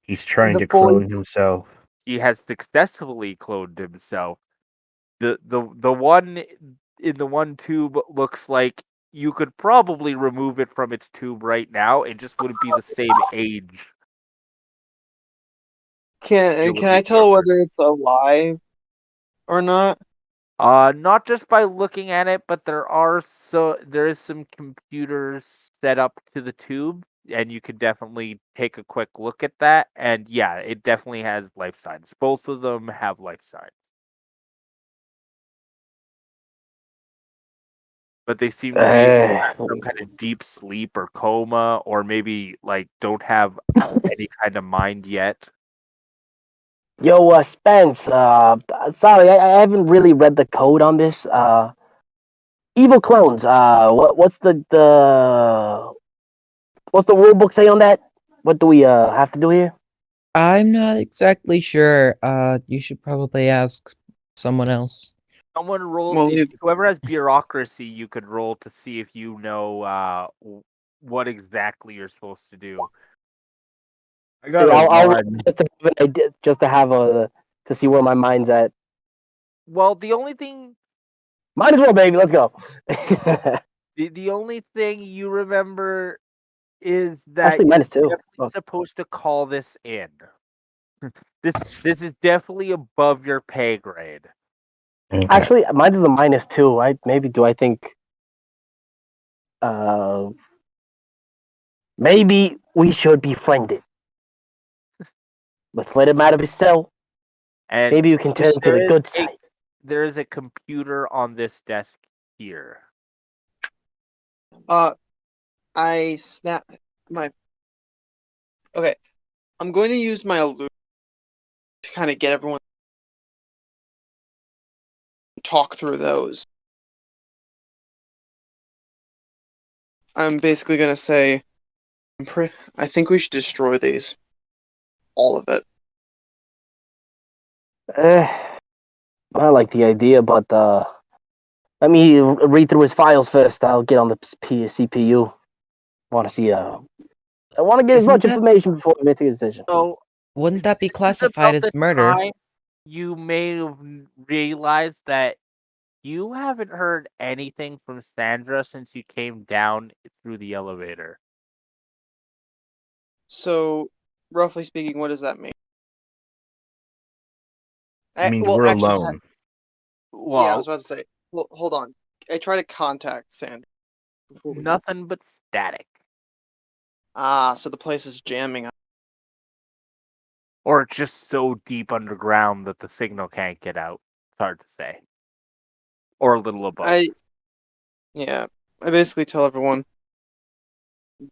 He's trying The to fully- clone himself. He has successfully cloned himself. The one in the one tube looks like you could probably remove it from its tube right now. It just wouldn't be the same age. Can I tell whether it's alive or not? Not just by looking at it, but there is some computers set up to the tube, and you could definitely take a quick look at that. And yeah, it definitely has life signs. Both of them have life signs. But they seem to be in some kind of deep sleep or coma, or maybe like don't have any kind of mind yet. Yo, Spence. Sorry, I haven't really read the code on this. Evil clones. What's what's the rule book say on that? What do we have to do here? I'm not exactly sure. You should probably ask someone else. Someone roll. Well, Whoever has bureaucracy, you could roll to see if you know what exactly you're supposed to do. I got I'll one. just to have an idea, just to have to see where my mind's at. Well, the only thing Might as well, baby. Let's go. the only thing you remember is that Actually, you're minus 2. definitely Oh. supposed to call this in. This is definitely above your pay grade. Actually, mine is a -2. Do I think Uh, maybe we should befriend it. Let's let him out of his cell. And Maybe we can turn him to the there is good a side. there is a computer on this desk here. I snap my. Okay, I'm going to use my illusion to kind of get everyone to talk through those. I'm basically gonna say, I think we should destroy these, all of it. Eh, I like the idea, but let me read through his files first. I'll get on the CPU. Want to see I want to get as Isn't much that information before I make a decision. So wouldn't that be this is classified about as the murder? time you may have realized that you haven't heard anything from Sandra since you came down through the elevator. So, roughly speaking, what does that mean? It means Well, we're actually, alone. yeah, I Well, was about to say. Well, hold on. I try to contact Sandra before we. nothing but static. So the place is jamming. Or it's just so deep underground that the signal can't get out. It's hard to say. Or a little above. Yeah, I basically tell everyone,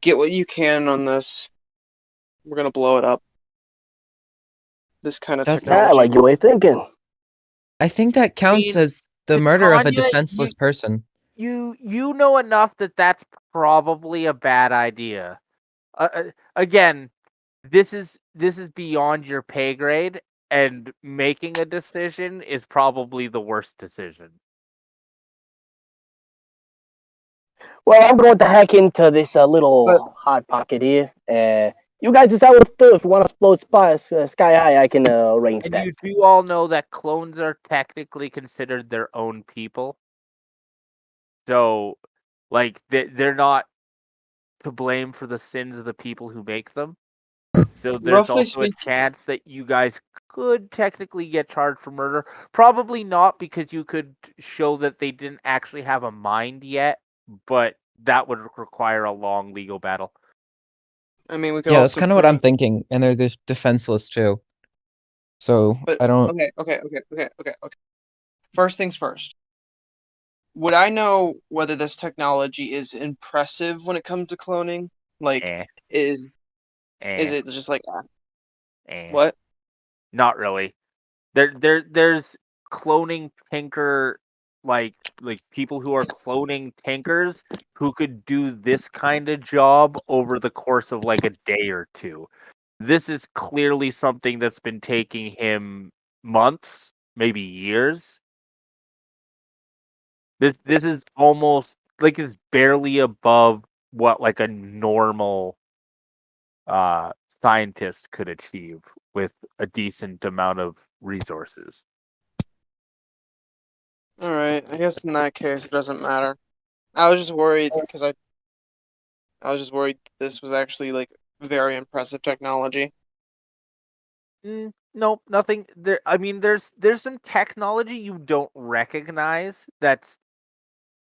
get what you can on this. We're gonna blow it up. This kind of Does Yeah, I technology. like your way of thinking. I think that counts mean, as the it's murder of a Tanya, defenseless person. you know enough that that's probably a bad idea. Again, this is beyond your pay grade, and making a decision is probably the worst decision. Well, I'm going to hack into this But little hot pocket here. You guys decide what to do. If you want to explode sky high, I can arrange And that. you do all know that clones are technically considered their own people. So, like, they're not to blame for the sins of the people who make them. So there's roughly also a speaking, chance that you guys could technically get charged for murder. Probably not, because you could show that they didn't actually have a mind yet, but that would require a long legal battle. I mean, we could Yeah, that's also kind of what I'm prove. thinking, and they're defenseless too. So But I don't. okay. First things first. Would I know whether this technology is impressive when it comes to cloning? Like, Eh, is eh, it just like eh. what? Not really. There's cloning tinker, like people who are cloning tinkers who could do this kind of job over the course of like a day or two. This is clearly something that's been taking him months, maybe years. This is almost like it's barely above what like a normal uh scientist could achieve with a decent amount of resources. All right. I guess in that case, it doesn't matter. I was just worried because I was just worried this was actually like very impressive technology. No, nothing there. I mean, there's some technology you don't recognize that's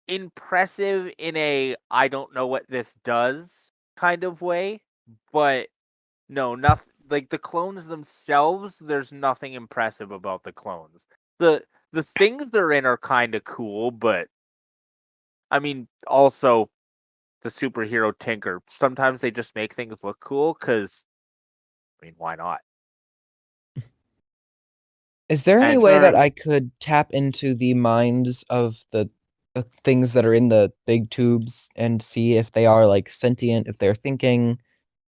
impressive in a I don't know what this does kind of way, but no, nothing like the clones themselves, there's nothing impressive about the clones. The things they're in are kind of cool, but I mean, also the superhero Tinker. Sometimes they just make things look cool cuz I mean, why not? Is there any And way that Alright. I could tap into the minds of the things that are in the big tubes and see if they are like sentient, if they're thinking,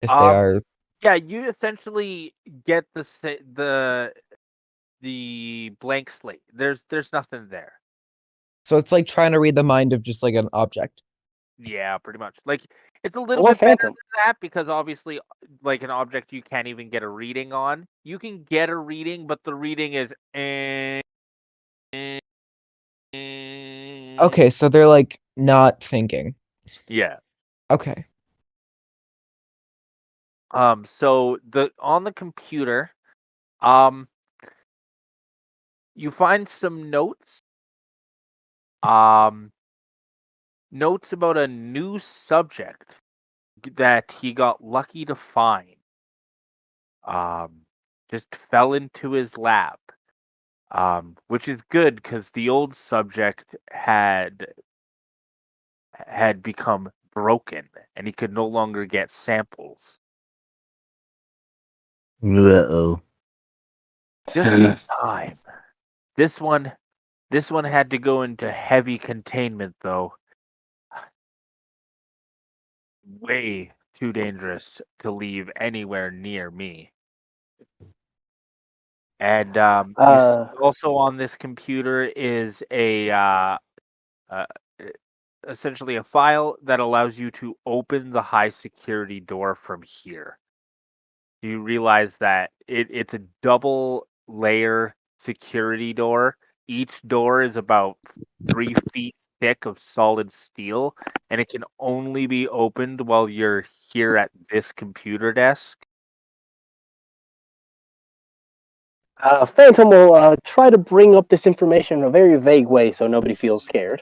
if they um are? yeah, you essentially get the blank slate. There's nothing there. So it's like trying to read the mind of just like an object. Yeah, pretty much. Like it's a little Or bit better Phantom. than that because obviously, like an object you can't even get a reading on. You can get a reading, but the reading is. Okay, so they're like not thinking. Yeah. Okay. So the on the computer, um, you find some notes. Um, notes about a new subject that he got lucky to find. Just fell into his lap. Which is good because the old subject had become broken and he could no longer get samples. Uh-oh. Just in time. This one had to go into heavy containment though. Way too dangerous to leave anywhere near me. And also on this computer is a uh, essentially a file that allows you to open the high security door from here. You realize that it's a double layer security door. Each door is about 3 feet thick of solid steel, and it can only be opened while you're here at this computer desk. Phantom will try to bring up this information in a very vague way so nobody feels scared.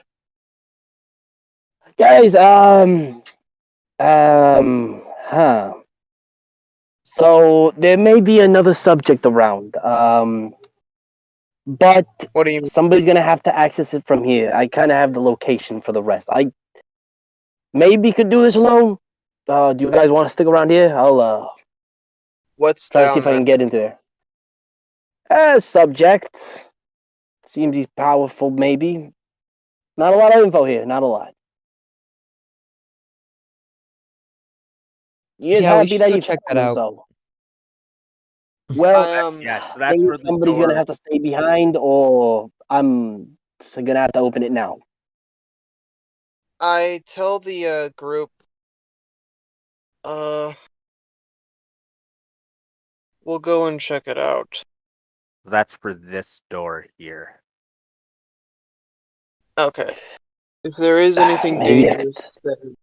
Guys, huh. So there may be another subject around, but What do you mean? somebody's gonna have to access it from here. I kind of have the location for the rest. I maybe could do this alone. Do you guys want to stick around here? I'll What's try to see down if I there? can get into there. Subject. Seems he's powerful, maybe. Not a lot of info here, not a lot. He is Yeah, we happy should that go you check found that him, out. though. Well, Yeah, so I that's think where the somebody's gonna door. have to stay behind, or I'm gonna have to open it now. I tell the group, we'll go and check it out. That's for this door here. Okay. If there is anything Maybe dangerous, then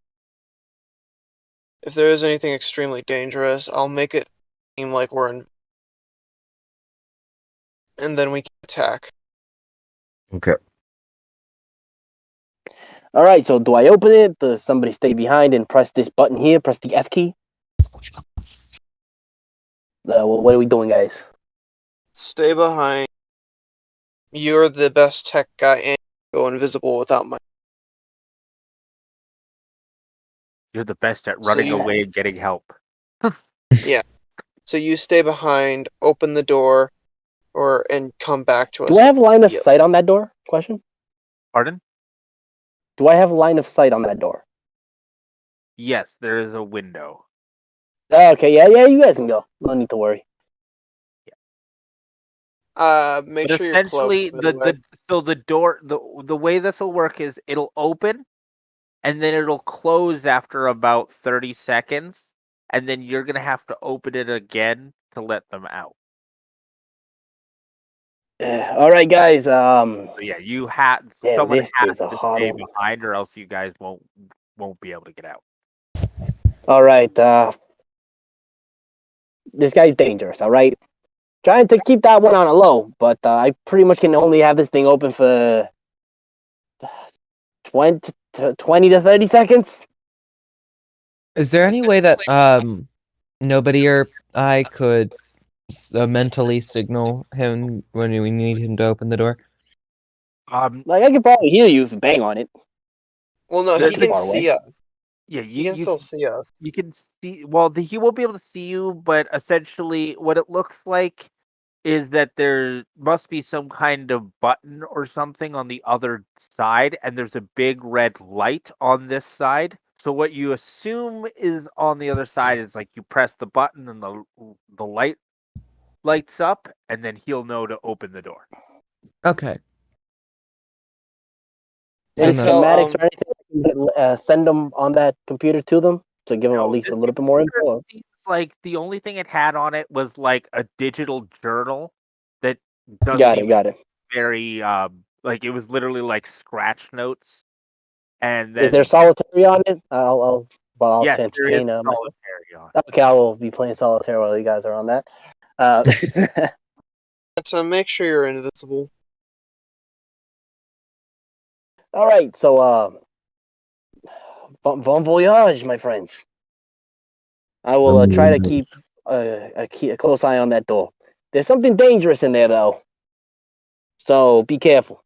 if there is anything extremely dangerous, I'll make it seem like we're in, and then we can attack. Okay. All right. So do I open it? Does somebody stay behind and press this button here? Press the F key. What are we doing, guys? Stay behind. You're the best tech guy and go invisible without my. You're the best at So running you, away and getting help. yeah. So you stay behind, open the door, and come back to us. Do I have line of immediately. sight on that door? Question. Pardon? Do I have line of sight on that door? Yes, there is a window. Okay. Yeah. You guys can go. No need to worry. Make But sure you're cloaked, essentially, by the way. the door, the way this will work is it'll open, and then it'll close after about 30 seconds, and then you're gonna have to open it again to let them out. All right, guys. So yeah, Damn, someone this has is a to hard stay one. behind, or else you guys won't be able to get out. All right. This guy's dangerous. All right. Trying to keep that one on a low, but I pretty much can only have this thing open for 20 to 30 seconds. Is there any way that nobody or I could mentally signal him when we need him to open the door? Like, I could probably hear you if you bang on it. Well, no, The- he the- can far away. see us. Yeah, He can still see us. you can see. Well, he won't be able to see you, but essentially, what it looks like is that there must be some kind of button or something on the other side, and there's a big red light on this side. So what you assume is on the other side is like you press the button and the light lights up, and then he'll know to open the door. Okay. Any Then that's- schematics or anything? Send them on that computer to them to give them at No, least this a little bit more computer info. seems like the only thing it had on it was like a digital journal that doesn't Got it. even Got it. very like it was literally like scratch notes, and Is there then solitary on it? I'll yes, there is entertain myself. solitary on. Okay, I will be playing solitaire while you guys are on that. To make sure you're invisible. All right, so Bon voyage, my friends. I will try to keep a close eye on that door. There's something dangerous in there, though. So be careful.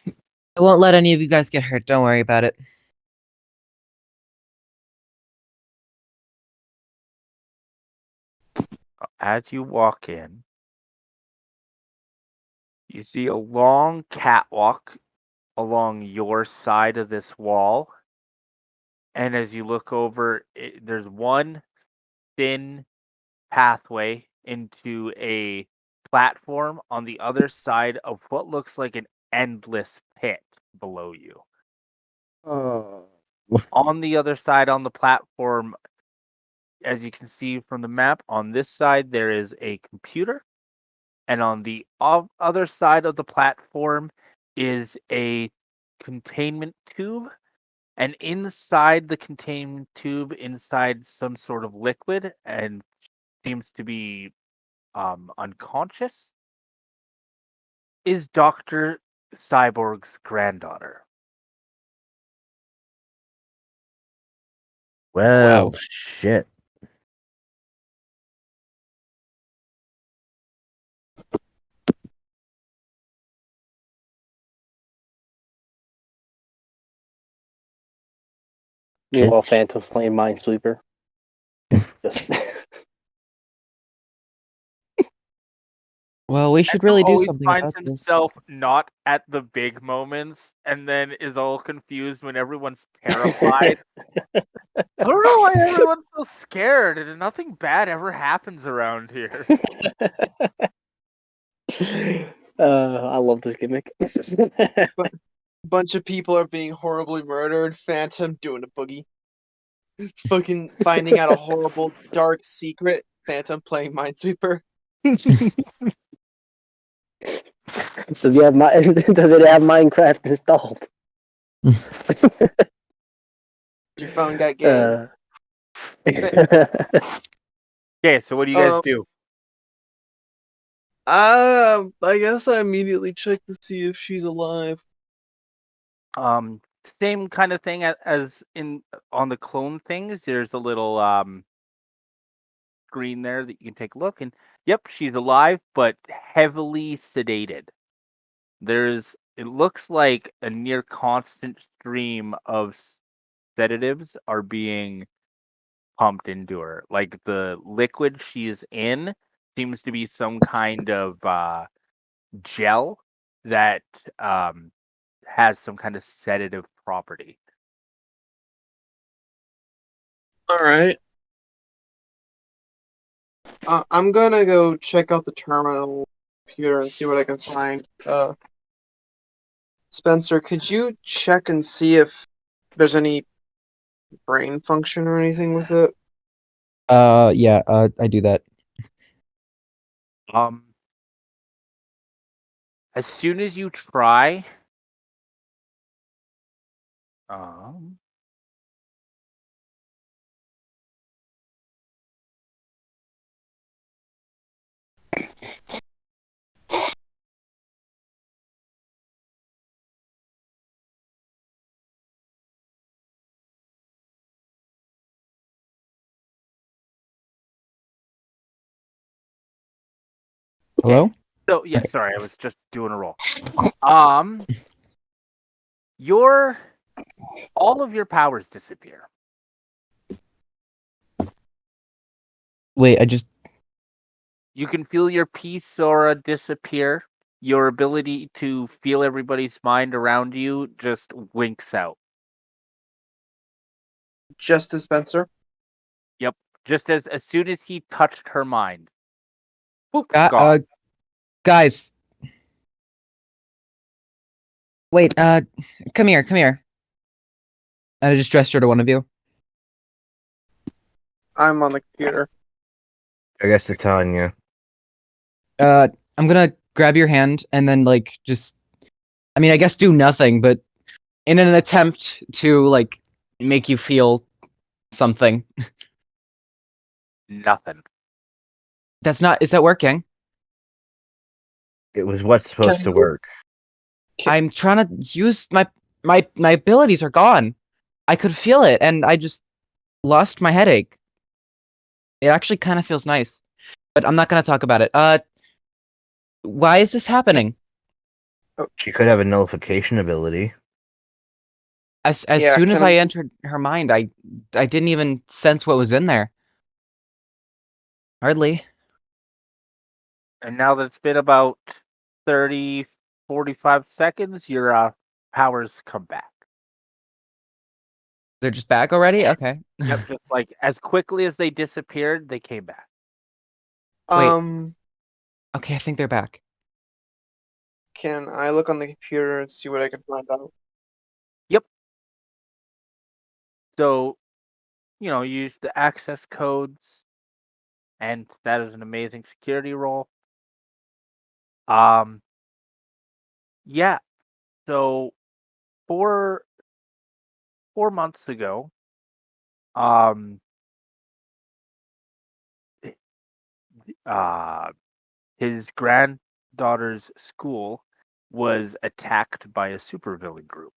I won't let any of you guys get hurt. Don't worry about it. As you walk in, you see a long catwalk along your side of this wall. And as you look over, there's one thin pathway into a platform on the other side of what looks like an endless pit below you. On the other side on the platform, as you can see from the map, on this side there is a computer, and on the other side of the platform is a containment tube. And inside the containment tube, inside some sort of liquid, and seems to be unconscious, is Dr. Cyborg's granddaughter. Well, shit. Meanwhile, Phantom's playing Minesweeper. Just Well, we should Phantom really do always something finds about this. himself not at the big moments, and then is all confused when everyone's terrified. I don't know why everyone's so scared, and nothing bad ever happens around here. I love this gimmick. Bunch of people are being horribly murdered. Phantom doing a boogie. Fucking finding out a horrible dark secret. Phantom playing Minesweeper. Does he have does it have Minecraft installed? Your phone got gamed. Okay, so what do you guys do? I guess I immediately check to see if she's alive. Same kind of thing as in on the clone things. There's a little screen there that you can take a look, and yep, she's alive, but heavily sedated. It looks like a near constant stream of sedatives are being pumped into her. Like the liquid she is in seems to be some kind of gel that has some kind of sedative property. All right. I'm gonna go check out the terminal computer and see what I can find. Spencer, could you check and see if there's any brain function or anything with it? Yeah, I do that. As soon as you try, Hello? so yeah, Okay. sorry, I was just doing a roll. Your all of your powers disappear. Wait, I just You can feel your peace aura disappear. Your ability to feel everybody's mind around you just winks out. Just as Spencer? Yep. Just as soon as he touched her mind. Boop, got gone. Guys. Wait, come here. And I just gesture to one of you. I'm on the computer. I guess they're telling you. I'm gonna grab your hand and then I guess do nothing, but in an attempt to make you feel something. Nothing. Is that working? It was what's supposed to work. I'm trying to use my my abilities are gone. I could feel it, and I just lost my headache. It actually kind of feels nice, but I'm not gonna talk about it. Why is this happening? She could have a nullification ability. As Yeah, soon as can I I- entered her mind, I didn't even sense what was in there. Hardly. And now that it's been about 30, 45 seconds, your powers come back. They're just back already? Okay. Yep, just like as quickly as they disappeared, they came back. Wait. um Okay, I think they're back. can I look on the computer and see what I can find out? Yep. So, use the access codes, and that is an amazing security roll. Yeah. So 4 months ago, um, uh, his granddaughter's school was attacked by a supervillain group,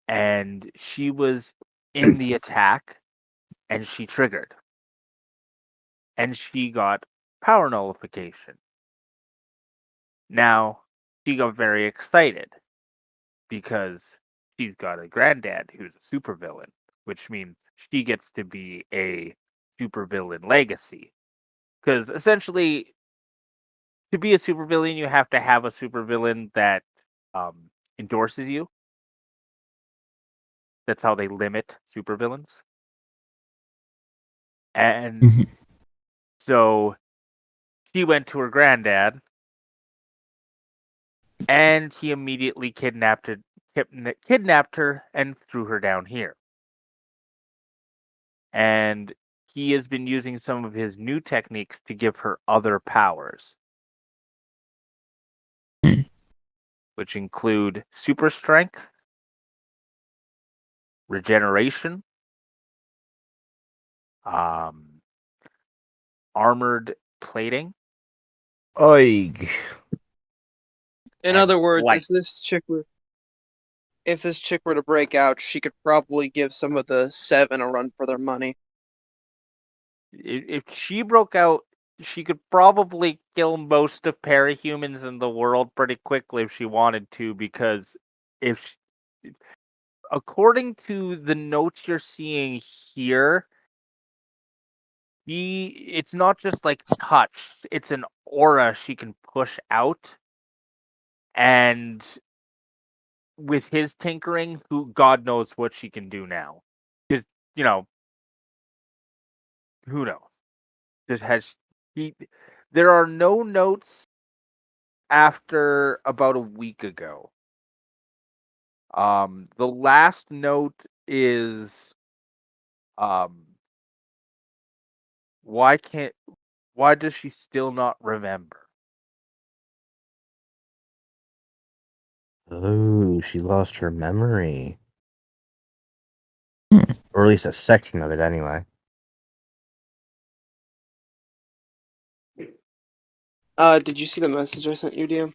and she was in the attack, and she triggered, and she got power nullification. Now she got very excited because she's got a granddad who's a supervillain, which means she gets to be a supervillain legacy. Because essentially, to be a supervillain, you have to have a supervillain that endorses you. That's how they limit supervillains. And Mhm. so she went to her granddad, and he immediately kidnapped her and threw her down here. And he has been using some of his new techniques to give her other powers, Hmm. which include super strength, regeneration, um, armored plating, Oig. In and other words, flight. if this chick were to break out, she could probably give some of the seven a run for their money. If she broke out, she could probably kill most of parahumans in the world pretty quickly if she wanted to, because if she, according to the notes you're seeing here, it's not just like touch, it's an aura she can push out. And with his tinkering, who God knows what she can do now. Because, you know, who knows? Just has he there are no notes after about a week ago. The last note is um why can't why does she still not remember? Oh, she lost her memory. Hmm. Or at least a section of it, anyway. Did you see the message I sent you, DM?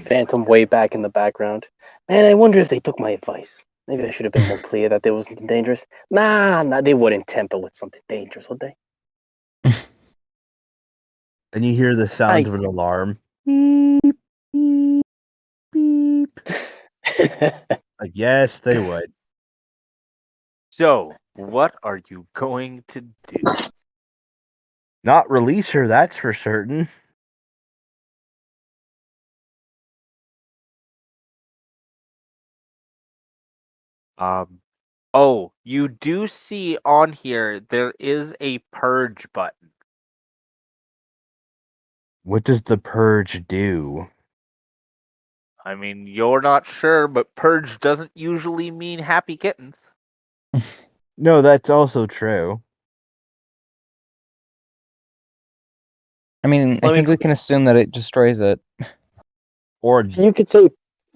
Phantom way back in the background. Man, I wonder if they took my advice. Maybe I should have been more clear that there was something dangerous. Nah, they wouldn't temper with something dangerous, would they? Then you hear the sounds of an alarm. Beep, beep, beep. Like, yes, they would. So, what are you going to do? Not release her, that's for certain. Oh, you do see on here there is a purge button. What does the purge do? I mean, you're not sure, but purge doesn't usually mean happy kittens. No, that's also true. I mean, I Let me think we put can assume that it destroys it. Or You could say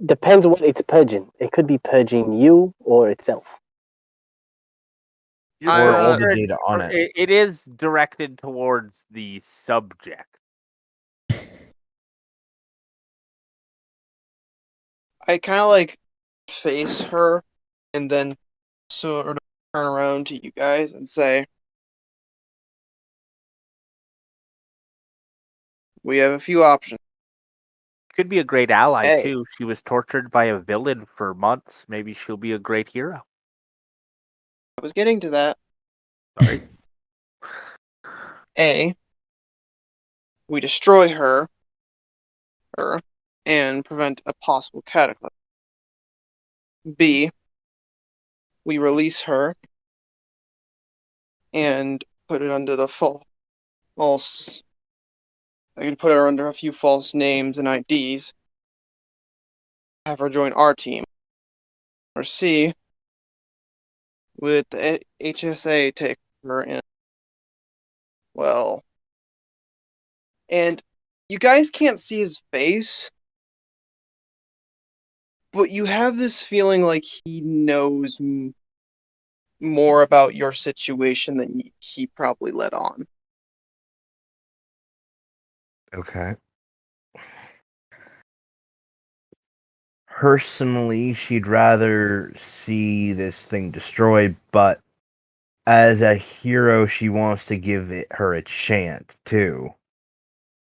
depends on what it's purging. It could be purging you or itself. You're I, or all pretty the sure data on it. it is directed towards the subject. I kind of like face her and then sort of turn around to you guys and say, we have a few options. Could be a great ally A, too. She was tortured by a villain for months. Maybe she'll be a great hero. I was getting to that. Sorry. A, we destroy her and prevent a possible cataclysm. B, we release her and put it under the false. I can put her under a few false names and IDs. Have her join our team. Or C, with the HSA take her in. Well, and you guys can't see his face, but you have this feeling like he knows more about your situation than he probably let on. Okay. Personally, she'd rather see this thing destroyed, but as a hero, she wants to give her a chance too.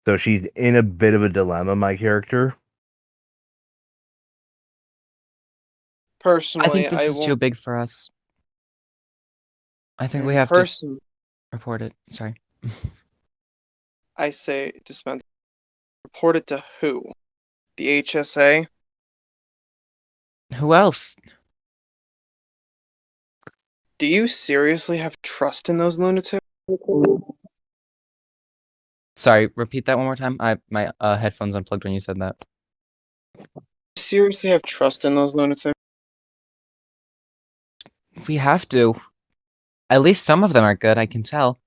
So she's in a bit of a dilemma, my character. Personally, I think this I is too won't. big for us. I think we have to report it. Sorry. I say dispense. Report it to who? The HSA? Who else? Do you seriously have trust in those lunatics? Sorry, repeat that one more time. My headphones unplugged when you said that. Seriously have trust in those lunatics? We have to. At least some of them are good, I can tell.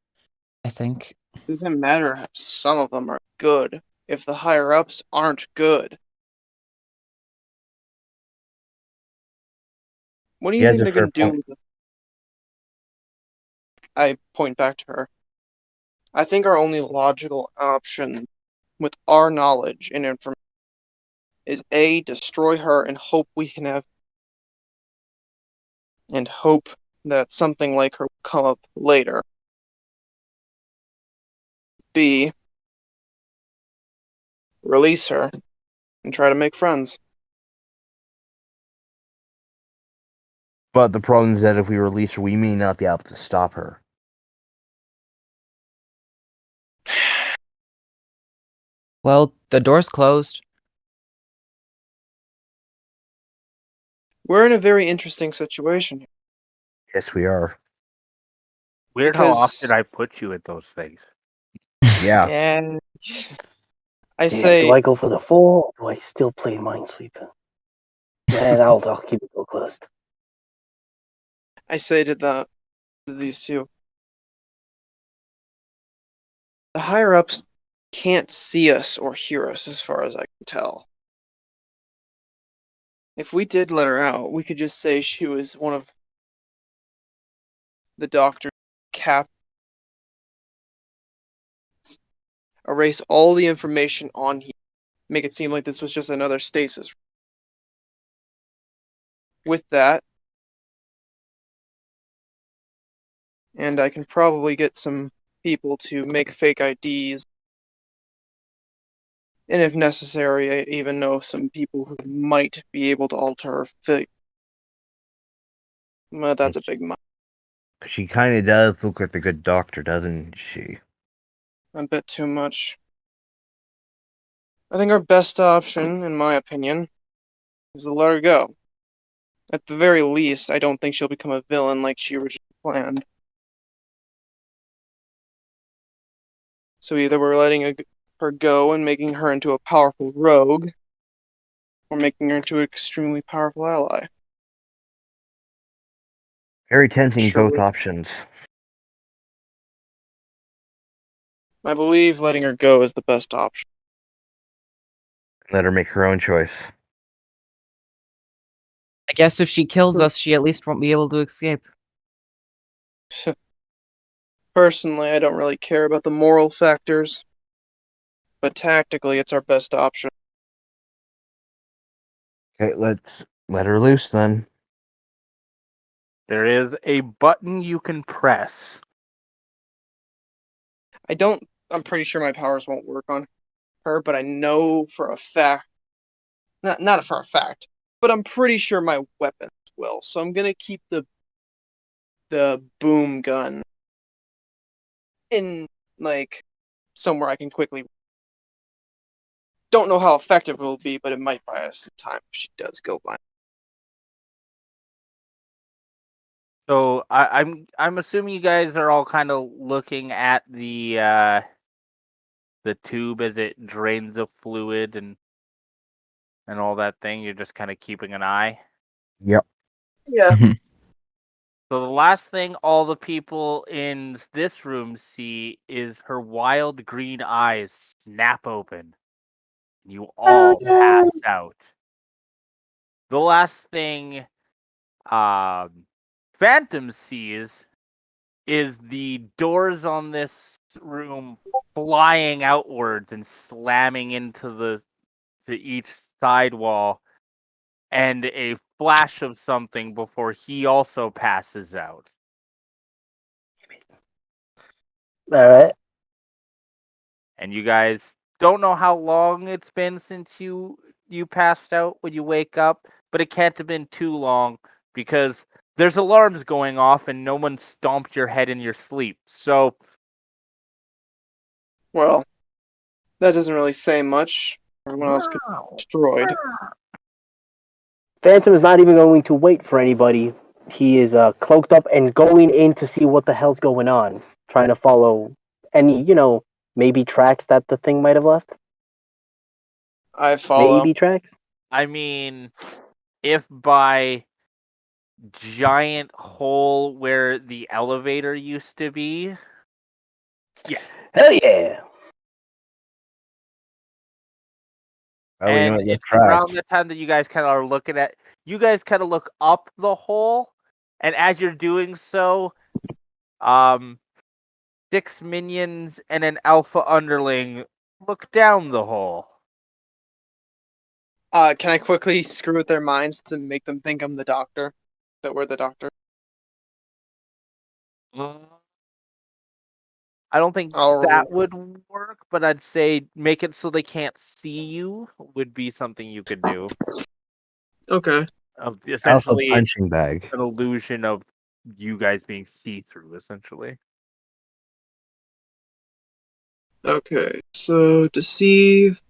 I think. It doesn't matter if some of them are good if the higher ups aren't good. What do He you has think a they're fair gonna do point. with it? I point back to her. I think our only logical option with our knowledge and information is A, destroy her and hope that something like her will come up later. B, release her and try to make friends. But the problem is that if we release her, we may not be able to stop her. Well, the door's closed. We're in a very interesting situation here. Yes, we are. Weird how Because often I put you at those things. Yeah. and I Yeah, do say I go for the 4 or do I still play Minesweeper? Man, I'll keep it closed. to these two. The higher ups can't see us or hear us as far as I can tell. If we did let her out, we could just say she was one of the doctor's cap. Erase all the information on here. Make it seem like this was just another stasis. With that, and I can probably get some people to make fake IDs. And if necessary, I even know some people who might be able to alter her fate. Well, that's a big She kind of does look like the good doctor, doesn't she? a bit too much. I think our best option, in my opinion, is to let her go. At the very least, I don't think she'll become a villain like she originally planned. So either we're letting her go and making her into a powerful rogue, or making her into an extremely powerful ally. Very tempting, Sure. both options. I believe letting her go is the best option. Let her make her own choice. I guess if she kills us, she at least won't be able to escape. Personally, I don't really care about the moral factors, but tactically, it's our best option. Okay, let's let her loose then. There is a button you can press. I'm pretty sure my powers won't work on her, but I know for a fact, not for a fact, but I'm pretty sure my weapons will. So I'm gonna keep the boom gun in, like, somewhere I can quickly. Don't know how effective it will be, but it might buy us some time if she does go blind. So I'm assuming you guys are all kind of looking at the tube as it drains of fluid and all that thing. You're just kind of keeping an eye. Yep. Yeah. So the last thing all the people in this room see is her wild green eyes snap open. You all pass out. The last thing Phantom sees is the doors on this room flying outwards and slamming into each side wall, and a flash of something before he also passes out. All right. And you guys don't know how long it's been since you passed out when you wake up, but it can't have been too long because there's alarms going off and no one stomped your head in your sleep. So Well, that doesn't really say much. Everyone else got destroyed. Phantom is not even going to wait for anybody. He is cloaked up and going in to see what the hell's going on, trying to follow any, maybe tracks that the thing might have left. I follow. Maybe tracks. I mean, if by giant hole where the elevator used to be, yeah. Hell yeah! Oh, we know And it it's left track. around the time that you guys kind of are looking at. You guys kind of look up the hole, and as you're doing so, 6 minions and an alpha underling look down the hole. Can I quickly screw with their minds to make them think I'm the doctor? That we're the doctor? I don't think I'll roll. that would work, but I'd say make it so they can't see you would be something you could do. Okay. Alpha Essentially, punching bag. an illusion of you guys being see-through, essentially. Okay. So deceive.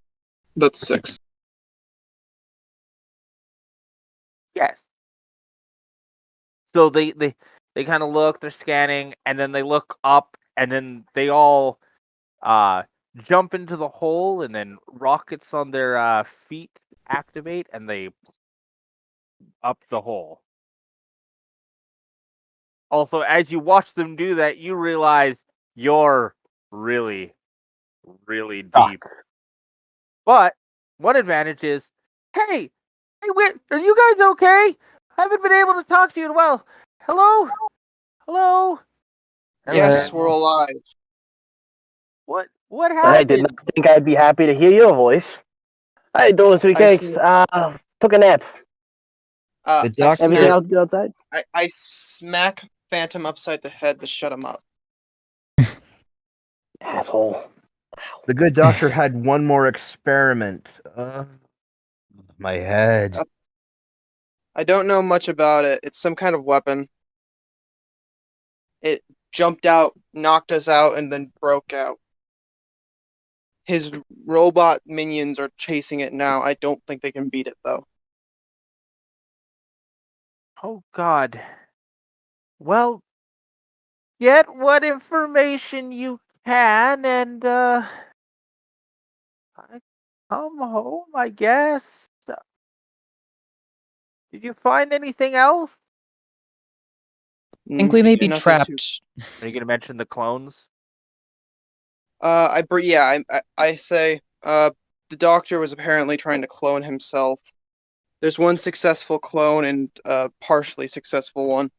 That's 6. Yes. So they kind of look, they're scanning, and then they look up, and then they all jump into the hole, and then rockets on their feet activate, and they up the hole. Also, as you watch them do that, you realize you're really, really deep. But one advantage is, hey, wait, are you guys okay? I haven't been able to talk to you in a while. Hello? Hello? Yes, we're alive. What I did not happened? think I'd be happy to hear your voice. How you doing, sweet I cakes? Took a nap. The I doctor. Everything smack, else good outside? I smack Phantom upside the head to shut him up. Asshole. The good doctor had one more experiment. My head. I don't know much about it. It's some kind of weapon. It jumped out, knocked us out, and then broke out. His robot minions are chasing it now. I don't think they can beat it, though. Oh, God. Well, get what information you can, and come home, I guess. Did you find anything else? I think we may be Nothing trapped. Are you gonna mention the clones? I say, the doctor was apparently trying to clone himself. There's one successful clone and a partially successful one.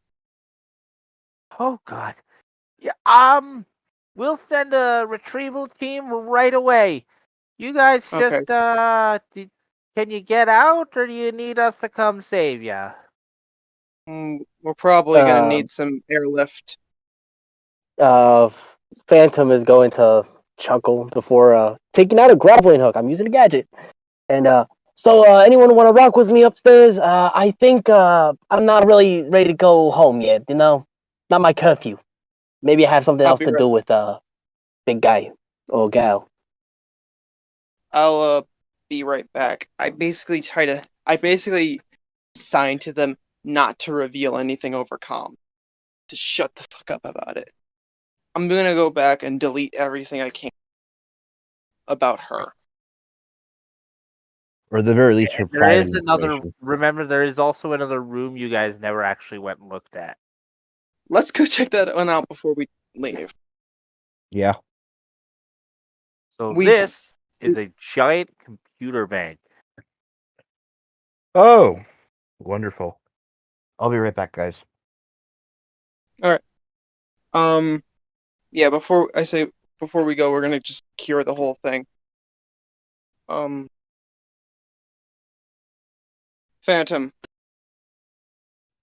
Oh God. Yeah. We'll send a retrieval team right away. You guys Okay. just can you get out, or do you need us to come save ya? We're probably gonna Uh, need some airlift. uh, Phantom is going to chuckle before taking out a grappling hook. I'm using a gadget. And anyone want to rock with me upstairs? I think I'm not really ready to go home yet. Not my curfew. Maybe I have something I'll else be to right. do with big guy or gal. I'll be right back. I basically signed to them not to reveal anything over comm. To shut the fuck up about it. I'm gonna go back and delete everything I can about her. Or at the very least, her There private is another. information. Remember, there is also another room you guys never actually went and looked at. Let's go check that one out before we leave. Yeah. So We this s- is a giant computer bank. Oh, wonderful. I'll be right back, guys. yeah, before we go, we're gonna just cure the whole thing. Phantom,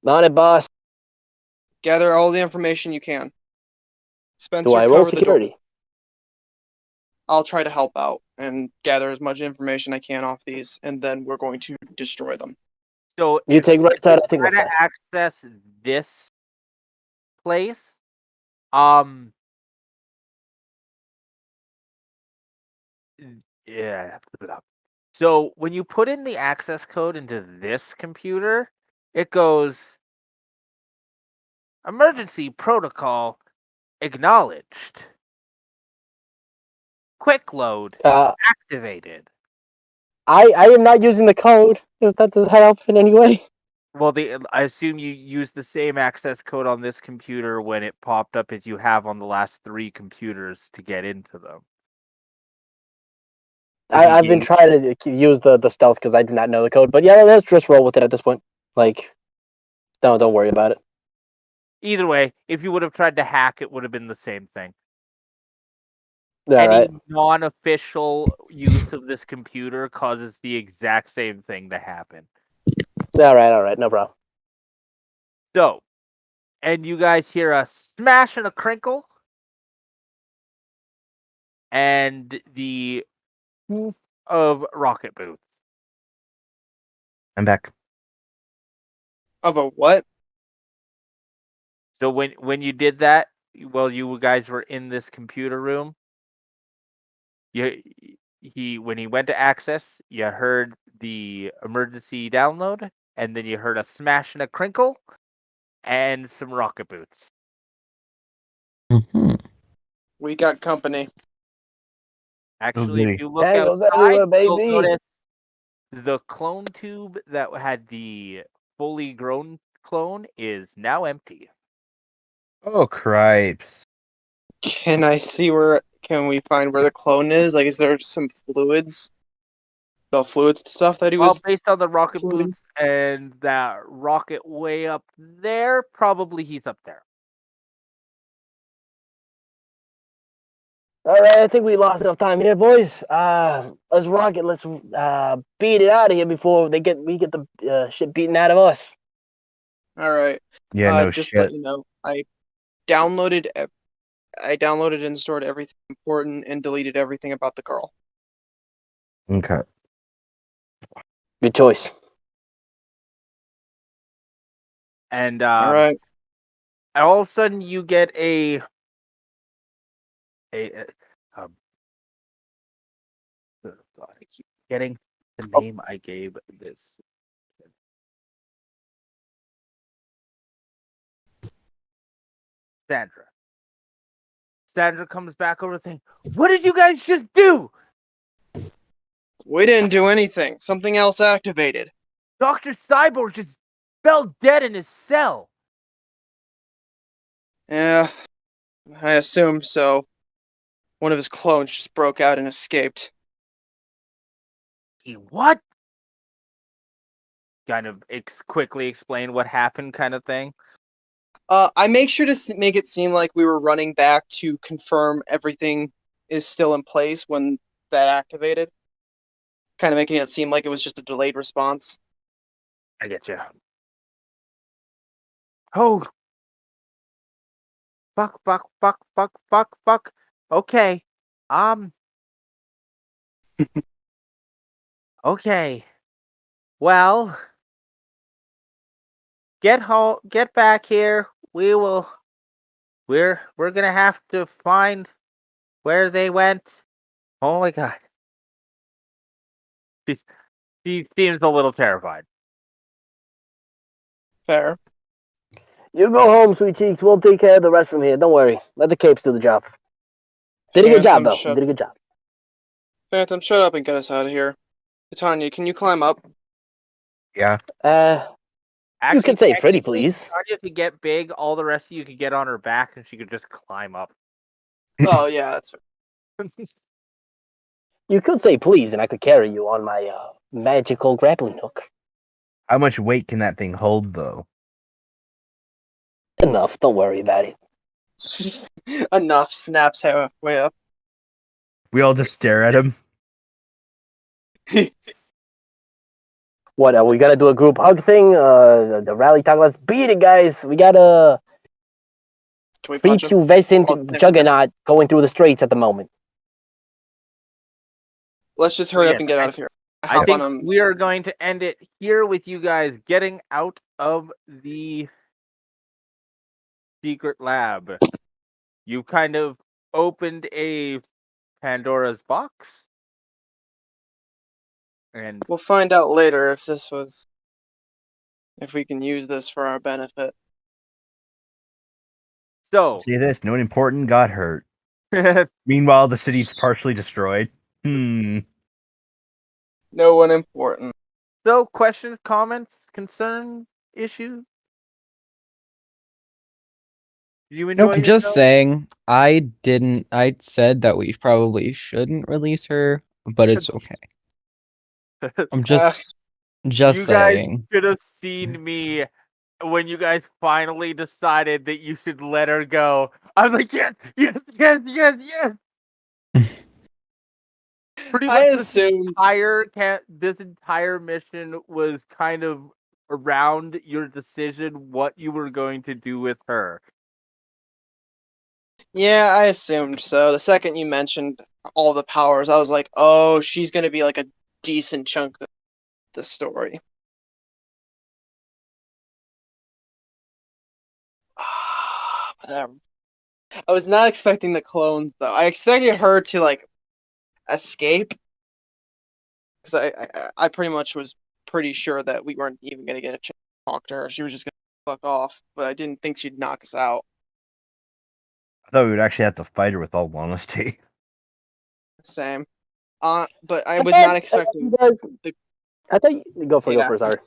On it, boss. gather all the information you can. Do Spencer, I roll cover the door. security? I'll try to help out and gather as much information I can off these, and then we're going to destroy them. So You if take right if side, you I take try left to side. access this place, um, yeah. So when you put in the access code into this computer, it goes emergency protocol acknowledged. Quick load Uh, activated. I am not using the code. Does that help in any way? Well, I assume you use the same access code on this computer when it popped up as you have on the last 3 computers to get into them. I've been trying to use the stealth because I do not know the code. But yeah, let's just roll with it at this point. Like, don't worry about it. Either way, if you would have tried to hack, it would have been the same thing. All Any right. non-official use of this computer causes the exact same thing to happen. All right. No problem. So, and you guys hear a smash and a crinkle, and the woof of rocket boots. I'm back. Of a what? So when you did that, while you guys were in this computer room, when he went to access, you heard the emergency download, and then you heard a smash and a crinkle, and some rocket boots. Mhm. We got company. Actually, if goody. you look Angles outside, everywhere, you'll baby. notice the clone tube that had the fully grown clone is now empty. Oh, cripes. Can we find where the clone is? Like, is there some fluids? The fluids stuff that he Well, was based on the rocket including? boots and that rocket way up there, probably he's up there. All right, I think we lost enough time here, boys. Let's rock it. Let's beat it out of here before we get the shit beaten out of us. All right. Yeah, no Just to let shit. you know, downloaded I downloaded and stored everything important and deleted everything about the girl. Okay. Good choice. And All right. all of a sudden you get a um, God, I keep getting the name I gave this. Sandra. Sandra comes back over saying, "What did you guys just do? We didn't do anything. Something else activated. Dr. Cyborg just fell dead in his cell." Yeah, I assume so. One of his clones just broke out and escaped. He what? Kind of quickly explain what happened, kind of thing. I make sure to make it seem like we were running back to confirm everything is still in place when that activated. Kind of making it seem like it was just a delayed response. I get you. Oh, fuck. Okay. Okay. Well, get home. Get back here. We will. We're gonna have to find where they went. Oh my god. She's, she seems a little terrified. Fair. You go home, sweet cheeks. We'll take care of the rest from here. Don't worry. Let the capes do the job. Did a good job, though. You did a good job. Phantom, shut up and get us out of here. Tanya, can you climb up? Yeah. You could say pretty, technically, please. Tanya could get big. All the rest of you could get on her back, and she could just climb up. Oh yeah, that's fair. You could say please, and I could carry you on my magical grappling hook. How much weight can that thing hold, though? Enough. Don't worry about it. Enough. Snaps halfway up. We all just stare at him. What? We gotta do a group hug thing. The rally talk. Let's beat it, guys. We gotta Can we punch him? prepubescent juggernaut going through the streets at the moment. Let's just hurry Yes, up and get out of here. I think we are going to end it here with you guys getting out of the secret lab. You kind of opened a Pandora's box. And we'll find out later if we can use this for our benefit. So See this? No one important got hurt. Meanwhile, the city's partially destroyed. No one important. So, questions, comments, concerns, issues? You enjoy I'm your just show? saying, I said that we probably shouldn't release her, but it's okay. I'm just You guys saying. should have seen me when you guys finally decided that you should let her go. I'm like, yes. Pretty much this entire mission was kind of around your decision what you were going to do with her. Yeah, I assumed so. The second you mentioned all the powers, I was like, oh, she's gonna be like a decent chunk of the story. I was not expecting the clones though. I expected her to like escape because I pretty much was pretty sure that we weren't even gonna get a chance to talk to her. She was just gonna fuck off, but I didn't think she'd knock us out. I thought we would actually have to fight her with all honesty. Same. But I was not expecting I thought you go for sorry.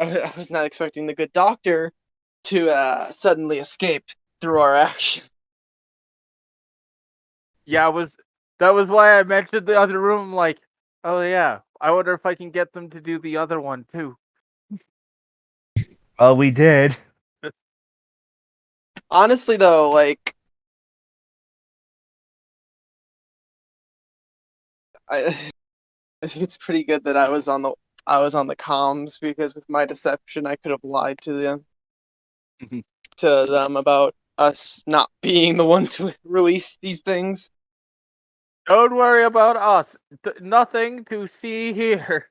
I was not expecting the good doctor to suddenly escape through our action. Yeah, that was why I mentioned the other room. Like, oh yeah, I wonder if I can get them to do the other one too. Well, we did. Honestly, though, like I think it's pretty good that I was on the comms because with my deception, I could have lied to them about us not being the ones who released these things. Don't worry about us. Nothing to see here.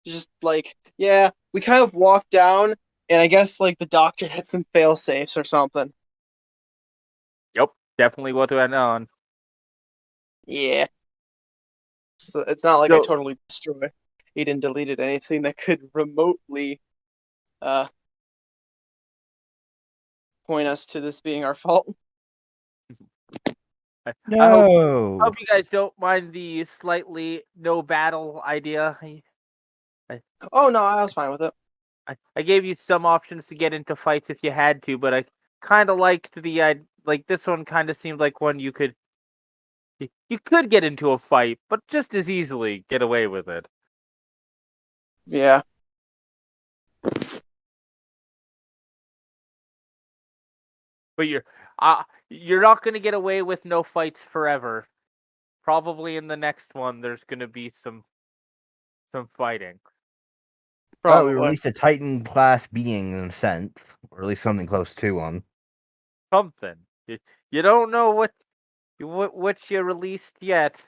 Just like, yeah, we kind of walked down, and I guess like the doctor had some fail safes or something. Yep, definitely what went on. Yeah. So it's not like I totally destroyed and deleted anything that could remotely point us to this being our fault. No. I hope you guys don't mind the slightly no battle idea. Oh no, I was fine with it. I gave you some options to get into fights if you had to, but I kind of liked the like this one. Kind of seemed like one you could get into a fight, but just as easily get away with it. Yeah. But you're not gonna get away with no fights forever. Probably in the next one, there's gonna be some fighting. Well, we Probably. released a Titan class being in a sense, or at least something close to one. Something. You don't know what you released yet.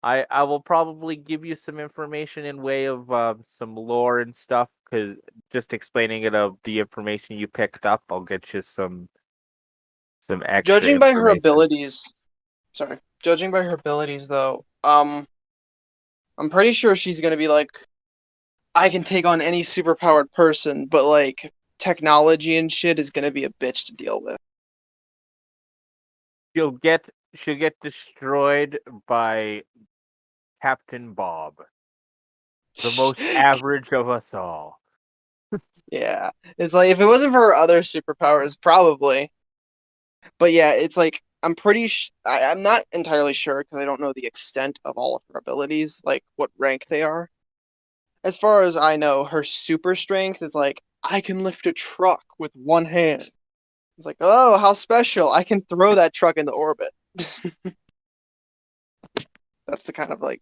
I will probably give you some information in way of some lore and stuff, because just explaining it of the information you picked up, I'll get you some extra Judging by her information. abilities, judging by her abilities though, I'm pretty sure she's gonna be like, I can take on any superpowered person, but like technology and shit is gonna be a bitch to deal with. She'll get destroyed by Captain Bob, the most average of us all. Yeah, it's like if it wasn't for her other superpowers, probably. But yeah, it's like I'm not entirely sure because I don't know the extent of all of her abilities, like what rank they are. As far as I know, her super strength is like I can lift a truck with one hand. It's like, oh, how special! I can throw that truck into orbit. That's the kind of like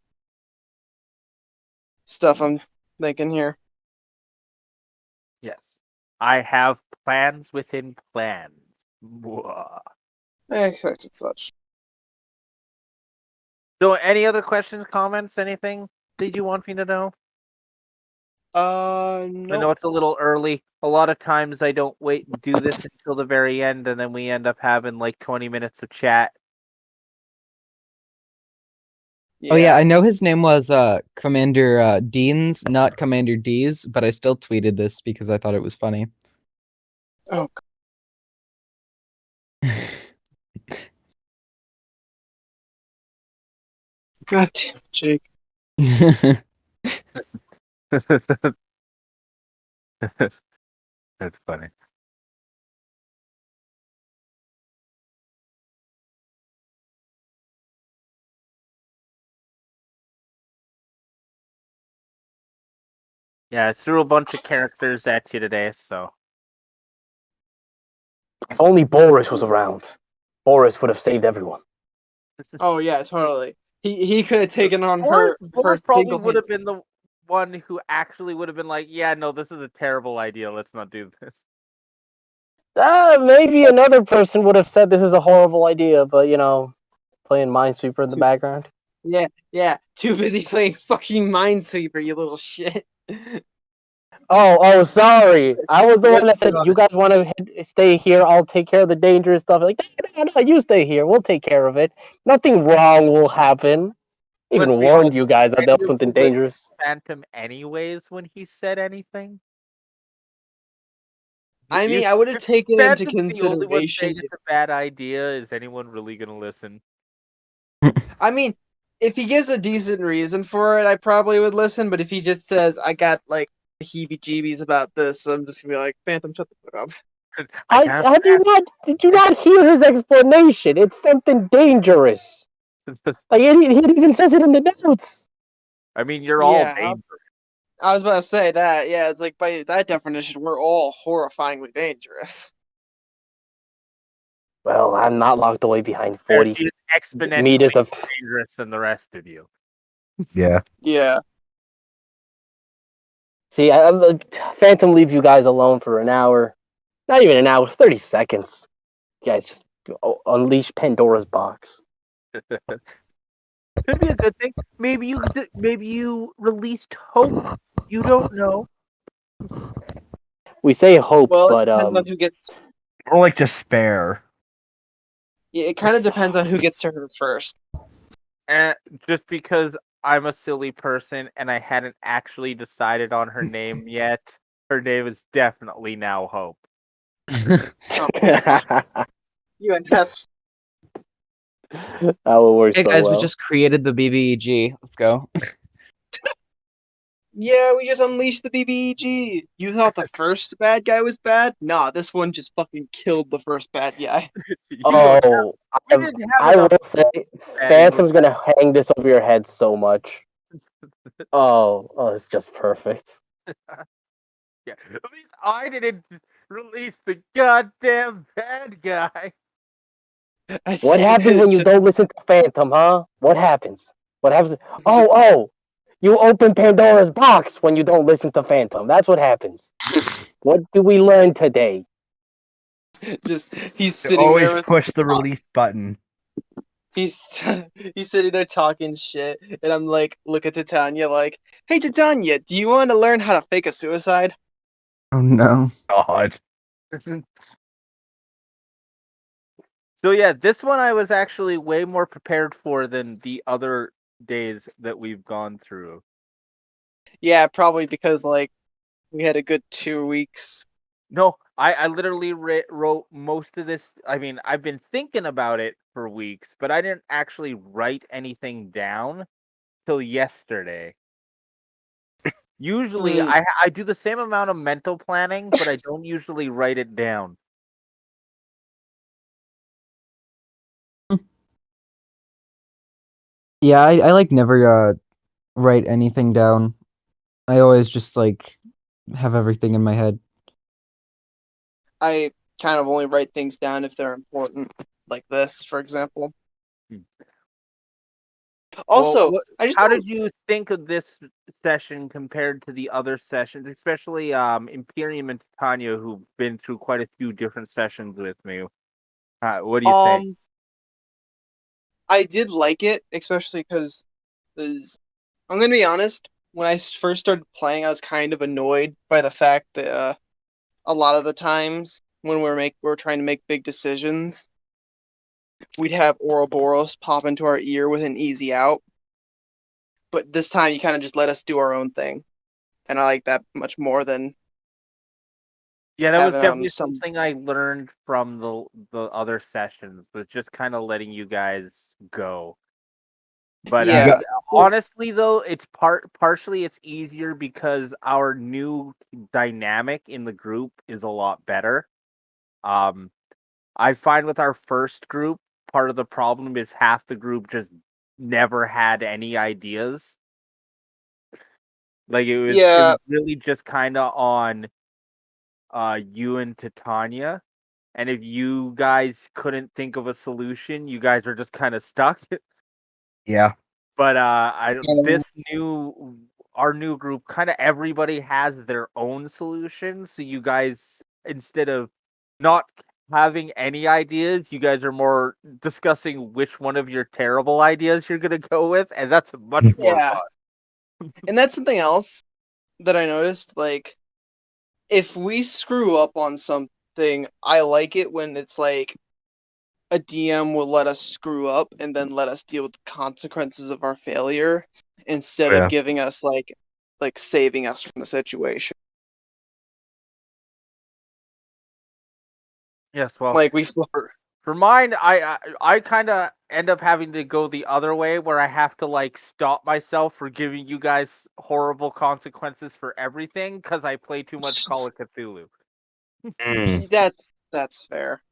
stuff I'm thinking here. Yes. I have plans within plans. Mwah. I expected such. So, any other questions, comments, anything that you want me to know? I know Nope. it's a little early. A lot of times I don't wait and do this until the very end, and then we end up having like 20 minutes of chat. Oh yeah, I know his name was Commander Deans, not Commander D's, but I still tweeted this because I thought it was funny. Oh. God damn, Jake. That's funny. Yeah, I threw a bunch of characters at you today, so. If only Boris was around. Boris would have saved everyone. Oh yeah, totally. He could have taken on Boris her probably would single-handed. have been the one who actually would have been like, yeah, no, this is a terrible idea. Let's not do this. Maybe another person would have said this is a horrible idea, but playing Minesweeper in the background. Yeah. Too busy playing fucking Minesweeper, you little shit. Oh, sorry. I was the one that said, you guys want to stay here, I'll take care of the dangerous stuff. Like, no, you stay here, we'll take care of it. Nothing wrong will happen. Even Let's be warned honest, you guys that there was anyone something would listen dangerous. to Phantom anyways when he said anything. I mean, I would have taken into Phantom's the only one saying consideration. it's a bad idea. Is anyone really gonna listen? I mean, if he gives a decent reason for it, I probably would listen. But if he just says, "I got like heebie-jeebies about this," I'm just gonna be like, "Phantom, shut the fuck up." Did you not hear his explanation? It's something dangerous. Like, he even says it in the notes. I mean, you're all Yeah, dangerous. I was about to say that. Yeah, it's like by that definition, we're all horrifyingly dangerous. Well, I'm not locked away behind There, 40 she is exponentially meters of. dangerous than the rest of you. Yeah. Yeah. See, Phantom leave you guys alone for an hour. Not even an hour, 30 seconds. You guys just unleash Pandora's box. Could be a good thing. Maybe you released hope. You don't know. We say hope, Well, it but depends on who gets. More like despair. Yeah, it kind of depends on who gets to her first. And just because I'm a silly person and I hadn't actually decided on her name yet, her name is definitely now Hope. You and Tess. that will work Hey so guys, well. we just created the BBEG. Let's go. Yeah, we just unleashed the BBEG. You thought the first bad guy was bad? Nah, this one just fucking killed the first bad guy. Oh, we didn't have I enough will say, Phantom's gonna hang this over your head so much. Oh, it's just perfect. Yeah, at least I didn't Release the goddamn bad guy. What happens when It's you just- don't listen to Phantom, huh? What happens? What happens? Oh, you open Pandora's box when you don't listen to Phantom. That's what happens. What do we learn today? just he's You sitting always there with push the release button. he's he's sitting there talking shit, and I'm like, look at Titania, like, hey Titania, do you want to learn how to fake a suicide? Oh no. God. So yeah, this one I was actually way more prepared for than the other days that we've gone through. Yeah, probably because like we had a good 2 weeks. No, I literally wrote most of this. I mean, I've been thinking about it for weeks, but I didn't actually write anything down till yesterday. Usually, Hmm. I do the same amount of mental planning, but I don't usually write it down. Yeah, I like never write anything down. I always just like have everything in my head. I kind of only write things down if they're important, like this, for example. Hmm. Also, Well, I just how don't- did you think of this session compared to the other sessions, especially Imperium and Titania, who've been through quite a few different sessions with me? What do you think? I did like it, especially because I'm gonna be honest. When I first started playing, I was kind of annoyed by the fact that a lot of the times when we're trying to make big decisions, we'd have Ouroboros pop into our ear with an easy out. But this time, you kind of just let us do our own thing, and I like that much more than Yeah, that was having definitely some. something I learned from the other sessions, was just kind of letting you guys go. But You Yeah, got honestly, though, it's partially it's easier because our new dynamic in the group is a lot better. Um, I find with our first group, part of the problem is half the group just never had any ideas. Like it yeah, was really just kind of on you and Titania. And if you guys couldn't think of a solution, you guys are just kind of stuck. yeah. But I don't- yeah, this new our new group, kind of everybody has their own solution. So you guys, instead of not having any ideas, you guys are more discussing which one of your terrible ideas you're gonna go with, and that's much more yeah. fun. And that's something else that I noticed. Like, if we screw up on something, I like it when it's like a DM will let us screw up and then let us deal with the consequences of our failure instead of Yeah. giving us like saving us from the situation. Yes, well, Like we for mine, I kind of end up having to go the other way, where I have to like stop myself for giving you guys horrible consequences for everything because I play too much Call of Cthulhu. Mm. that's fair.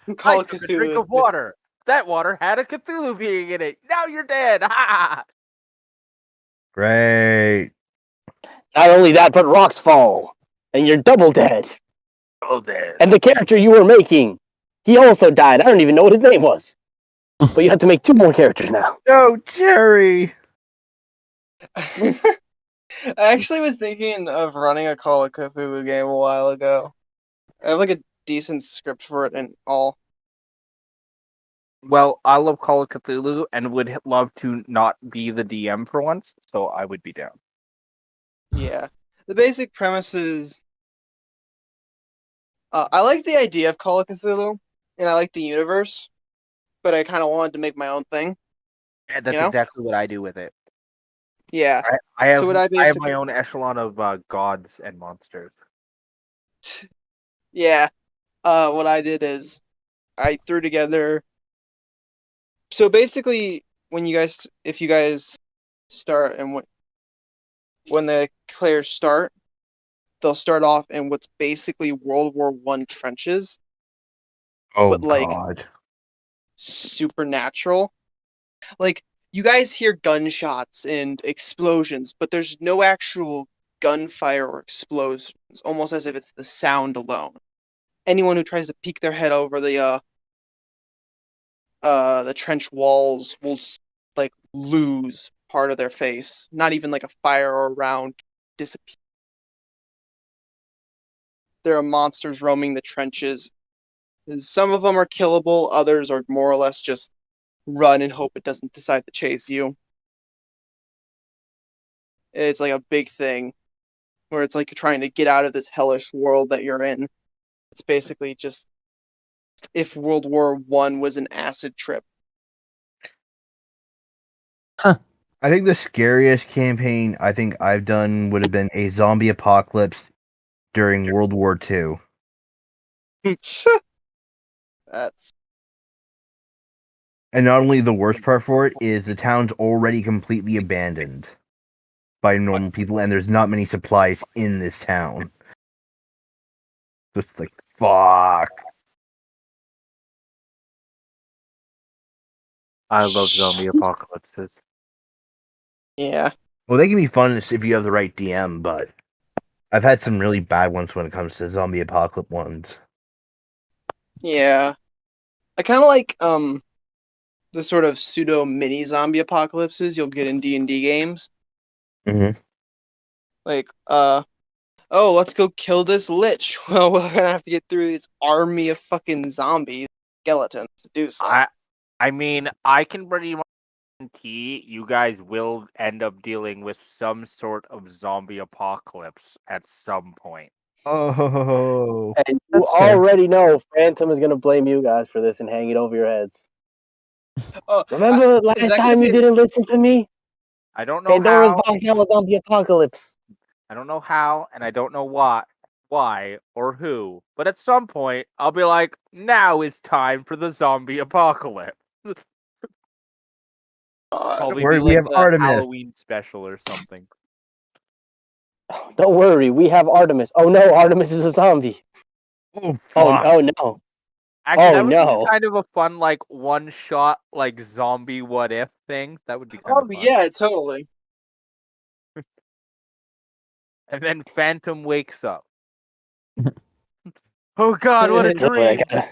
I Call of took a Cthulhu drink is of water. That water had a Cthulhu being in it. Now you're dead. Ha! Great. Not only that, but rocks fall, and you're double dead. Oh, dead. And the character you were making, he also died. I don't even know what his name was. But you have to make 2 more characters now. No, Jerry. I actually was thinking of running a Call of Cthulhu game a while ago. I have like a decent script for it and all. Well, I love Call of Cthulhu and would love to not be the DM for once, so I would be down. Yeah. The basic premise is I like the idea of Call of Cthulhu and I like the universe, but I kind of wanted to make my own thing, Yeah, you that's know? exactly what I do with it. Yeah. I So have what I I have basically my own echelon of gods and monsters. yeah, what I did is I threw together. So basically, if you guys start and when the players start, they'll start off in what's basically World War One trenches, Oh but like God. supernatural. Like you guys hear gunshots and explosions, but there's no actual gunfire or explosions, almost as if it's the sound alone. anyone who tries to peek their head over the trench walls will like lose part of their face. Not even like a fire or a round disappear. There are monsters roaming the trenches. Some of them are killable, others are more or less just run and hope it doesn't decide to chase you. It's like a big thing where it's like you're trying to get out of this hellish world that you're in. It's basically just if World War One was an acid trip. I think the scariest campaign I think I've done would have been a zombie apocalypse during World War II. That's And not only the worst part for it is the town's already completely abandoned by normal people, and there's not many supplies in this town. Just like, fuck. I love zombie apocalypses. yeah. Well, they can be fun if you have the right DM, but I've had some really bad ones when it comes to zombie apocalypse ones. Yeah. I kind of like the sort of pseudo mini zombie apocalypses you'll get in D&D games. Mm-hmm. Like oh, let's go kill this lich. Well, we're gonna have to get through this army of fucking zombies, skeletons to do so. I mean, I can pretty much guarantee you guys will end up dealing with some sort of zombie apocalypse at some point. Oh, And you That's fair. already know Phantom is gonna blame you guys for this and hang it over your heads. Oh, Remember is last that gonna time be you didn't listen to me? I don't know Pandora's how. box now a zombie apocalypse. I don't know how, and I don't know why, or who. But at some point, I'll be like, now is time for the zombie apocalypse. Probably worry, be we like have the Artemis. Halloween special or something. Don't worry, we have Artemis. Oh no, Artemis is a zombie. Oh, Oh, fuck. oh no. Actually, Oh that would be no. kind of a fun, like, one-shot, like, zombie what-if thing. That would be kind Oh of fun. yeah, totally. And then Phantom wakes up. Oh god, what a Wait, I dream! gotta...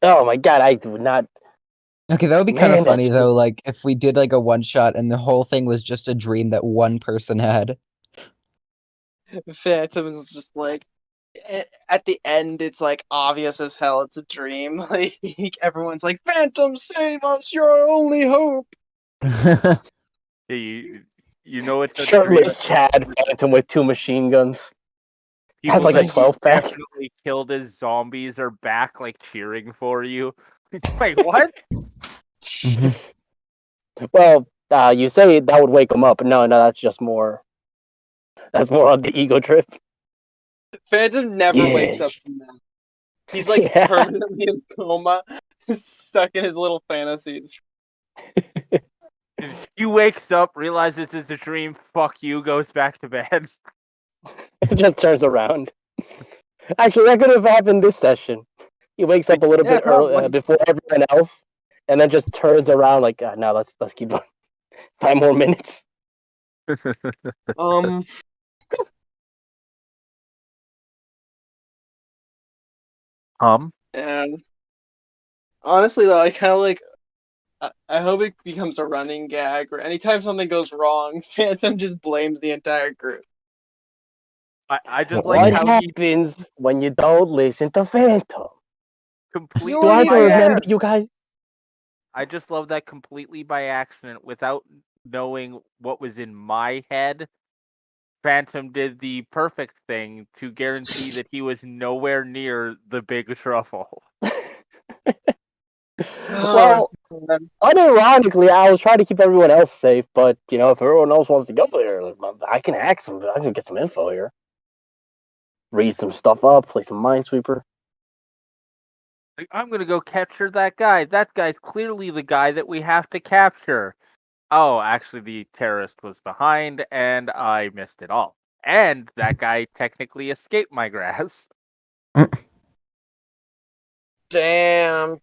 Oh my god, I would not. Okay, that would be kind of Man, funny that's- though, like if we did like a one shot and the whole thing was just a dream that one person had. Phantom is just like at the end it's like obvious as hell it's a dream. Like everyone's like, Phantom, save us, you're our only hope. Yeah, you know it's a dream. Shirtless Chad Phantom with 2 machine guns. Has People like a that you 12 pack. definitely killed as zombies are back, like, cheering for you. Wait, what? Well, you say that would wake him up. No, that's just more. That's more on the ego trip. Phantom never wakes up Yes. from that. He's like Yeah. permanently in coma, stuck in his little fantasies. He wakes up, realizes it's a dream, fuck you, goes back to bed. Just turns around. Actually, that could have happened this session. He wakes up a little Yeah, bit early probably. before everyone else, and then just turns around like, "No, let's keep on 5 more minutes." Um, and honestly though, I kind of like. I hope it becomes a running gag, or anytime something goes wrong, Phantom just blames the entire group. I just What like how he happens when you don't listen to Phantom? completely Do I have to by remember you guys? I just love that completely by accident, without knowing what was in my head. Phantom did the perfect thing to guarantee that he was nowhere near the big truffle. Well, man. unironically, I was trying to keep everyone else safe, but if everyone else wants to go there, I can ask them. I can get some info here. Read some stuff up, play some Minesweeper. Like, I'm gonna go capture that guy. That guy's clearly the guy that we have to capture. Oh, actually, the terrorist was behind, and I missed it all. And that guy technically escaped my grasp. Damn.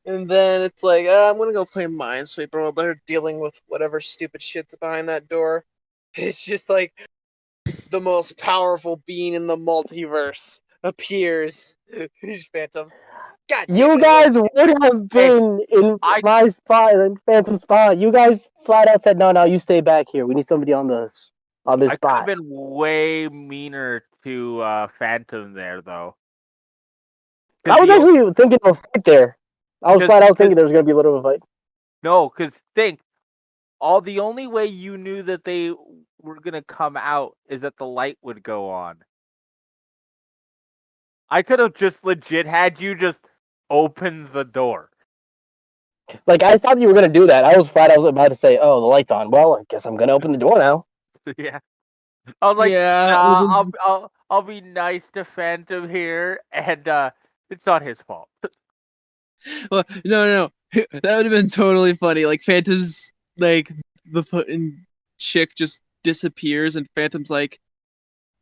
And then it's like, I'm gonna go play Minesweeper while they're dealing with whatever stupid shit's behind that door. It's just like the most powerful being in the multiverse appears. Phantom. God damn You it, guys Will. would have been in I- my spot, in Phantom spot. You guys flat out said, no, you stay back here. We need somebody on this I could have spot. been way meaner to Phantom there, though. I was actually thinking of a fight there. I was flat out thinking there was going to be a little of a fight. No, because think, the only way you knew that they were gonna come out is that the light would go on. I could have just legit had you just open the door. Like, I thought you were going to do that. I was about to say, oh, the light's on. Well, I guess I'm going to open the door now. Yeah. I was like, Yeah, nah, I'll be nice to Phantom here, and it's not his fault. Well, no. That would have been totally funny. Like Phantom's like the fucking chick just disappears, and Phantom's like,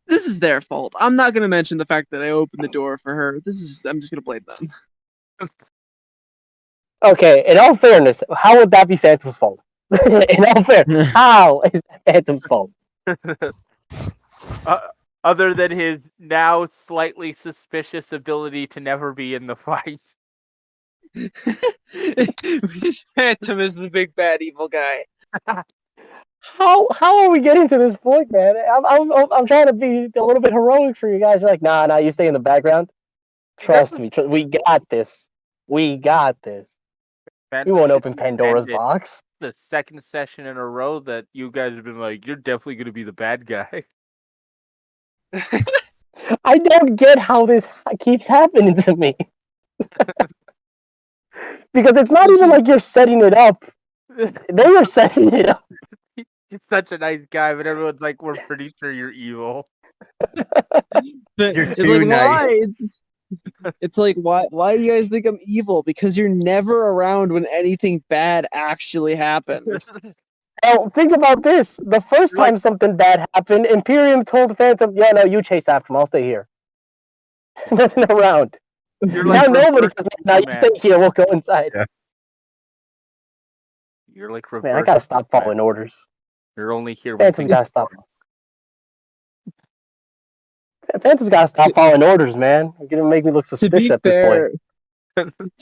"This is their fault. I'm not gonna mention the fact that I opened the door for her. I'm just gonna blame them." Okay, in all fairness, how would that be Phantom's fault? In all fairness, how is that Phantom's fault? Other than his now slightly suspicious ability to never be in the fight. Phantom is the big bad evil guy. How are we getting to this point, man? I'm trying to be a little bit heroic for you guys. You're like, nah, you stay in the background. Trust me, we got this. We got this. Phantom We won't should open be Pandora's offended. box. The second session in a row that you guys have been like, you're definitely going to be the bad guy. I don't get how this keeps happening to me. Because it's not even like you're setting it up. They were setting it up. He's such a nice guy, but everyone's like, we're pretty sure you're evil. But You're it's too like nice. why? It's like why do you guys think I'm evil? Because you're never around when anything bad actually happens. Well, think about this. The first Like- time something bad happened, Imperium told Phantom, yeah, no, you chase after him. I'll stay here. Nothing around. You're Now like nobody reverse says, now you Superman. stay here, we'll go inside. Yeah. You're like Man, I reverse. gotta stop Superman. following orders. You're only here when Phantom's things gotta stop. Phantom's gotta stop following orders, man. You're gonna make me look To suspicious be at this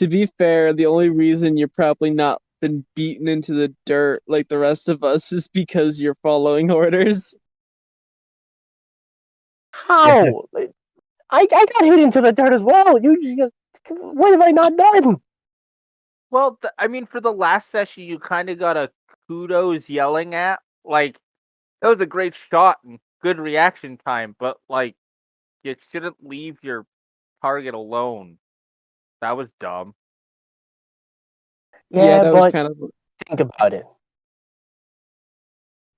point. fair, the only reason you're probably not been beaten into the dirt like the rest of us is because you're following orders. How? I got hit into the dirt as well. What have I not done? Well, I mean, for the last session, you kind of got a kudos yelling at. Like, that was a great shot and good reaction time, but, like, you shouldn't leave your target alone. That was dumb. Yeah, that was but kind of think about it.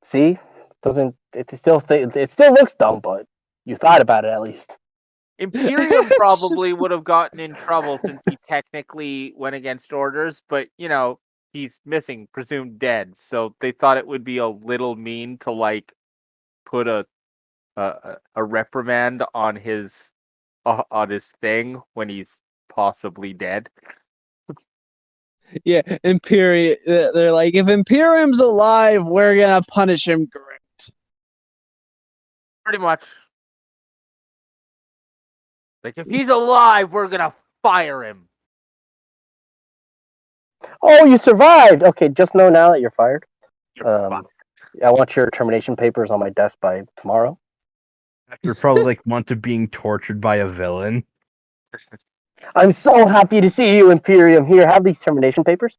See? It still looks dumb, but you thought about it at least. Imperium probably would have gotten in trouble since he technically went against orders, but, he's missing, presumed dead, so they thought it would be a little mean to, like, put a reprimand on his thing when he's possibly dead. yeah. Imperium. They're like, if Imperium's alive, we're gonna punish him great. Pretty much. Like, if he's alive, we're gonna fire him. Oh, you survived! Okay, just know now that you're fired. You're fired. I want your termination papers on my desk by tomorrow. After probably like months of being tortured by a villain. I'm so happy to see you, Imperium. Here, have these termination papers.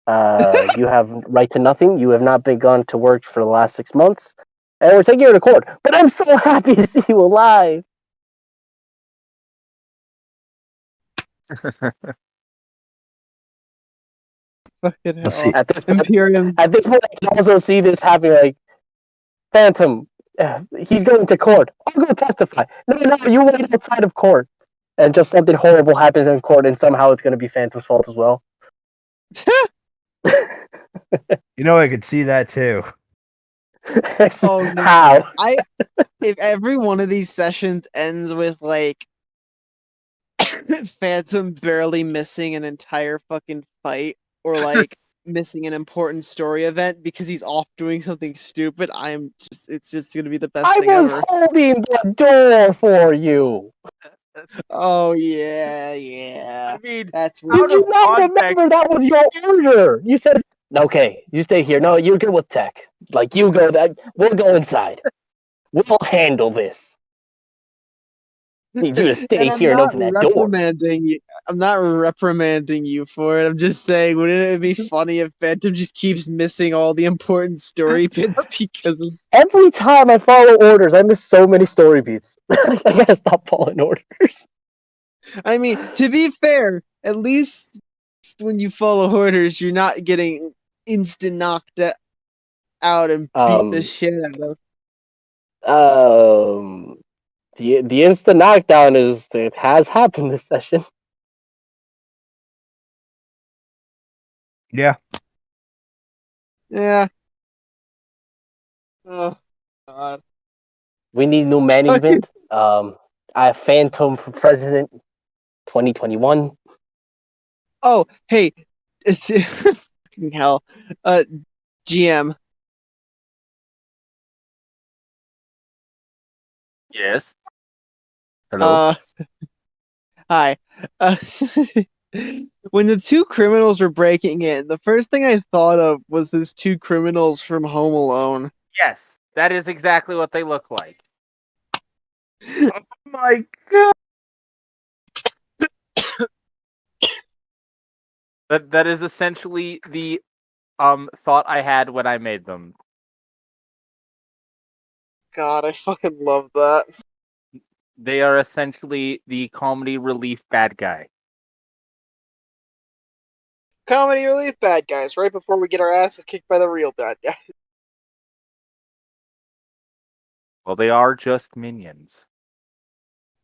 You have right to nothing. You have not begun to work for the last 6 months. And we're taking you to court. But I'm so happy to see you alive. Fucking Let's hell. see. At this point, Imperium. I can also see this happening. Like, Phantom, he's going to court. I'll go testify. No, you wait outside of court. And just something horrible happens in court, and somehow it's going to be Phantom's fault as well. I could see that too. Oh, no. How? If every one of these sessions ends with like Phantom barely missing an entire fucking fight, or like missing an important story event because he's off doing something stupid, it's just gonna be the best I thing was ever. holding the door for you. Oh yeah, I yeah. mean, That's out Did what you of not context, remember that was your order? You said, okay, you stay here. No, you're good with tech. Like, you go, we'll go inside. We'll handle this. Need you to stay and I'm here and not open that door. reprimanding you. I'm not reprimanding you for it. I'm just saying, wouldn't it be funny if Phantom just keeps missing all the important story bits because of... Every time I follow orders, I miss so many story beats. I gotta stop following orders. I mean, to be fair, at least when you follow orders, you're not getting instant knocked out and beat the Um, shit out of. um, the instant knockdown it has happened this session. Yeah. Yeah. Oh God. We need new management. I have Phantom for president, 2021. Oh, hey, it's fucking hell. GM. yes. Hello. Hi. Uh, when the two criminals were breaking in, the first thing I thought of was those two criminals from Home Alone. Yes, that is exactly what they look like. Oh my god. That is essentially the thought I had when I made them. God, I fucking love that. They are essentially the comedy relief bad guy. Comedy relief bad guys, right before we get our asses kicked by the real bad guy. Well, they are just minions.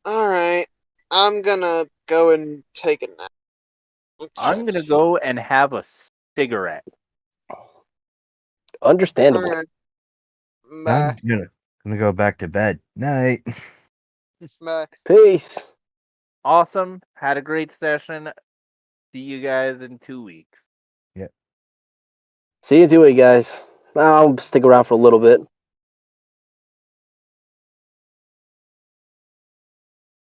Alright. I'm gonna go and take a nap. I'm gonna go and have a cigarette. Understandable. Alright. Bye. I'm gonna go back to bed. Night. Bye. Peace. Awesome. Had a great session. See you guys in 2 weeks. See you in 2 weeks, guys. I'll stick around for a little bit.